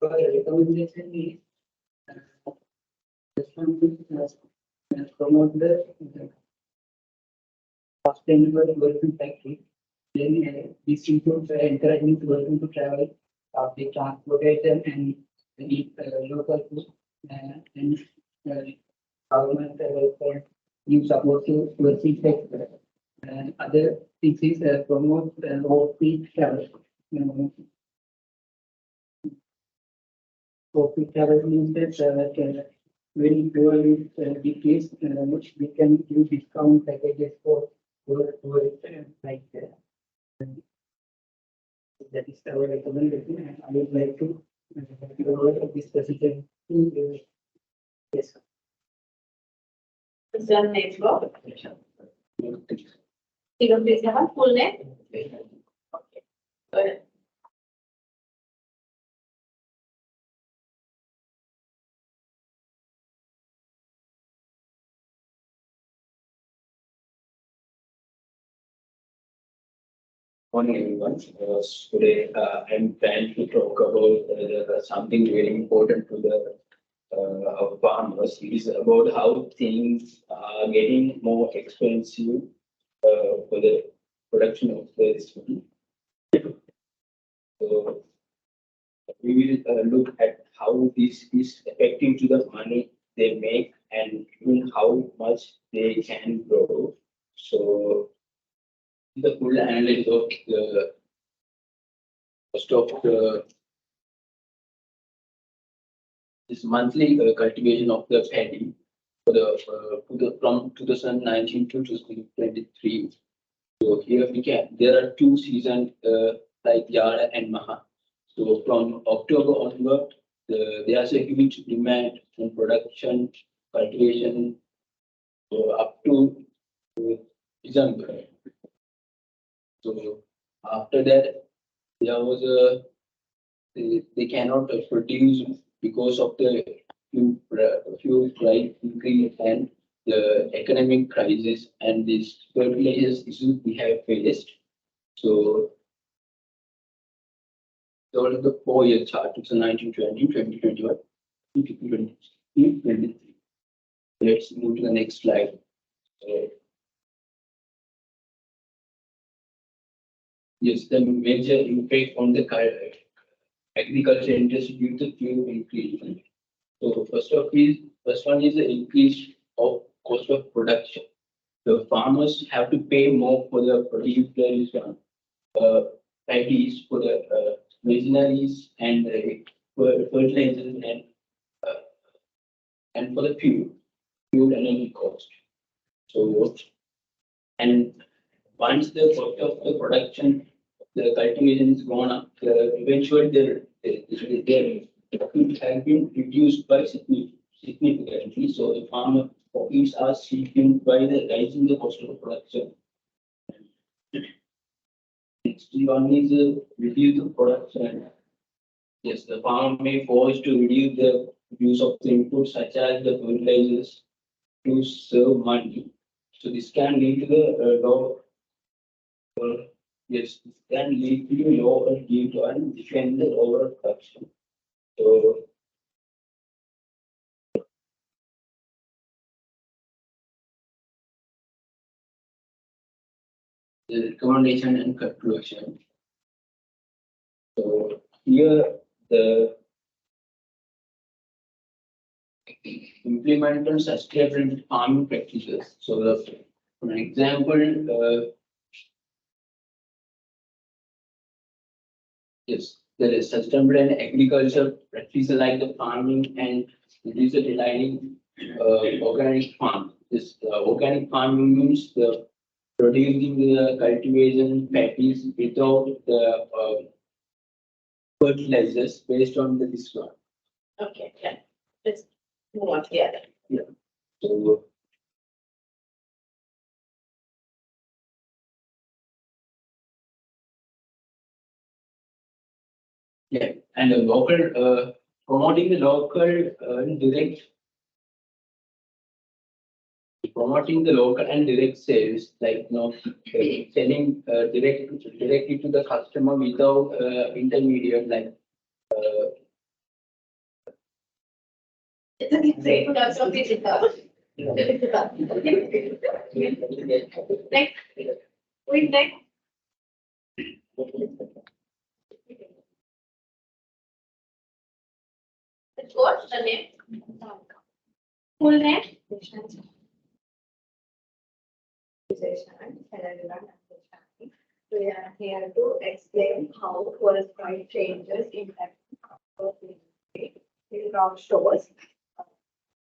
recommendation is promote the sustainable tourism factory. Then this includes encouraging tourism to travel, public transportation, and eat local food, and government welfare give support to tourism sector. And other things is promote off-peak travel. Off-peak travel means that when fuel is decreased, we can give discount packages for tourists like that. That is our recommendation, and I would like to this presentation. Yes. Mr. Name, Bob. You don't please have a full name? Okay. Go ahead. Morning, everyone. Today, I'm planning to talk about something really important to the our farmers. It is about how things are getting more expensive for the production of this food. So we will look at how this is affecting to the money they make and even how much they can grow. So the full analysis of the cost of this monthly cultivation of the paddy for the from 2019 to 2023. So here we can there are two seasons like Galle and Maha. So from October onward, there's a huge demand in production, cultivation up to December. So after that, there was they cannot produce because of the fuel price increase and the economic crisis and these fertilizers issues we have faced. So all of the 4-year chart, 2019, 20, 2021, 2023. Let's move to the next slide. Yes, the major impact on the agriculture industry due to fuel increase. So first one is the increase of cost of production. The farmers have to pay more for the produced paddies, for the machineries and fertilizers and for the fuel energy cost. So and once the cost of the production, the cultivation is gone up, eventually their profit has been reduced by significantly. So the farmer profits are seeking by the rising the cost of production. Next one is reduce the production. Yes, the farmer may force to reduce the use of the inputs such as the fertilizers to save money. So this can lead to the low. Yes, this can lead to lower yield and defend the overall production. So the recommendation and conclusion. So here the implemented sustainable farming practices. So the, for an example, yes, there is sustainable and agriculture practices like the farming and reduce the relying organic farm. This organic farming means the producing the cultivation patties without the fertilizers based on the this one. Okay, yeah. Let's move on here. Yeah. So yeah, and the local promoting the local direct sales, like selling directly to the customer without intermediate like. Next, with next. What's the name? Full name? We are here to explain how forest price changes impact in ground stores,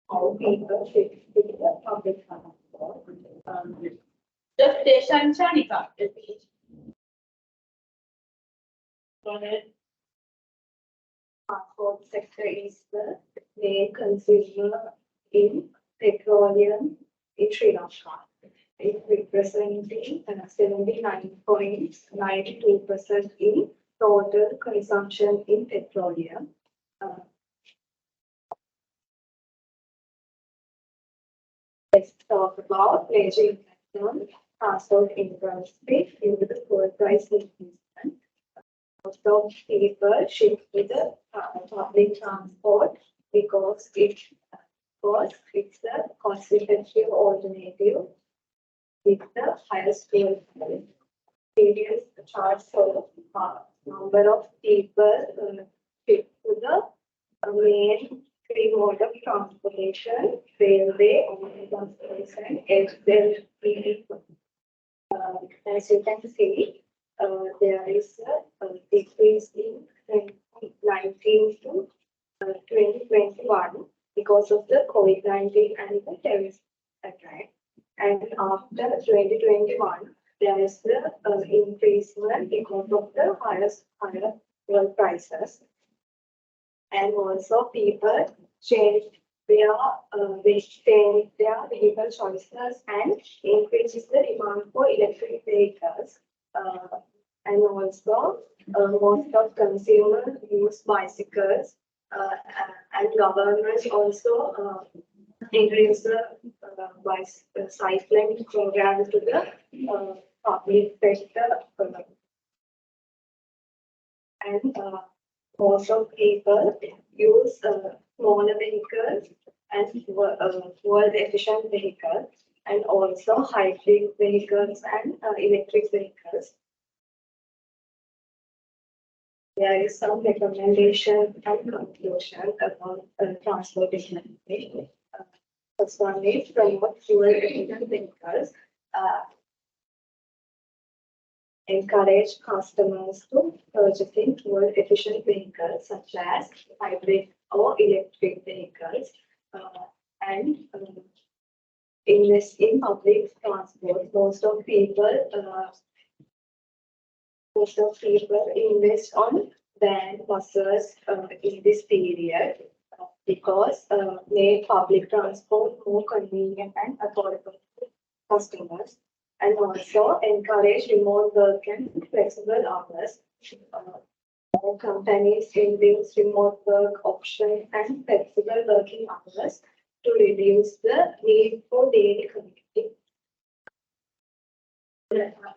how people shift to the public transport. Just station Shanika. Go ahead. Transport sector is the main consumer in petroleum in Sri Lanka. It representing 79.92% in total consumption in petroleum. Let's talk about major impact on transport industry due to the fuel price increase. Most of people shift to the public transport because it's a cost-effective alternative with the highest fuel price. Previous chart shows number of people shift to the main three mode of transportation: railway, ocean transportation, air. As you can see, there is a decrease in 2019 to 2021 because of the COVID-19 and the terrorist attack. And after 2021, there is the increase because of the higher fuel prices. And also people change their vehicle choices and increases the demand for electric vehicles. And also most of consumers use bicycles, and government also increase the cycling program to the public sector. And most of people use smaller vehicles and fuel efficient vehicles, and also hybrid vehicles and electric vehicles. There is some recommendation and conclusion about transportation. First one is promote fuel efficient vehicles. Encourage customers to purchasing fuel efficient vehicles such as hybrid or electric vehicles, and invest in public transport. Most of people invest on van buses in this period. because make public transport more convenient and affordable to customers, and also encourage remote work and flexible hours. More companies introduce remote work option and flexible working hours to reduce the need for daily commuting.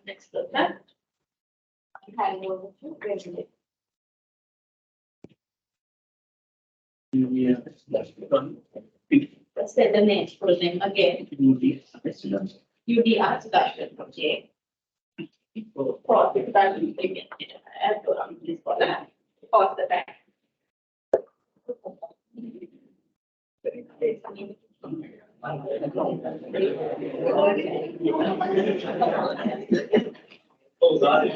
Next slide. Hand over to Galle. Yeah, that's one. Say the name, full name again. UDR Sudarshan, okay. Pause the time. Please pause the time. Oh, God.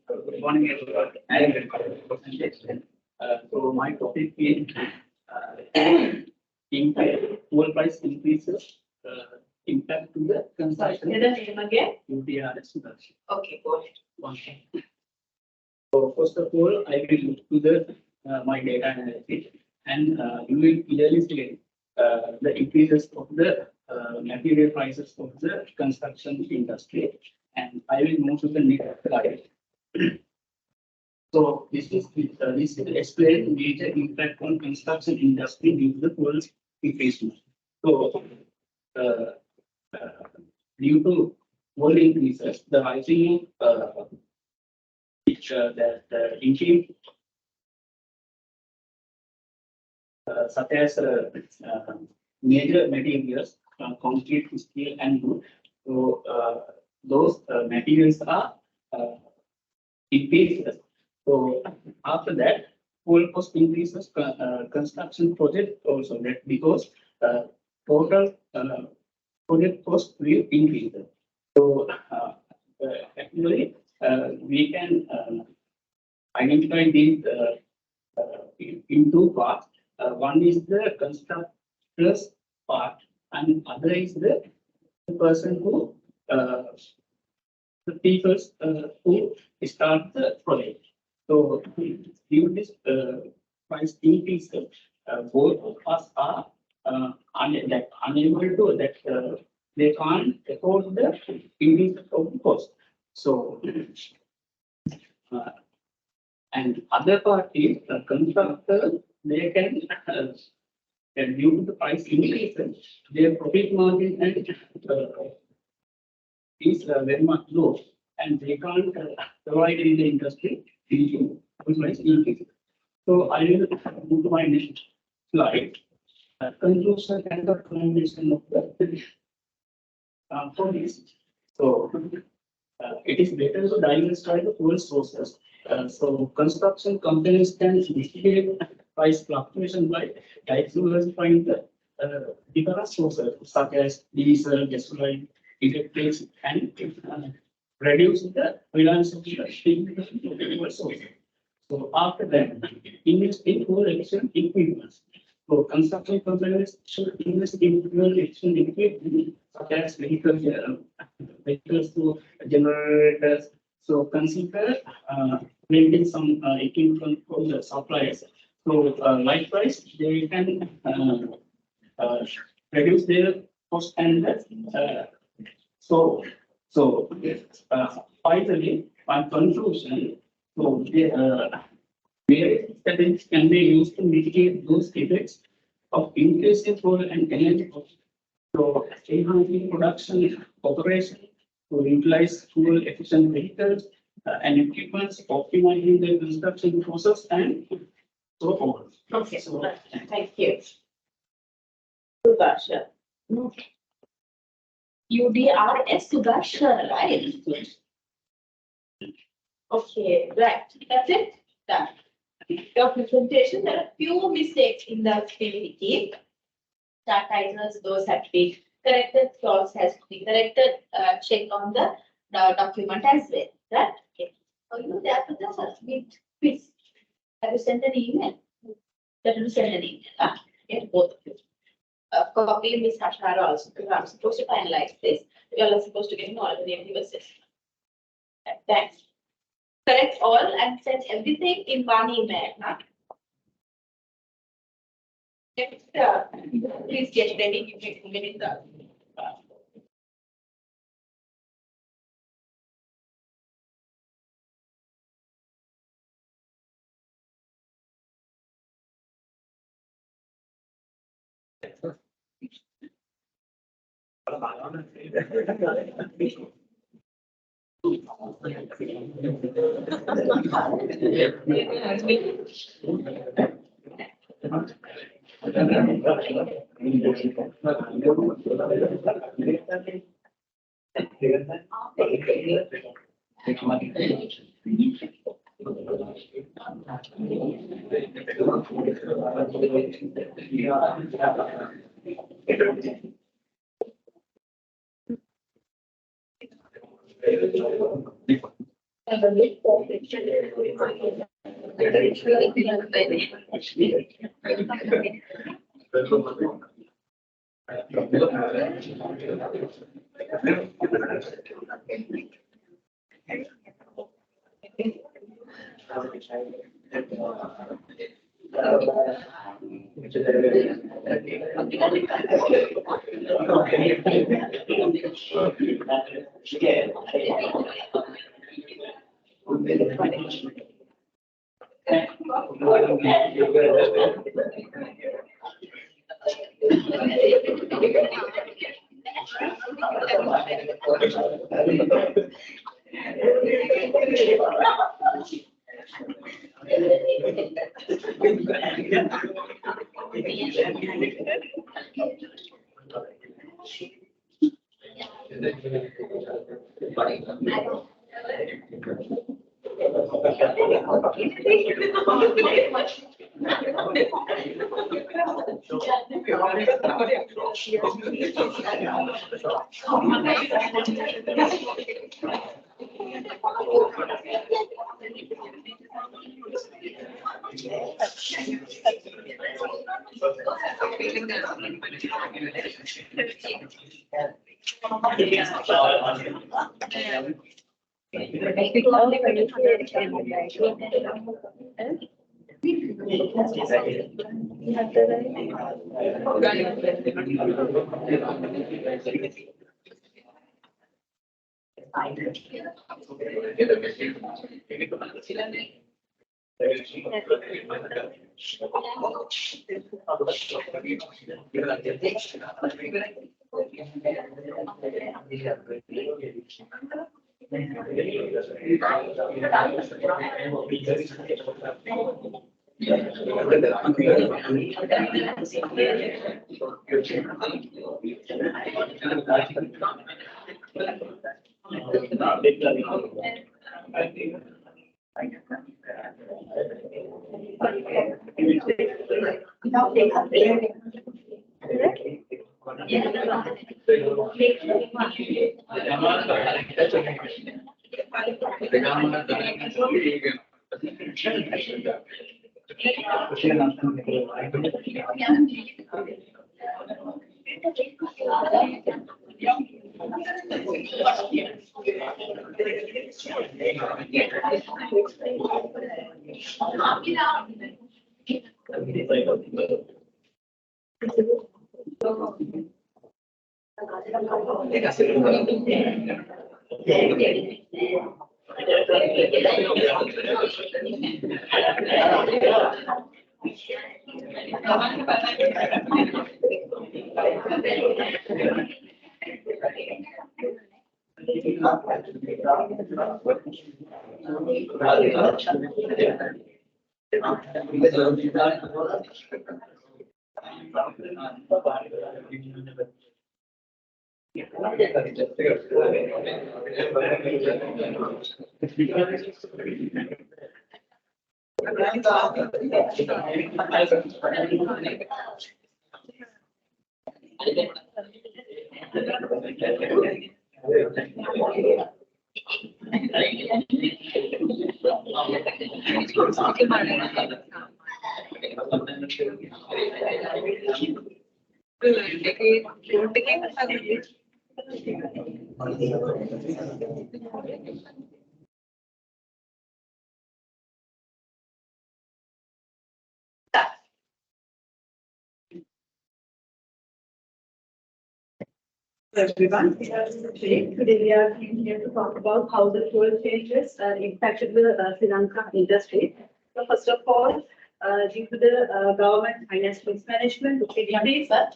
Good morning, everyone. So my topic is impact, fuel price increases, impact to the consumption. Say the name again. UDR Sudarshan. Okay, go ahead. One second. So first of all, I will look to the my data analysis, and you will clearly see the increases of the material prices of the construction industry, and I will move to the next slide. So this will explain major impact on construction industry due to the fuel increase. So due to fuel increases, the rising that increase such as major materials, concrete, steel, and wood. So those materials are increases. So after that, fuel cost increases, construction project also that because total project cost will increase. So actually we can identify these in two parts. One is the constructor's part, and other is the person who the people who start the project. So due to this price increase, both of us are unable to that they can't afford the increase of the cost. So and other part is the constructor, they can due to the price increase, their profit margin and is very much low, and they can't provide in the industry due to price increase. So I will move to my next slide. Conclusion and the recommendation of the for this. So it is better to diversify the fuel sources. So construction companies can mitigate price fluctuation by diversifying the different sources such as diesel, gasoline, electric, and reduce the reliance on the fuel sources. So after that, invest in fuel efficient equipment. So construction companies should invest in fuel efficient equipment such as vehicles to generators. So consider renting some equipment from the suppliers. So likewise, they can reduce their cost and finally, my conclusion. So various strategies can be used to mitigate those effects of increasing fuel and energy costs. So enhancing production operation to utilize fuel efficient vehicles and equipment, optimizing the construction process, and so on. Okay, so thank you. Sudarshan. UDRS Sudarshan, right? Okay, right. That's it. Done. Your presentation, there are few mistakes in the PPT. Chart titles, those have to be corrected, clause has to be corrected, check on the document as well. Right? Okay. So you have to just submit quiz. Have you sent an email? That will send an email. Okay, both of you. Copy Miss Hashara also. You are supposed to finalize this. You are supposed to get an alternative assessment. Right, thanks. Correct all and send everything in one email. Huh? Next, please get ready. You take a minute. Everyone, today we are here to talk about how the fuel changes impacted the Sri Lanka industry. So first of all, due to the government financial mismanagement, okay. Sorry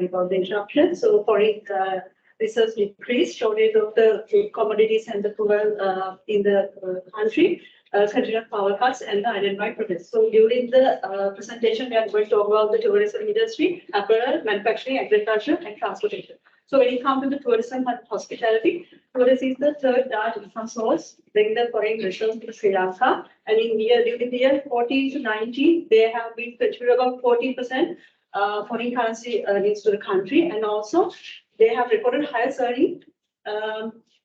about the interruption. So foreign reserves decreased, shortage of the commodities and the fuel in the country. Continued power cuts and the identified protests. So during the presentation, we are going to talk about the tourism industry, apparel, manufacturing, agriculture, and transportation. So when it comes to the tourism and hospitality, tourism is the third large income source, bringing the foreign reserves to Sri Lanka. And in during the year 14 to 19, they have been contributing about 14% foreign currency earnings to the country, and also they have recorded highest earning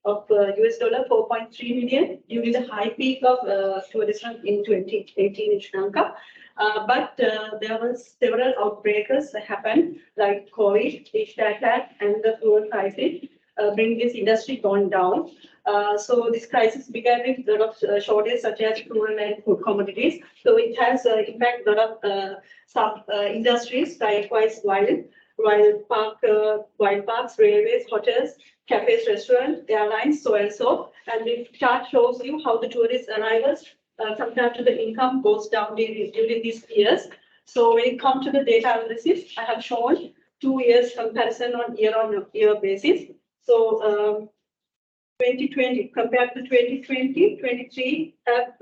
of US dollar 4.3 million during the high peak of tourism in 2018 in Sri Lanka. But there was several outbreaks that happened, like COVID, digital attack, and the fuel crisis, bringing this industry gone down. So this crisis began with a lot of shortages such as fuel and food commodities. So it has impacted a lot of some industries, likewise wild parks, railways, hotels, cafes, restaurants, airlines, so and so. And the chart shows you how the tourist arrivals compared to the income goes down during these years. So when it comes to the data analysis, I have shown 2 years comparison on year basis. So 2020 compared to 2020, 23 have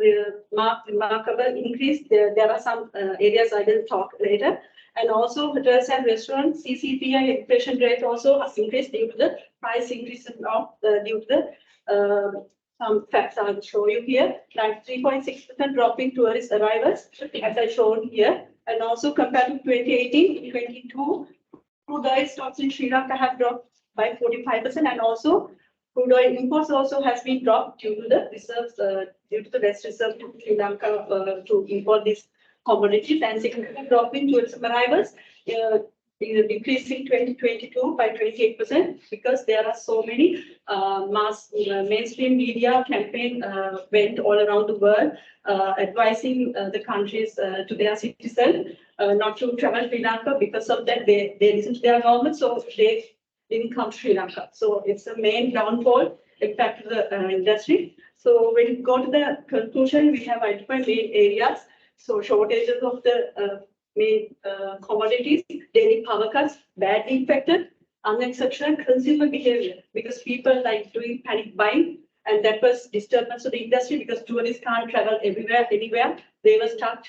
remarkable increase. There are some areas I will talk later. And also hotels and restaurants, CCPI inflation rate also has increased due to the price increase now due to the some facts I will show you here, like 3.6% drop in tourist arrivals, as I shown here. And also compared to 2018, 22, crude oil stocks in Sri Lanka have dropped by 45%, and also crude oil imports also has been dropped due to the reserves, due to the less reserve to Sri Lanka to import these commodities, and significant drop in tourism arrivals, decreased in 2022 by 28%, because there are so many mainstream media campaign went all around the world advising the countries to their citizens not to travel Sri Lanka. Because of that, they listen to their government, so they didn't come to Sri Lanka. So it's a main downfall impact to the industry. So when we go to the conclusion, we have identified main areas. So shortages of the main commodities, daily power cuts, badly impacted, unexceptional consumer behavior, because people like doing panic buying, and that was disturbance of the industry because tourists can't travel everywhere, anywhere. They were stuck.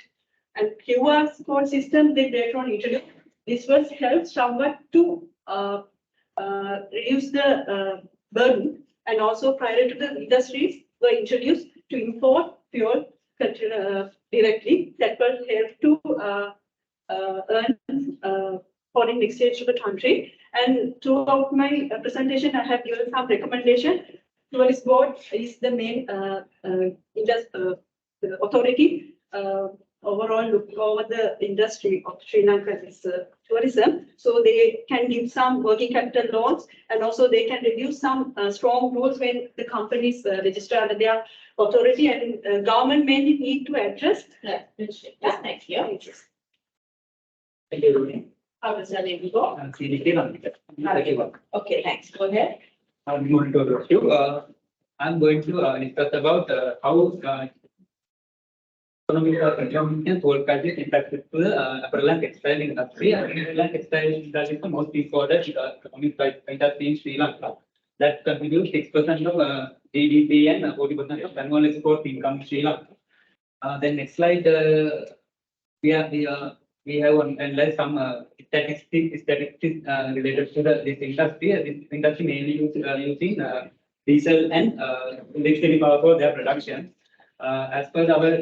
And QR code system they later on introduced. This was helped somewhat to reduce the burden, and also prior to the industries were introduced to import fuel directly. That will help to earn foreign exchange to the country. And throughout my presentation, I have given some recommendation. Tourist board is the main authority overall looking over the industry of Sri Lanka's tourism. So they can give some working capital loans, and also they can review some strong rules when the companies register under their authority, and government mainly need to address. Thank you. Thank you, Rumi. How does your name go? Okay, thanks. Go ahead. I'm going to discuss about how economic and toll crisis impacted to the apparel and textile industry. Apparel and textile industry is the most important economic industry in Sri Lanka. That contributes 6% of GDP and 40% of annual export income in Sri Lanka. Then next slide, we have the we have analyzed some statistics related to this industry. This industry mainly using diesel and electricity power for their production. As per our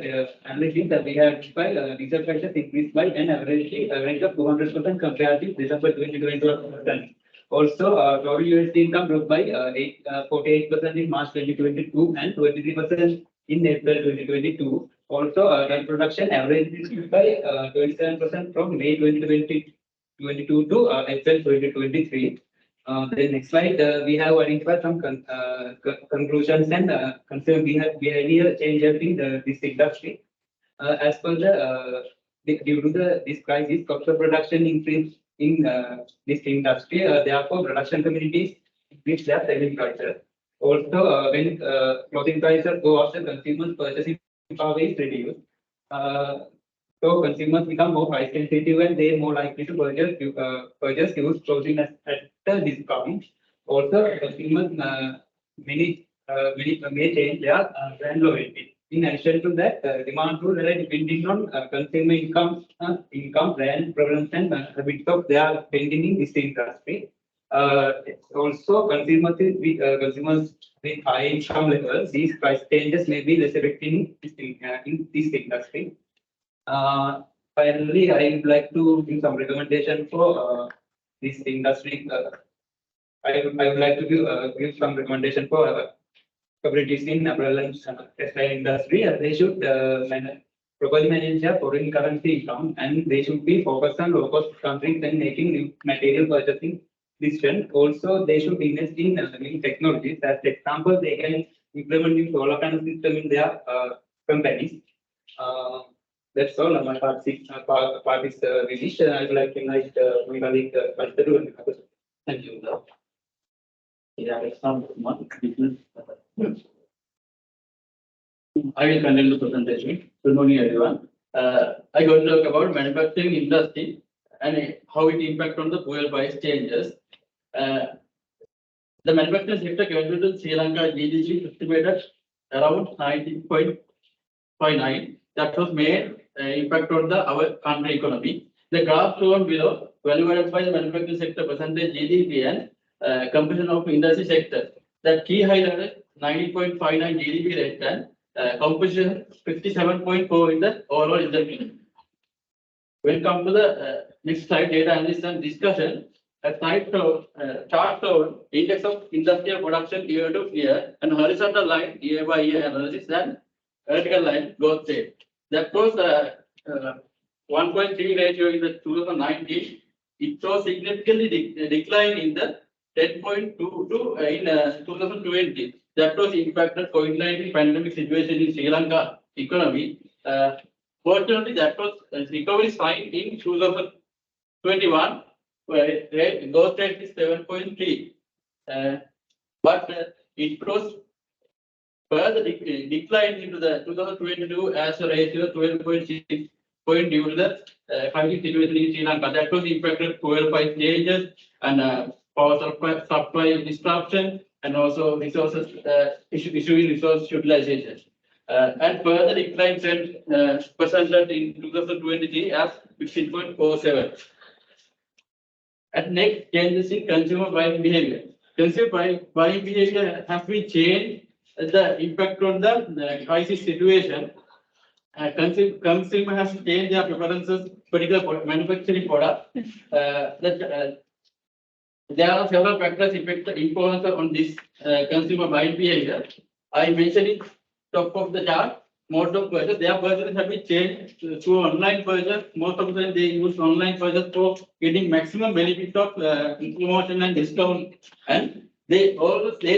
analysis that we have identified, diesel prices increased by an average of 200% compared to December 2021. Also, total USD income grew by 48% in March 2022 and 23% in April 2022. Also, gun production averaged by 27% from May 2022 to April 2023. The next slide, we have identified some conclusions and consumer behavior changes in this industry. As per due to this crisis, cost of production increased in this industry. Therefore, production communities increase their selling prices. Also, when clothing prices go up, the consumers' purchasing power is reduced. So consumers become more price sensitive and they are more likely to purchase used clothing at a discount. Also, consumers may change their brand loyalty. In addition to that, demand will rely depending on consumer income, brand preference, and habits of their spending in this industry. Also, consumers with high income levels, these price changes may be less effective in this industry. Finally, I would like to give some recommendation for this industry. I would like to give some recommendation for communities in apparel and textile industry. They should properly manage their foreign currency income, and they should be focused on low-cost countries and making new material purchasing decisions. Also, they should invest in new technologies. As example, they can implement new solar panel system in their companies. That's all. My part is finished. I would like to invite my colleague Thank you. Yeah, I will continue the presentation. Good morning, everyone. I going to talk about manufacturing industry and how it impacts on the fuel price changes. The manufacturing sector contributed to Sri Lanka GDP estimated around 90.59. That was made impact on our country economy. The graph shown below valued by the manufacturing sector percentage GDP and composition of industry sector. The key highlighted 90.59 GDP rate and composition 57.4 in the overall industry. When come to the next slide, data analysis and discussion. A chart showed index of industrial production year to year and horizontal line year by year analysis and vertical line growth rate. That was 1.3 ratio in the 2019. It saw significantly decline in the 10.22 in 2020. That was impacted COVID-19 pandemic situation in Sri Lanka economy. Fortunately, that was recovery sign in 2021, where growth rate is 7.3. But it was further decline into the 2022 as a ratio 12.6 point due to the crisis situation in Sri Lanka. That was impacted fuel price changes and power supply disruption and also resources issuing resource utilization. And further decline presented in 2023 as 15.47. At next, changes in consumer buying behavior. Consumer buying behavior has been changed the impact on the crisis situation. Consumer has changed their preferences, particular manufacturing product. There are several factors influence on this consumer buying behavior. I mentioned it top of the chart. Mode of purchase, their purchases have been changed to online purchase. Most of them they use online purchase for getting maximum benefit of promotion and discount, and they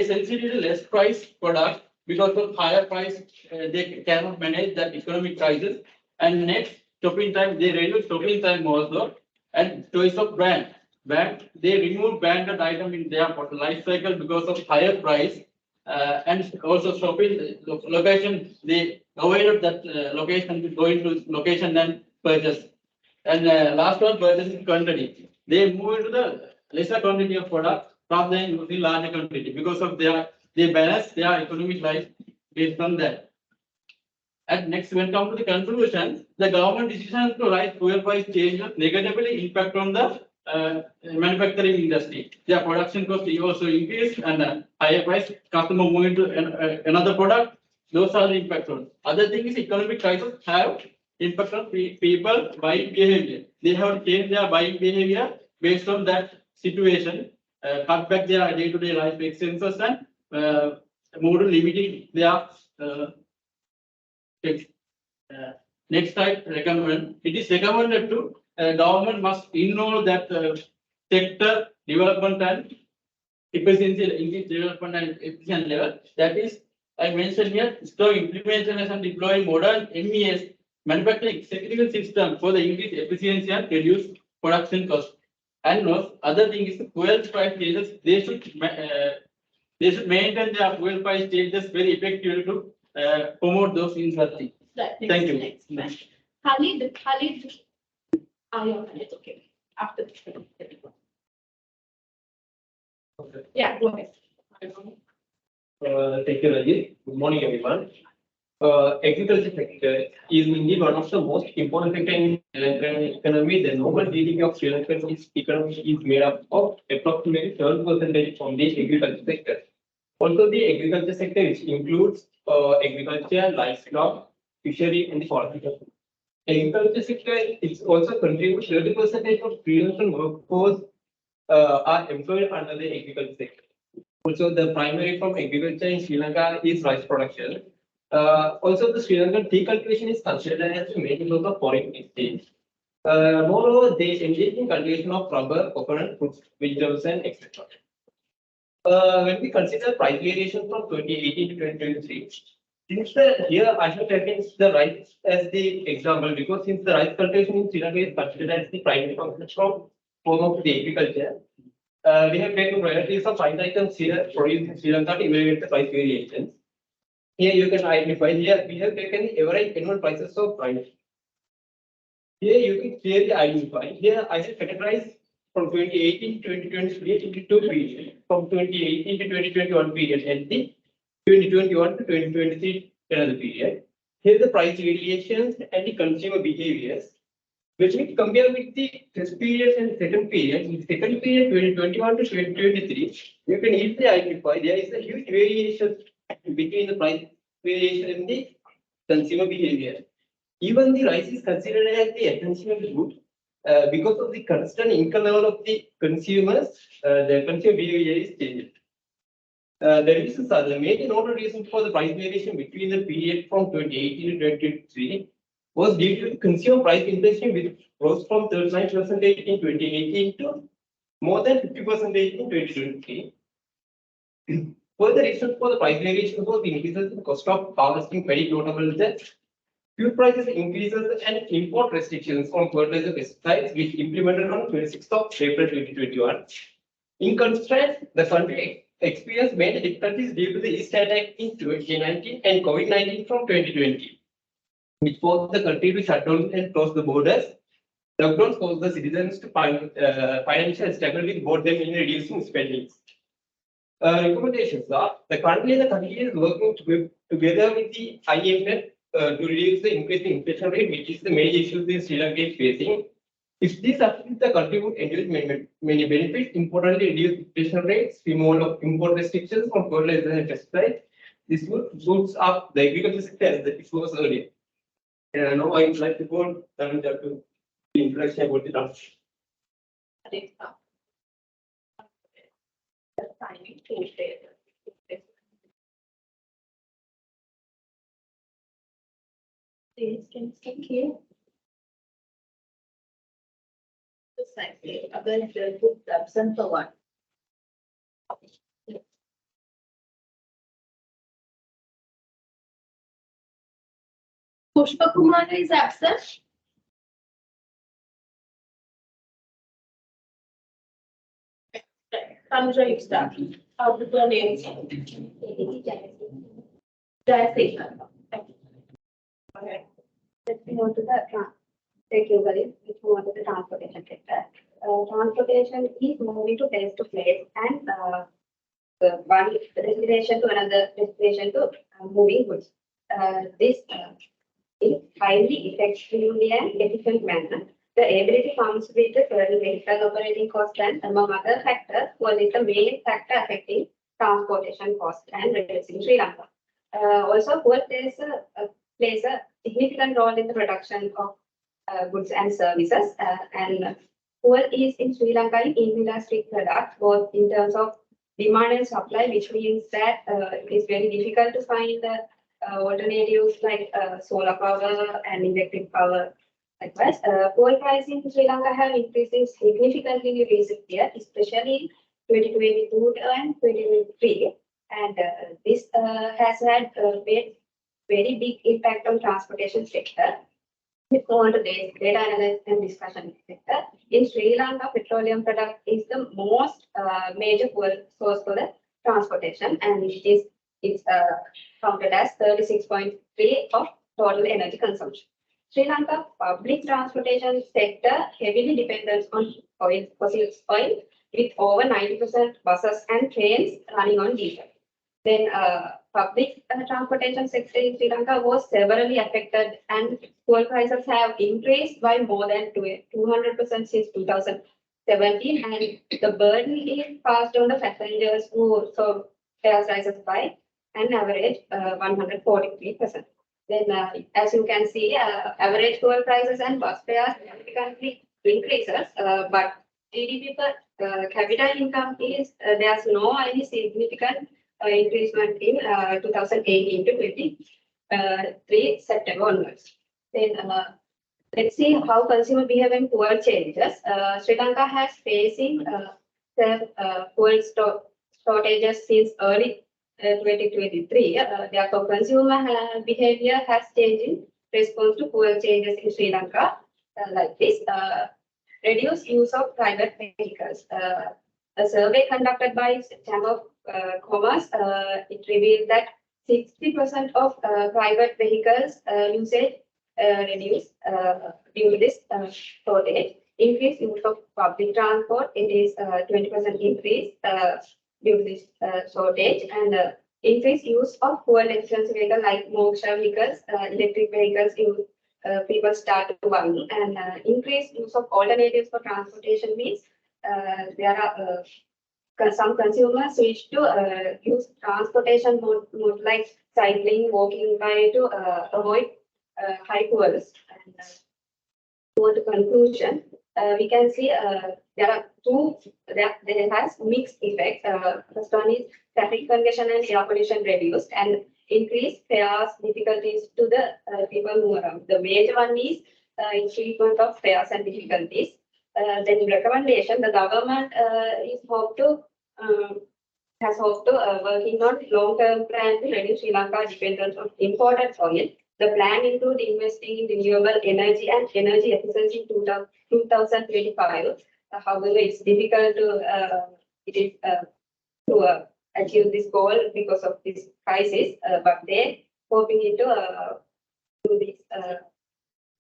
sensitive to less price product because of higher price. They cannot manage that economic crisis. And next, shopping time, they reduce shopping time also, and choice of brand. They remove branded item in their life cycle because of higher price. And also shopping location, they avoided that location, going to location and purchase. And last one, purchasing quantity. They move into the lesser quantity of product rather than using larger quantity because of they balance their economic life based on that. And next, when come to the conclusion, the government decision to rise fuel price changes negatively impact on the manufacturing industry. Their production cost also increase and higher price, customer moving to another product. Those are the impact on. Other thing is economic crisis have impact on people buying behavior. They have changed their buying behavior based on that situation, cut back their day-to-day life expenses and more limiting their next type recommend. It is recommended to government must involve that sector development and efficiency in development and efficient level. That is, I mentioned here, strong implementation and deploying modern MES manufacturing executive system for the increased efficiency and reduce production cost. And other thing is the fuel price changes. They should maintain their fuel price changes very effectively to promote those industries. Right. Thank you. Next. Khalid, it's okay. After the yeah, go ahead. Thank you, Rajit. Good morning, everyone. Agriculture sector is indeed one of the most important sector in Sri Lankan economy. The global GDP of Sri Lankan economy is made up of approximately 12% from the agriculture sector. Also, the agriculture sector, which includes agriculture, livestock, fishery, and the forestry. Agriculture sector is also contributes 30% of Sri Lankan workforce are employed under the agriculture sector. Also, the primary from agriculture in Sri Lanka is rice production. Also, the Sri Lankan tea cultivation is considered as the main source of foreign exchange. Moreover, they engage in cultivation of rubber, coconut, fruits, vegetables, and etc. When we consider price variation from 2018 to 2023, since here I have taken the rice as the example because since the rice cultivation in Sri Lanka is considered as the primary function from form of the agriculture, we have taken varieties of rice items here produced in Sri Lanka to evaluate the price variations. Here you can identify, here we have taken the average annual prices of rice. Here you can clearly identify, here I have categorized from 2018 to 2023 into two periods, from 2018 to 2021 period and the 2021 to 2023 another period. Here the price variations and the consumer behaviors. When we compare with the first period and second period, in the second period 2021 to 2023, you can easily identify there is a huge variation between the price variation and the consumer behavior. Even the rice is considered as the essential good because of the constant income level of the consumers, the consumer behavior is changed. The reasons are the main notable reason for the price variation between the period from 2018 to 2023 was due to consumer price inflation, which rose from 39% in 2018 to more than 50% in 2023. Further reason for the price variation was the increases in cost of harvesting, very notable that fuel prices increases and import restrictions on fertilizer pesticides, which implemented on 26th of April 2021. In contrast, the country experienced major difficulties due to the East attack in 2019 and COVID-19 from 2020, which forced the country to shut down and close the borders. Lockdowns caused the citizens to financial struggle with both them in reducing spending. Recommendations are the country is working together with the IMF to reduce the increasing inflation rate, which is the major issue the Sri Lanka is facing. If this succeeds, the country would enjoy many benefits, importantly reduce inflation rates, removal of import restrictions on fertilizer and pesticides. This would boost up the agriculture sector as it was earlier. Now I would like to go down to the introduction about the transition. Please, can you speak here? About the book absent for one. Pushpa Kumar is absent. Tanuja, you start. How to your name? Jayasingh. Okay. Let's move on to the thank you, Galle. Let's move on to the transportation sector. Transportation is moving to place and one destination to another destination to moving goods. This in highly effectively and efficient manner. The ability comes with the certain vehicle operating cost and among other factors, fuel is the main factor affecting transportation cost and rates in Sri Lanka. Also, fuel plays a significant role in the production of goods and services, and fuel is in Sri Lanka an inelastic product, both in terms of demand and supply, which means that it is very difficult to find alternatives like solar power and electric power. Likewise, fuel prices in Sri Lanka have increased significantly in recent years, especially 2022 and 2023, and this has had a very big impact on transportation sector. We go on to the data analysis and discussion sector. In Sri Lanka, petroleum product is the most major fuel source for the transportation, and it's counted as 36.3% of total energy consumption. Sri Lanka public transportation sector heavily depends on fossil oil, with over 90% buses and trains running on diesel. Then public transportation sector in Sri Lanka was severely affected, and fuel prices have increased by more than 200% since 2017, and the burden is passed on the passengers who saw fares rises by an average 143%. Then, as you can see, average fuel prices and bus fares significantly increases, but GDP per capita income is there's no any significant increasement in 2018 to 23 September onwards. Then let's see how consumer behavior and fuel changes. Sri Lanka has facing fuel shortages since early 2023. Therefore, consumer behavior has changed in response to fuel changes in Sri Lanka, like this. Reduced use of private vehicles. A survey conducted by Chamber of Commerce, it revealed that 60% of private vehicles usage reduced due to this shortage. Increased use of public transport, it is 20% increase due to this shortage, and increased use of fuel efficient vehicles like motor vehicles, electric vehicles, people start to buy, and increased use of alternatives for transportation means there are some consumers switch to use transportation mode like cycling, walking by to avoid high fuels. And toward the conclusion, we can see there are there has mixed effects. First one is traffic congestion and air pollution reduced, and increased fares difficulties to the people who are. The major one is increasement of fares and difficulties. Then recommendation, the government is has hoped to working on long-term plan to reduce Sri Lanka's dependence on imported oil. The plan includes investing in renewable energy and energy efficiency in 2025. However, it's difficult to achieve this goal because of this crisis, but they're hoping into do this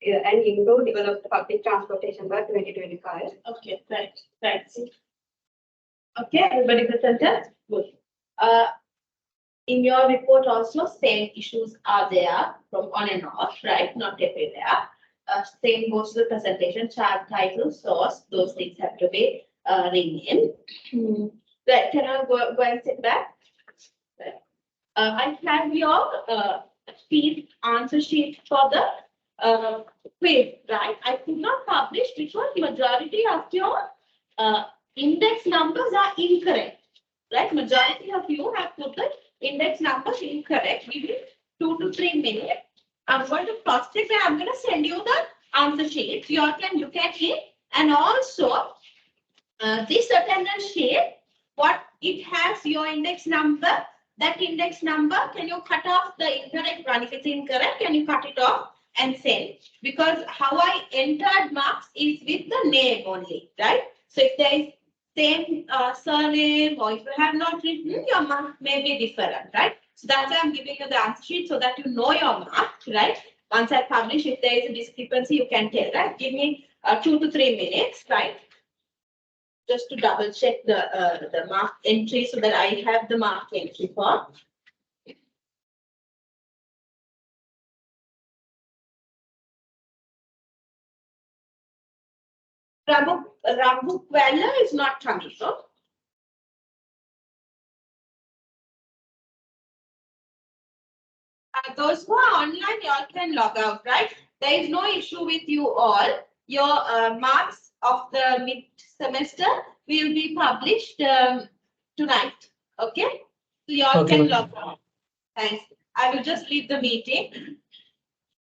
and improve develop the public transportation by 2025. Okay, thanks. Okay, everybody presented? Good. In your report also, same issues are there from on and off, right? Not everywhere. Same goes to the presentation, chart title, source, those things have to be renamed. Right, can I go and sit back? I have your answer sheet for the quiz, right? I could not publish because majority of your index numbers are incorrect, right? Majority of you have put the index numbers incorrect. Give me 2 to 3 minutes. I'm going to cross check and I'm going to send you the answer sheet. You all can look at it. And also, this attendance sheet, what it has your index number. That index number, can you cut off the incorrect one? If it's incorrect, can you cut it off and send? Because how I entered marks is with the name only, right? So if there is same surname or if you have not written, your mark may be different, right? So that's why I'm giving you the answer sheet so that you know your mark, right? Once I publish, if there is a discrepancy, you can tell, right? Give me 2 to 3 minutes, right? Just to double check the mark entry so that I have the mark entry for. Rabukwella is not coming, so. Those who are online, you all can log out, right? There is no issue with you all. Your marks of the mid-semester will be published tonight. Okay? So you all can log out. Thanks. I will just leave the meeting.